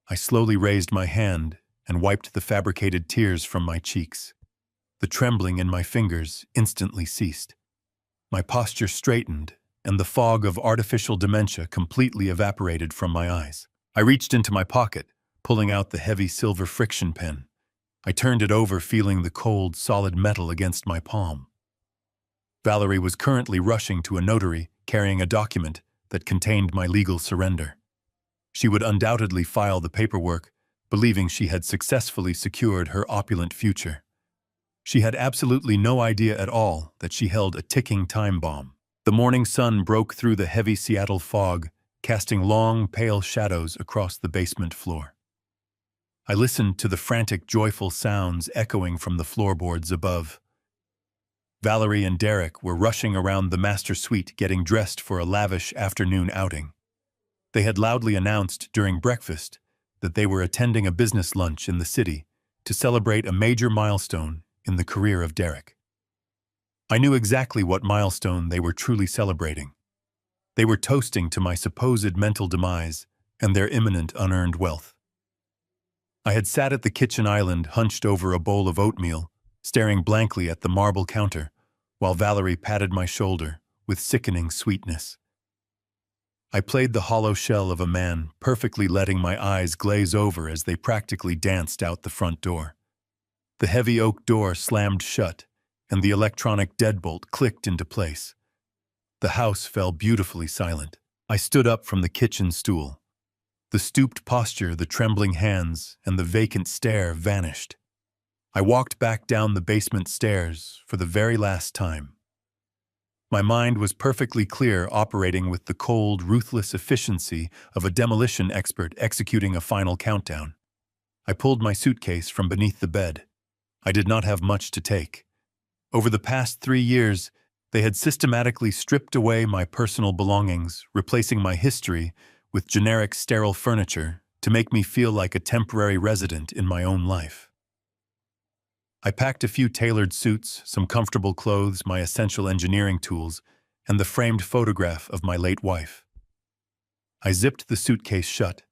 Speaker 1: I slowly raised my hand and wiped the fabricated tears from my cheeks. The trembling in my fingers instantly ceased. My posture straightened, and the fog of artificial dementia completely evaporated from my eyes. I reached into my pocket, pulling out the heavy silver friction pen. I turned it over, feeling the cold, solid metal against my palm. Valerie was currently rushing to a notary, carrying a document that contained my legal surrender. She would undoubtedly file the paperwork, believing she had successfully secured her opulent future. She had absolutely no idea at all that she held a ticking time bomb. The morning sun broke through the heavy Seattle fog, casting long, pale shadows across the basement floor. I listened to the frantic, joyful sounds echoing from the floorboards above. Valerie and Derek were rushing around the master suite, getting dressed for a lavish afternoon outing. They had loudly announced during breakfast that they were attending a business lunch in the city to celebrate a major milestone in the career of Derek. I knew exactly what milestone they were truly celebrating. They were toasting to my supposed mental demise and their imminent unearned wealth. I had sat at the kitchen island, hunched over a bowl of oatmeal, staring blankly at the marble counter, while Valerie patted my shoulder with sickening sweetness. I played the hollow shell of a man, perfectly letting my eyes glaze over as they practically danced out the front door. The heavy oak door slammed shut, and the electronic deadbolt clicked into place. The house fell beautifully silent. I stood up from the kitchen stool. The stooped posture, the trembling hands, and the vacant stare vanished. I walked back down the basement stairs for the very last time. My mind was perfectly clear, operating with the cold, ruthless efficiency of a demolition expert executing a final countdown. I pulled my suitcase from beneath the bed. I did not have much to take. Over the past 3 years, they had systematically stripped away my personal belongings, replacing my history with generic, sterile furniture to make me feel like a temporary resident in my own life. I packed a few tailored suits, some comfortable clothes, my essential engineering tools, and the framed photograph of my late wife. I zipped the suitcase shut,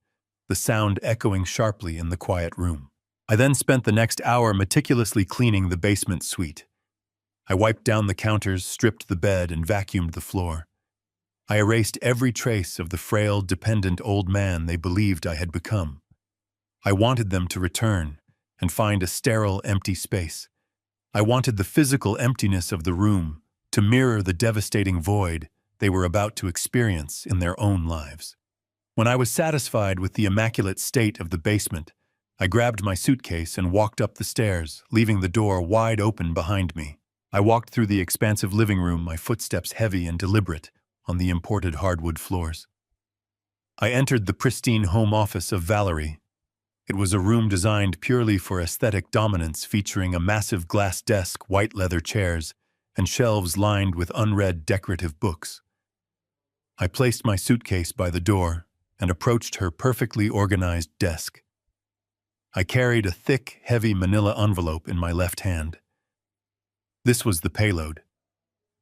Speaker 1: the sound echoing sharply in the quiet room. I then spent the next hour meticulously cleaning the basement suite. I wiped down the counters, stripped the bed, and vacuumed the floor. I erased every trace of the frail, dependent old man they believed I had become. I wanted them to return and find a sterile, empty space. I wanted the physical emptiness of the room to mirror the devastating void they were about to experience in their own lives. When I was satisfied with the immaculate state of the basement, I grabbed my suitcase and walked up the stairs, leaving the door wide open behind me. I walked through the expansive living room, my footsteps heavy and deliberate on the imported hardwood floors. I entered the pristine home office of Valerie. It was a room designed purely for aesthetic dominance, featuring a massive glass desk, white leather chairs, and shelves lined with unread decorative books. I placed my suitcase by the door and approached her perfectly organized desk. I carried a thick, heavy manila envelope in my left hand. This was the payload.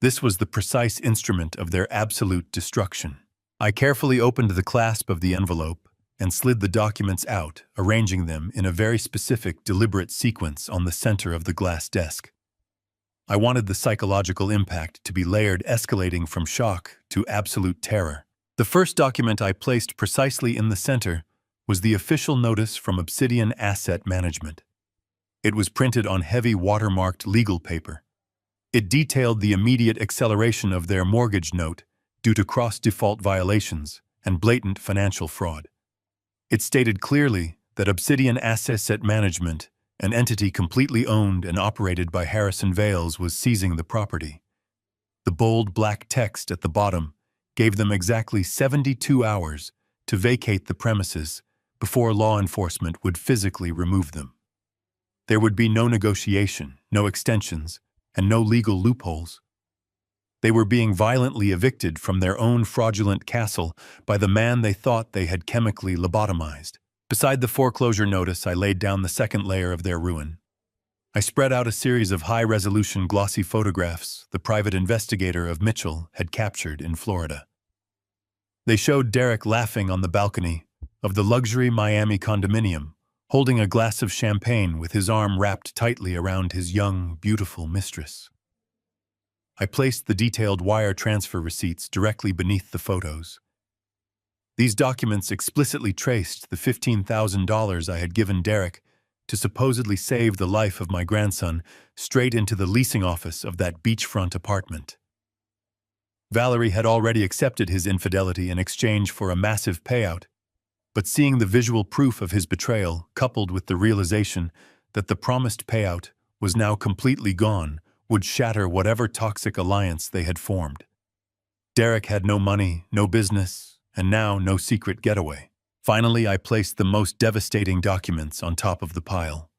Speaker 1: This was the precise instrument of their absolute destruction. I carefully opened the clasp of the envelope and slid the documents out, arranging them in a very specific, deliberate sequence on the center of the glass desk. I wanted the psychological impact to be layered, escalating from shock to absolute terror. The first document I placed precisely in the center was the official notice from Obsidian Asset Management. It was printed on heavy watermarked legal paper. It detailed the immediate acceleration of their mortgage note due to cross-default violations and blatant financial fraud. It stated clearly that Obsidian Asset Management, an entity completely owned and operated by Harrison Vales, was seizing the property. The bold black text at the bottom gave them exactly 72 hours to vacate the premises before law enforcement would physically remove them. There would be no negotiation, no extensions, and no legal loopholes. They were being violently evicted from their own fraudulent castle by the man they thought they had chemically lobotomized. Beside the foreclosure notice, I laid down the second layer of their ruin. I spread out a series of high-resolution glossy photographs the private investigator of Mitchell had captured in Florida. They showed Derek laughing on the balcony of the luxury Miami condominium, holding a glass of champagne with his arm wrapped tightly around his young, beautiful mistress. I placed the detailed wire transfer receipts directly beneath the photos. These documents explicitly traced the $15,000 I had given Derek to supposedly save the life of my grandson straight into the leasing office of that beachfront apartment. Valerie had already accepted his infidelity in exchange for a massive payout, but seeing the visual proof of his betrayal, coupled with the realization that the promised payout was now completely gone, would shatter whatever toxic alliance they had formed. Derek had no money, no business, and now no secret getaway. Finally, I placed the most devastating documents on top of the pile.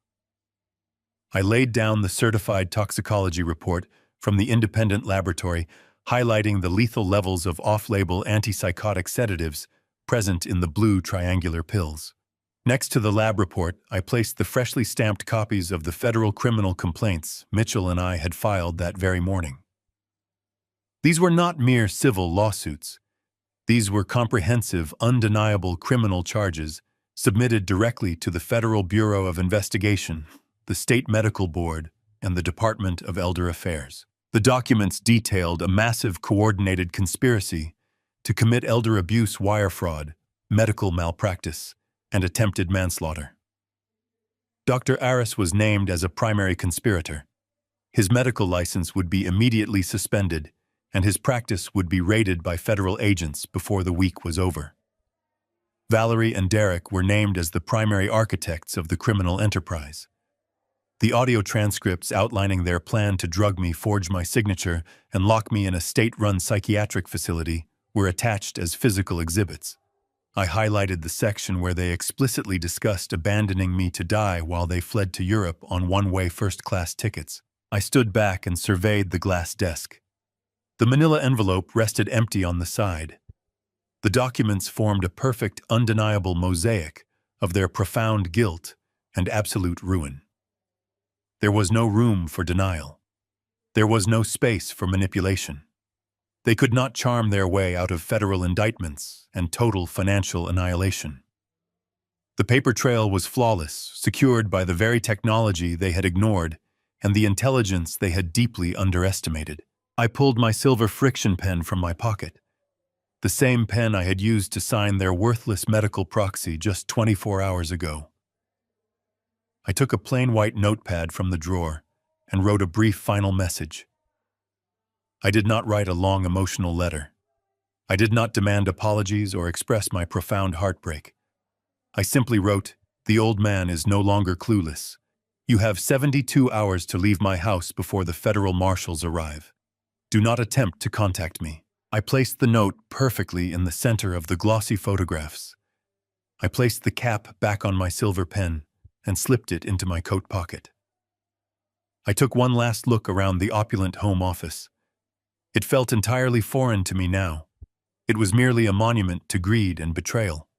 Speaker 1: I laid down the certified toxicology report from the independent laboratory, highlighting the lethal levels of off-label antipsychotic sedatives present in the blue triangular pills. Next to the lab report, I placed the freshly stamped copies of the federal criminal complaints Mitchell and I had filed that very morning. These were not mere civil lawsuits. These were comprehensive, undeniable criminal charges submitted directly to the Federal Bureau of Investigation, the State Medical Board, and the Department of Elder Affairs. The documents detailed a massive coordinated conspiracy to commit elder abuse, wire fraud, medical malpractice, and attempted manslaughter. Dr. Aris was named as a primary conspirator. His medical license would be immediately suspended, and his practice would be raided by federal agents before the week was over. Valerie and Derek were named as the primary architects of the criminal enterprise. The audio transcripts outlining their plan to drug me, forge my signature, and lock me in a state-run psychiatric facility were attached as physical exhibits. I highlighted the section where they explicitly discussed abandoning me to die while they fled to Europe on one-way first-class tickets. I stood back and surveyed the glass desk. The manila envelope rested empty on the side. The documents formed a perfect, undeniable mosaic of their profound guilt and absolute ruin. There was no room for denial. There was no space for manipulation. They could not charm their way out of federal indictments and total financial annihilation. The paper trail was flawless, secured by the very technology they had ignored and the intelligence they had deeply underestimated. I pulled my silver friction pen from my pocket, the same pen I had used to sign their worthless medical proxy just 24 hours ago. I took a plain white notepad from the drawer and wrote a brief final message. I did not write a long emotional letter. I did not demand apologies or express my profound heartbreak. I simply wrote, "The old man is no longer clueless. You have 72 hours to leave my house before the federal marshals arrive. Do not attempt to contact me." I placed the note perfectly in the center of the glossy photographs. I placed the cap back on my silver pen and slipped it into my coat pocket. I took one last look around the opulent home office. It felt entirely foreign to me now. It was merely a monument to greed and betrayal.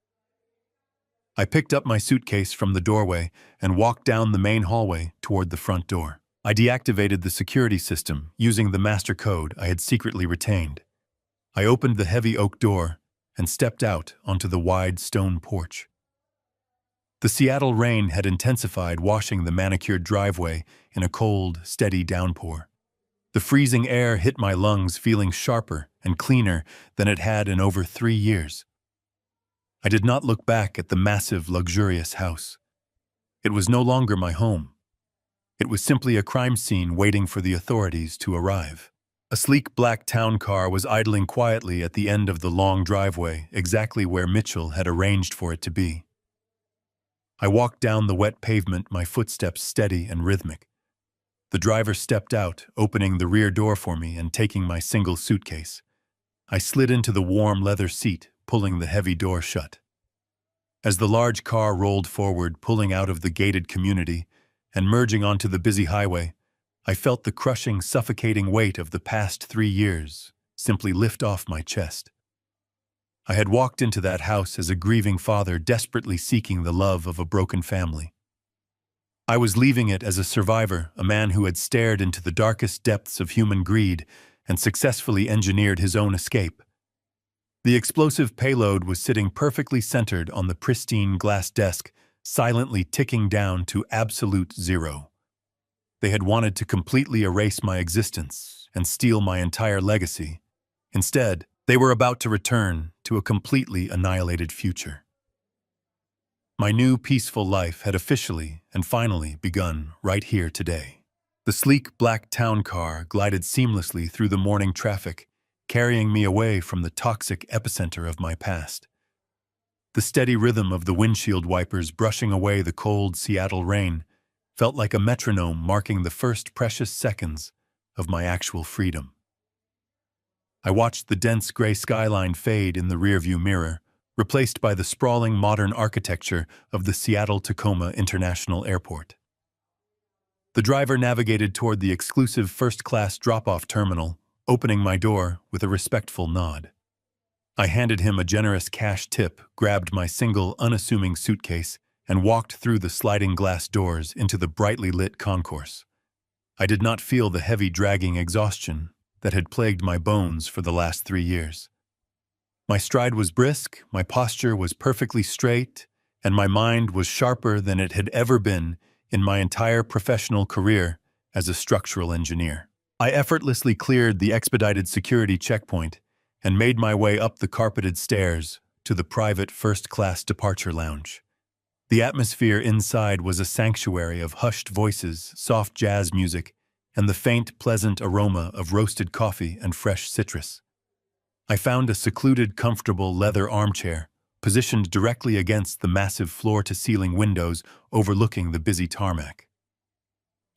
Speaker 1: I picked up my suitcase from the doorway and walked down the main hallway toward the front door. I deactivated the security system using the master code I had secretly retained. I opened the heavy oak door and stepped out onto the wide stone porch. The Seattle rain had intensified, washing the manicured driveway in a cold, steady downpour. The freezing air hit my lungs, feeling sharper and cleaner than it had in over 3 years. I did not look back at the massive, luxurious house. It was no longer my home. It was simply a crime scene waiting for the authorities to arrive. A sleek black town car was idling quietly at the end of the long driveway, exactly where Mitchell had arranged for it to be. I walked down the wet pavement, my footsteps steady and rhythmic. The driver stepped out, opening the rear door for me and taking my single suitcase. I slid into the warm leather seat, pulling the heavy door shut. As the large car rolled forward, pulling out of the gated community and merging onto the busy highway, I felt the crushing, suffocating weight of the past 3 years simply lift off my chest. I had walked into that house as a grieving father desperately seeking the love of a broken family. I was leaving it as a survivor, a man who had stared into the darkest depths of human greed and successfully engineered his own escape. The explosive payload was sitting perfectly centered on the pristine glass desk, silently ticking down to absolute zero. They had wanted to completely erase my existence and steal my entire legacy. Instead, they were about to return to a completely annihilated future. My new peaceful life had officially and finally begun right here today. The sleek black town car glided seamlessly through the morning traffic, carrying me away from the toxic epicenter of my past. The steady rhythm of the windshield wipers brushing away the cold Seattle rain felt like a metronome marking the first precious seconds of my actual freedom. I watched the dense gray skyline fade in the rearview mirror, replaced by the sprawling modern architecture of the Seattle-Tacoma International Airport. The driver navigated toward the exclusive first-class drop-off terminal, opening my door with a respectful nod. I handed him a generous cash tip, grabbed my single, unassuming suitcase, and walked through the sliding glass doors into the brightly lit concourse. I did not feel the heavy, dragging exhaustion that had plagued my bones for the last 3 years. My stride was brisk, my posture was perfectly straight, and my mind was sharper than it had ever been in my entire professional career as a structural engineer. I effortlessly cleared the expedited security checkpoint and made my way up the carpeted stairs to the private first-class departure lounge. The atmosphere inside was a sanctuary of hushed voices, soft jazz music, and the faint, pleasant aroma of roasted coffee and fresh citrus. I found a secluded, comfortable leather armchair, positioned directly against the massive floor-to-ceiling windows overlooking the busy tarmac.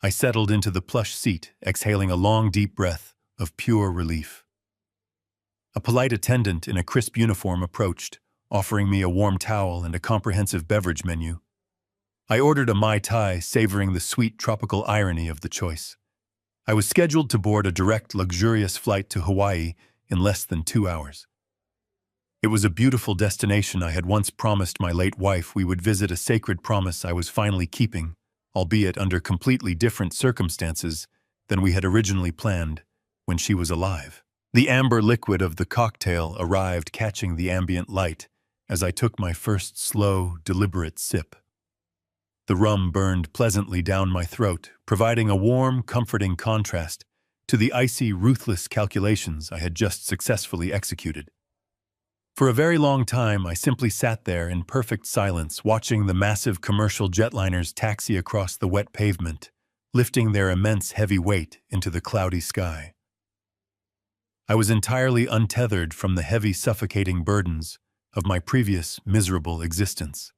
Speaker 1: I settled into the plush seat, exhaling a long, deep breath of pure relief. A polite attendant in a crisp uniform approached, offering me a warm towel and a comprehensive beverage menu. I ordered a Mai Tai, savoring the sweet tropical irony of the choice. I was scheduled to board a direct, luxurious flight to Hawaii in less than 2 hours. It was a beautiful destination I had once promised my late wife. We would visit, a sacred promise I was finally keeping, albeit under completely different circumstances than we had originally planned when she was alive. The amber liquid of the cocktail arrived, catching the ambient light as I took my first slow, deliberate sip. The rum burned pleasantly down my throat, providing a warm, comforting contrast to the icy, ruthless calculations I had just successfully executed. For a very long time, I simply sat there in perfect silence, watching the massive commercial jetliners taxi across the wet pavement, lifting their immense heavy weight into the cloudy sky. I was entirely untethered from the heavy, suffocating burdens of my previous miserable existence.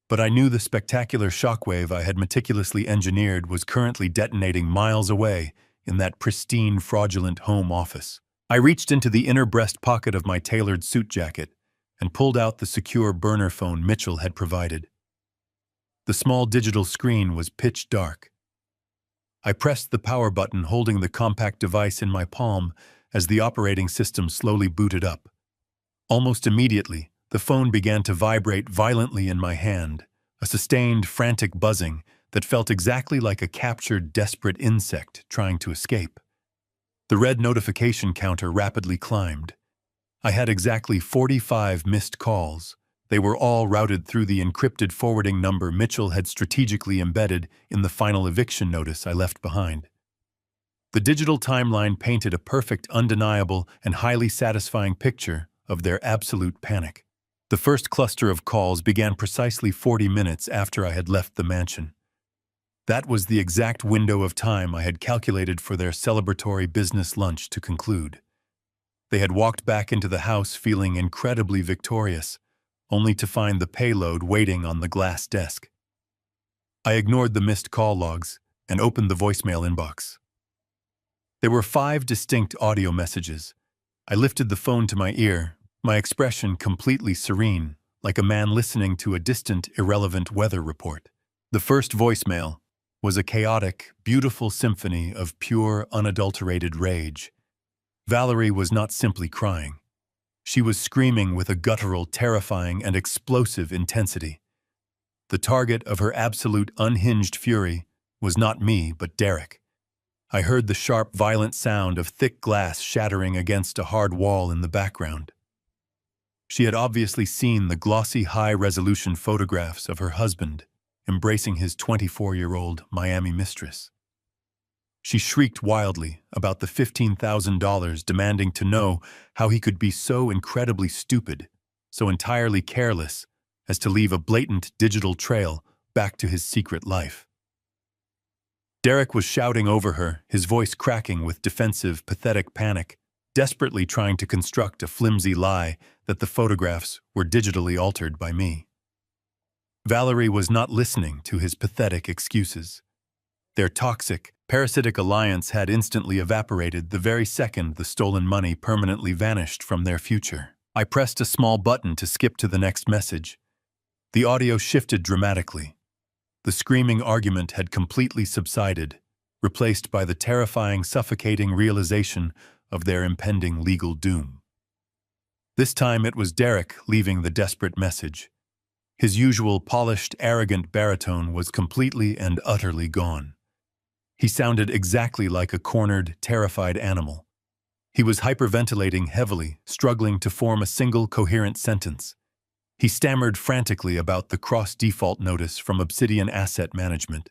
Speaker 1: But I knew the spectacular shockwave I had meticulously engineered was currently detonating miles away in that pristine, fraudulent home office. I reached into the inner breast pocket of my tailored suit jacket and pulled out the secure burner phone Mitchell had provided. The small digital screen was pitch dark. I pressed the power button, holding the compact device in my palm as the operating system slowly booted up. Almost immediately, the phone began to vibrate violently in my hand, a sustained, frantic buzzing that felt exactly like a captured, desperate insect trying to escape. The red notification counter rapidly climbed. I had exactly 45 missed calls. They were all routed through the encrypted forwarding number Mitchell had strategically embedded in the final eviction notice I left behind. The digital timeline painted a perfect, undeniable, and highly satisfying picture of their absolute panic. The first cluster of calls began precisely 40 minutes after I had left the mansion. That was the exact window of time I had calculated for their celebratory business lunch to conclude. They had walked back into the house feeling incredibly victorious, only to find the payload waiting on the glass desk. I ignored the missed call logs and opened the voicemail inbox. There were 5 distinct audio messages. I lifted the phone to my ear, my expression completely serene, like a man listening to a distant, irrelevant weather report. The first voicemail was a chaotic, beautiful symphony of pure, unadulterated rage. Valerie was not simply crying. She was screaming with a guttural, terrifying, and explosive intensity. The target of her absolute, unhinged fury was not me, but Derek. I heard the sharp, violent sound of thick glass shattering against a hard wall in the background. She had obviously seen the glossy, high-resolution photographs of her husband embracing his 24-year-old Miami mistress. She shrieked wildly about the $15,000, demanding to know how he could be so incredibly stupid, so entirely careless, as to leave a blatant digital trail back to his secret life. Derek was shouting over her, his voice cracking with defensive, pathetic panic, desperately trying to construct a flimsy lie that the photographs were digitally altered by me. Valerie was not listening to his pathetic excuses. Their toxic, parasitic alliance had instantly evaporated the very second the stolen money permanently vanished from their future. I pressed a small button to skip to the next message. The audio shifted dramatically. The screaming argument had completely subsided, replaced by the terrifying, suffocating realization of their impending legal doom. This time it was Derek leaving the desperate message. His usual polished, arrogant baritone was completely and utterly gone. He sounded exactly like a cornered, terrified animal. He was hyperventilating heavily, struggling to form a single coherent sentence. He stammered frantically about the cross-default notice from Obsidian Asset Management.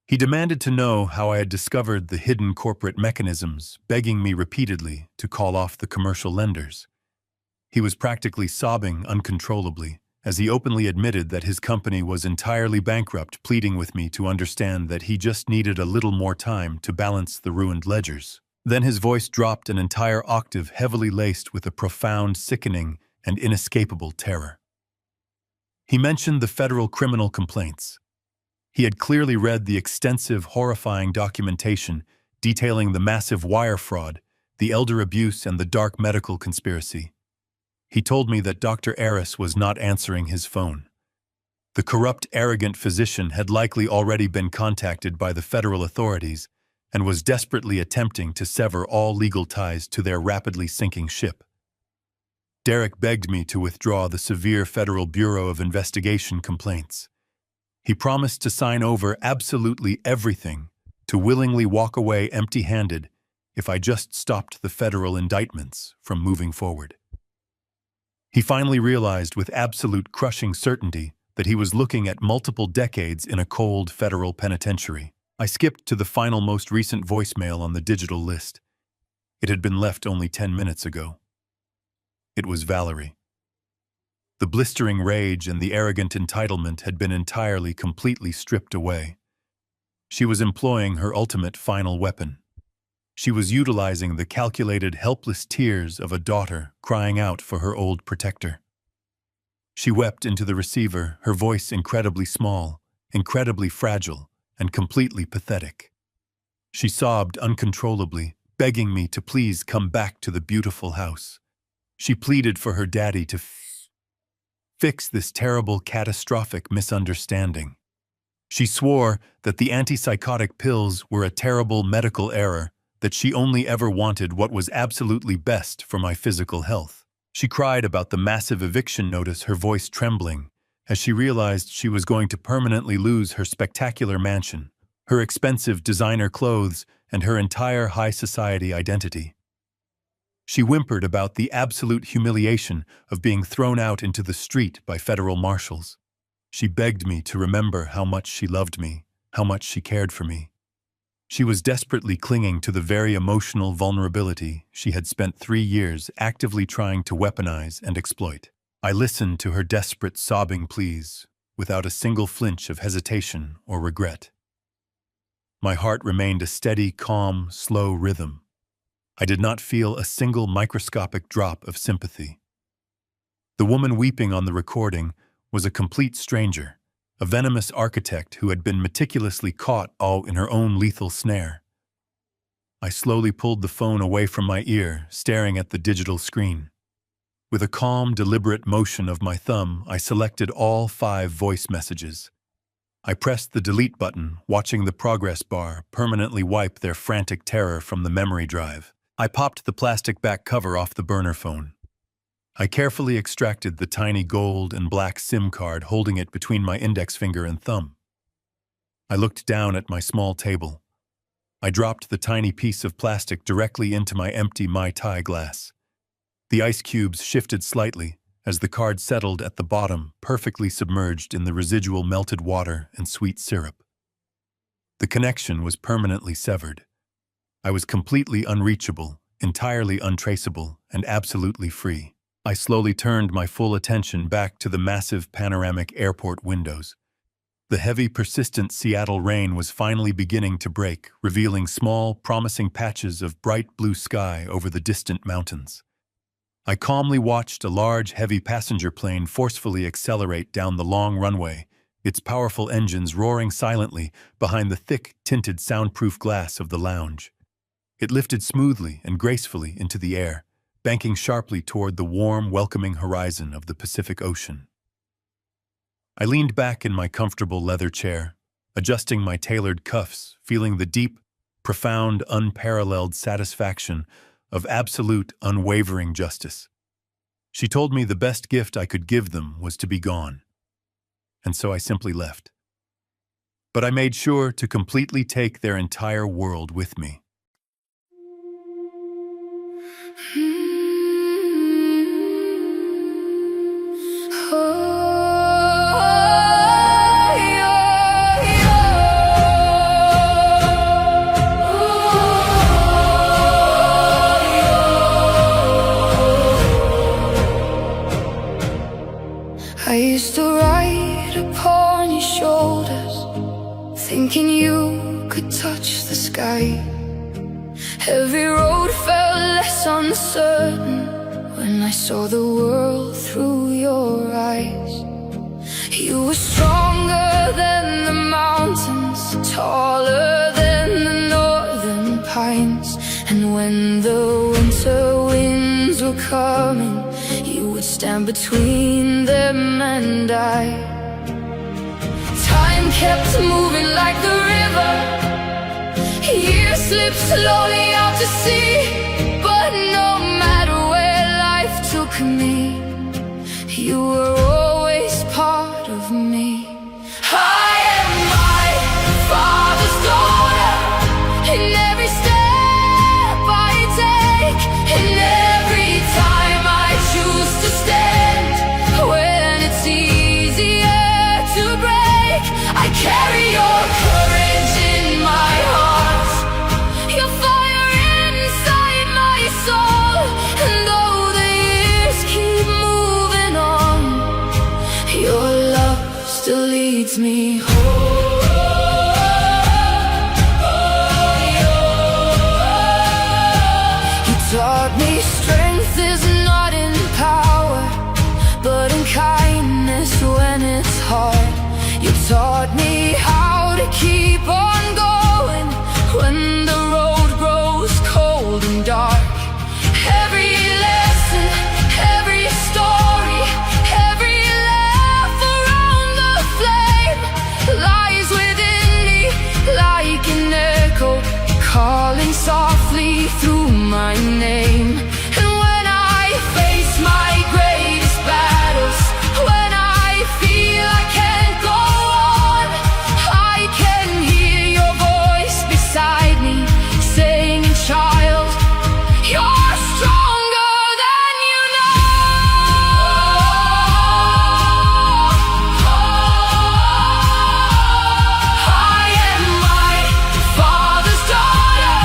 Speaker 1: He demanded to know how I had discovered the hidden corporate mechanisms, begging me repeatedly to call off the commercial lenders. He was practically sobbing uncontrollably as he openly admitted that his company was entirely bankrupt, pleading with me to understand that he just needed a little more time to balance the ruined ledgers. Then his voice dropped an entire octave, heavily laced with a profound, sickening, and inescapable terror. He mentioned the federal criminal complaints. He had clearly read the extensive, horrifying documentation detailing the massive wire fraud, the elder abuse, and the dark medical conspiracy. He told me that Dr. Aris was not answering his phone. The corrupt, arrogant physician had likely already been contacted by the federal authorities and was desperately attempting to sever all legal ties to their rapidly sinking ship. Derek begged me to withdraw the severe Federal Bureau of Investigation complaints. He promised to sign over absolutely everything, to willingly walk away empty-handed if I just stopped the federal indictments from moving forward. He finally realized with absolute crushing certainty that he was looking at multiple decades in a cold federal penitentiary. I skipped to the final most recent voicemail on the digital list. It had been left only 10 minutes ago. It was Valerie. The blistering rage and the arrogant entitlement had been entirely, completely stripped away. She was employing her ultimate final weapon. She was utilizing the calculated, helpless tears of a daughter crying out for her old protector. She wept into the receiver, her voice incredibly small, incredibly fragile, and completely pathetic. She sobbed uncontrollably, begging me to please come back to the beautiful house. She pleaded for her daddy to fix this terrible, catastrophic misunderstanding. She swore that the antipsychotic pills were a terrible medical error, that she only ever wanted what was absolutely best for my physical health. She cried about the massive eviction notice, her voice trembling, as she realized she was going to permanently lose her spectacular mansion, her expensive designer clothes, and her entire high society identity. She whimpered about the absolute humiliation of being thrown out into the street by federal marshals. She begged me to remember how much she loved me, how much she cared for me. She was desperately clinging to the very emotional vulnerability she had spent 3 years actively trying to weaponize and exploit. I listened to her desperate, sobbing pleas, without a single flinch of hesitation or regret. My heart remained a steady, calm, slow rhythm. I did not feel a single microscopic drop of sympathy. The woman weeping on the recording was a complete stranger, a venomous architect who had been meticulously caught all in her own lethal snare. I slowly pulled the phone away from my ear, staring at the digital screen. With a calm, deliberate motion of my thumb, I selected all 5 voice messages. I pressed the delete button, watching the progress bar permanently wipe their frantic terror from the memory drive. I popped the plastic back cover off the burner phone. I carefully extracted the tiny gold and black SIM card, holding it between my index finger and thumb. I looked down at my small table. I dropped the tiny piece of plastic directly into my empty Mai Tai glass. The ice cubes shifted slightly as the card settled at the bottom, perfectly submerged in the residual melted water and sweet syrup. The connection was permanently severed. I was completely unreachable, entirely untraceable, and absolutely free. I slowly turned my full attention back to the massive panoramic airport windows. The heavy, persistent Seattle rain was finally beginning to break, revealing small, promising patches of bright blue sky over the distant mountains. I calmly watched a large, heavy passenger plane forcefully accelerate down the long runway, its powerful engines roaring silently behind the thick, tinted soundproof glass of the lounge. It lifted smoothly and gracefully into the air, banking sharply toward the warm, welcoming horizon of the Pacific Ocean. I leaned back in my comfortable leather chair, adjusting my tailored cuffs, feeling the deep, profound, unparalleled satisfaction of absolute, unwavering justice. She told me the best gift I could give them was to be gone, and so I simply left. But I made sure to completely take their entire world with me.
Speaker 2: I used to ride upon your shoulders, thinking you could touch the sky. Every road felt less uncertain when I saw the world through your eyes. You were stronger than the mountains, taller than the northern pines. And when the winter winds were coming, you would stand between them and I. Time kept moving like the river, years slipped slowly out to sea. But no matter where life took me, you were always part of me. I am my father's daughter, in every step I take, in every time I choose to stand. When it's easier to break, I carry your courage in my heart, your fire inside my soul. And though the years keep moving on, your love still leads me home. I keep on going when the road grows cold and dark. Every lesson, every story, every laugh around the flame lies within me like an echo, calling softly through my name. And when I face my greatest battles, when I feel I can't go on, I can hear your voice beside me saying, child, you're stronger than you know. I am my Father's daughter,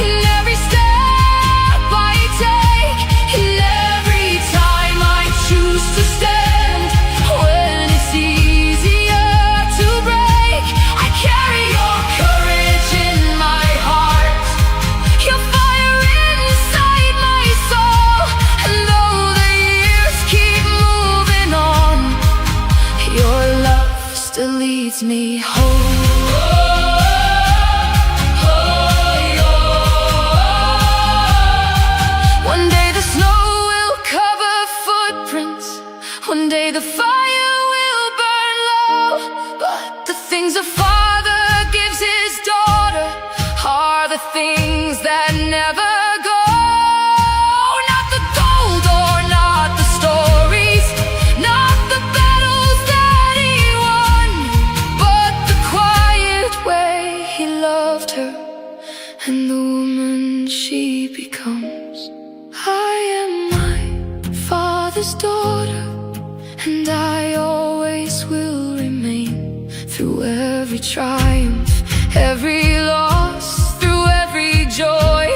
Speaker 2: in every step I take, in every time I choose to stand. When it's easier to break, I carry your courage in my heart, your fire inside my soul. And though the years keep moving on, your love still leads me home. One day the snow will cover footprints, one day the fire will burn low, but the things a father gives his daughter are the things that never go. Not the gold or not the stories, not the battles that he won, but the quiet way he loved her and the woman she becomes. I am my Father's daughter, and I always will remain. Through every triumph, every loss, through every joy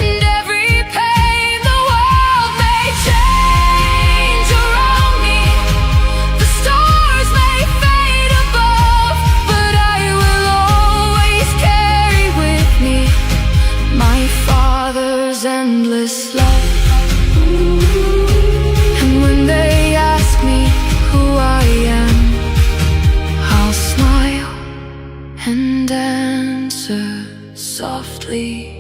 Speaker 2: and every pain, the world may change around me, the stars may fade above, but I will always carry with me my Father's endless love. And when they ask me who I am, I'll smile and answer softly.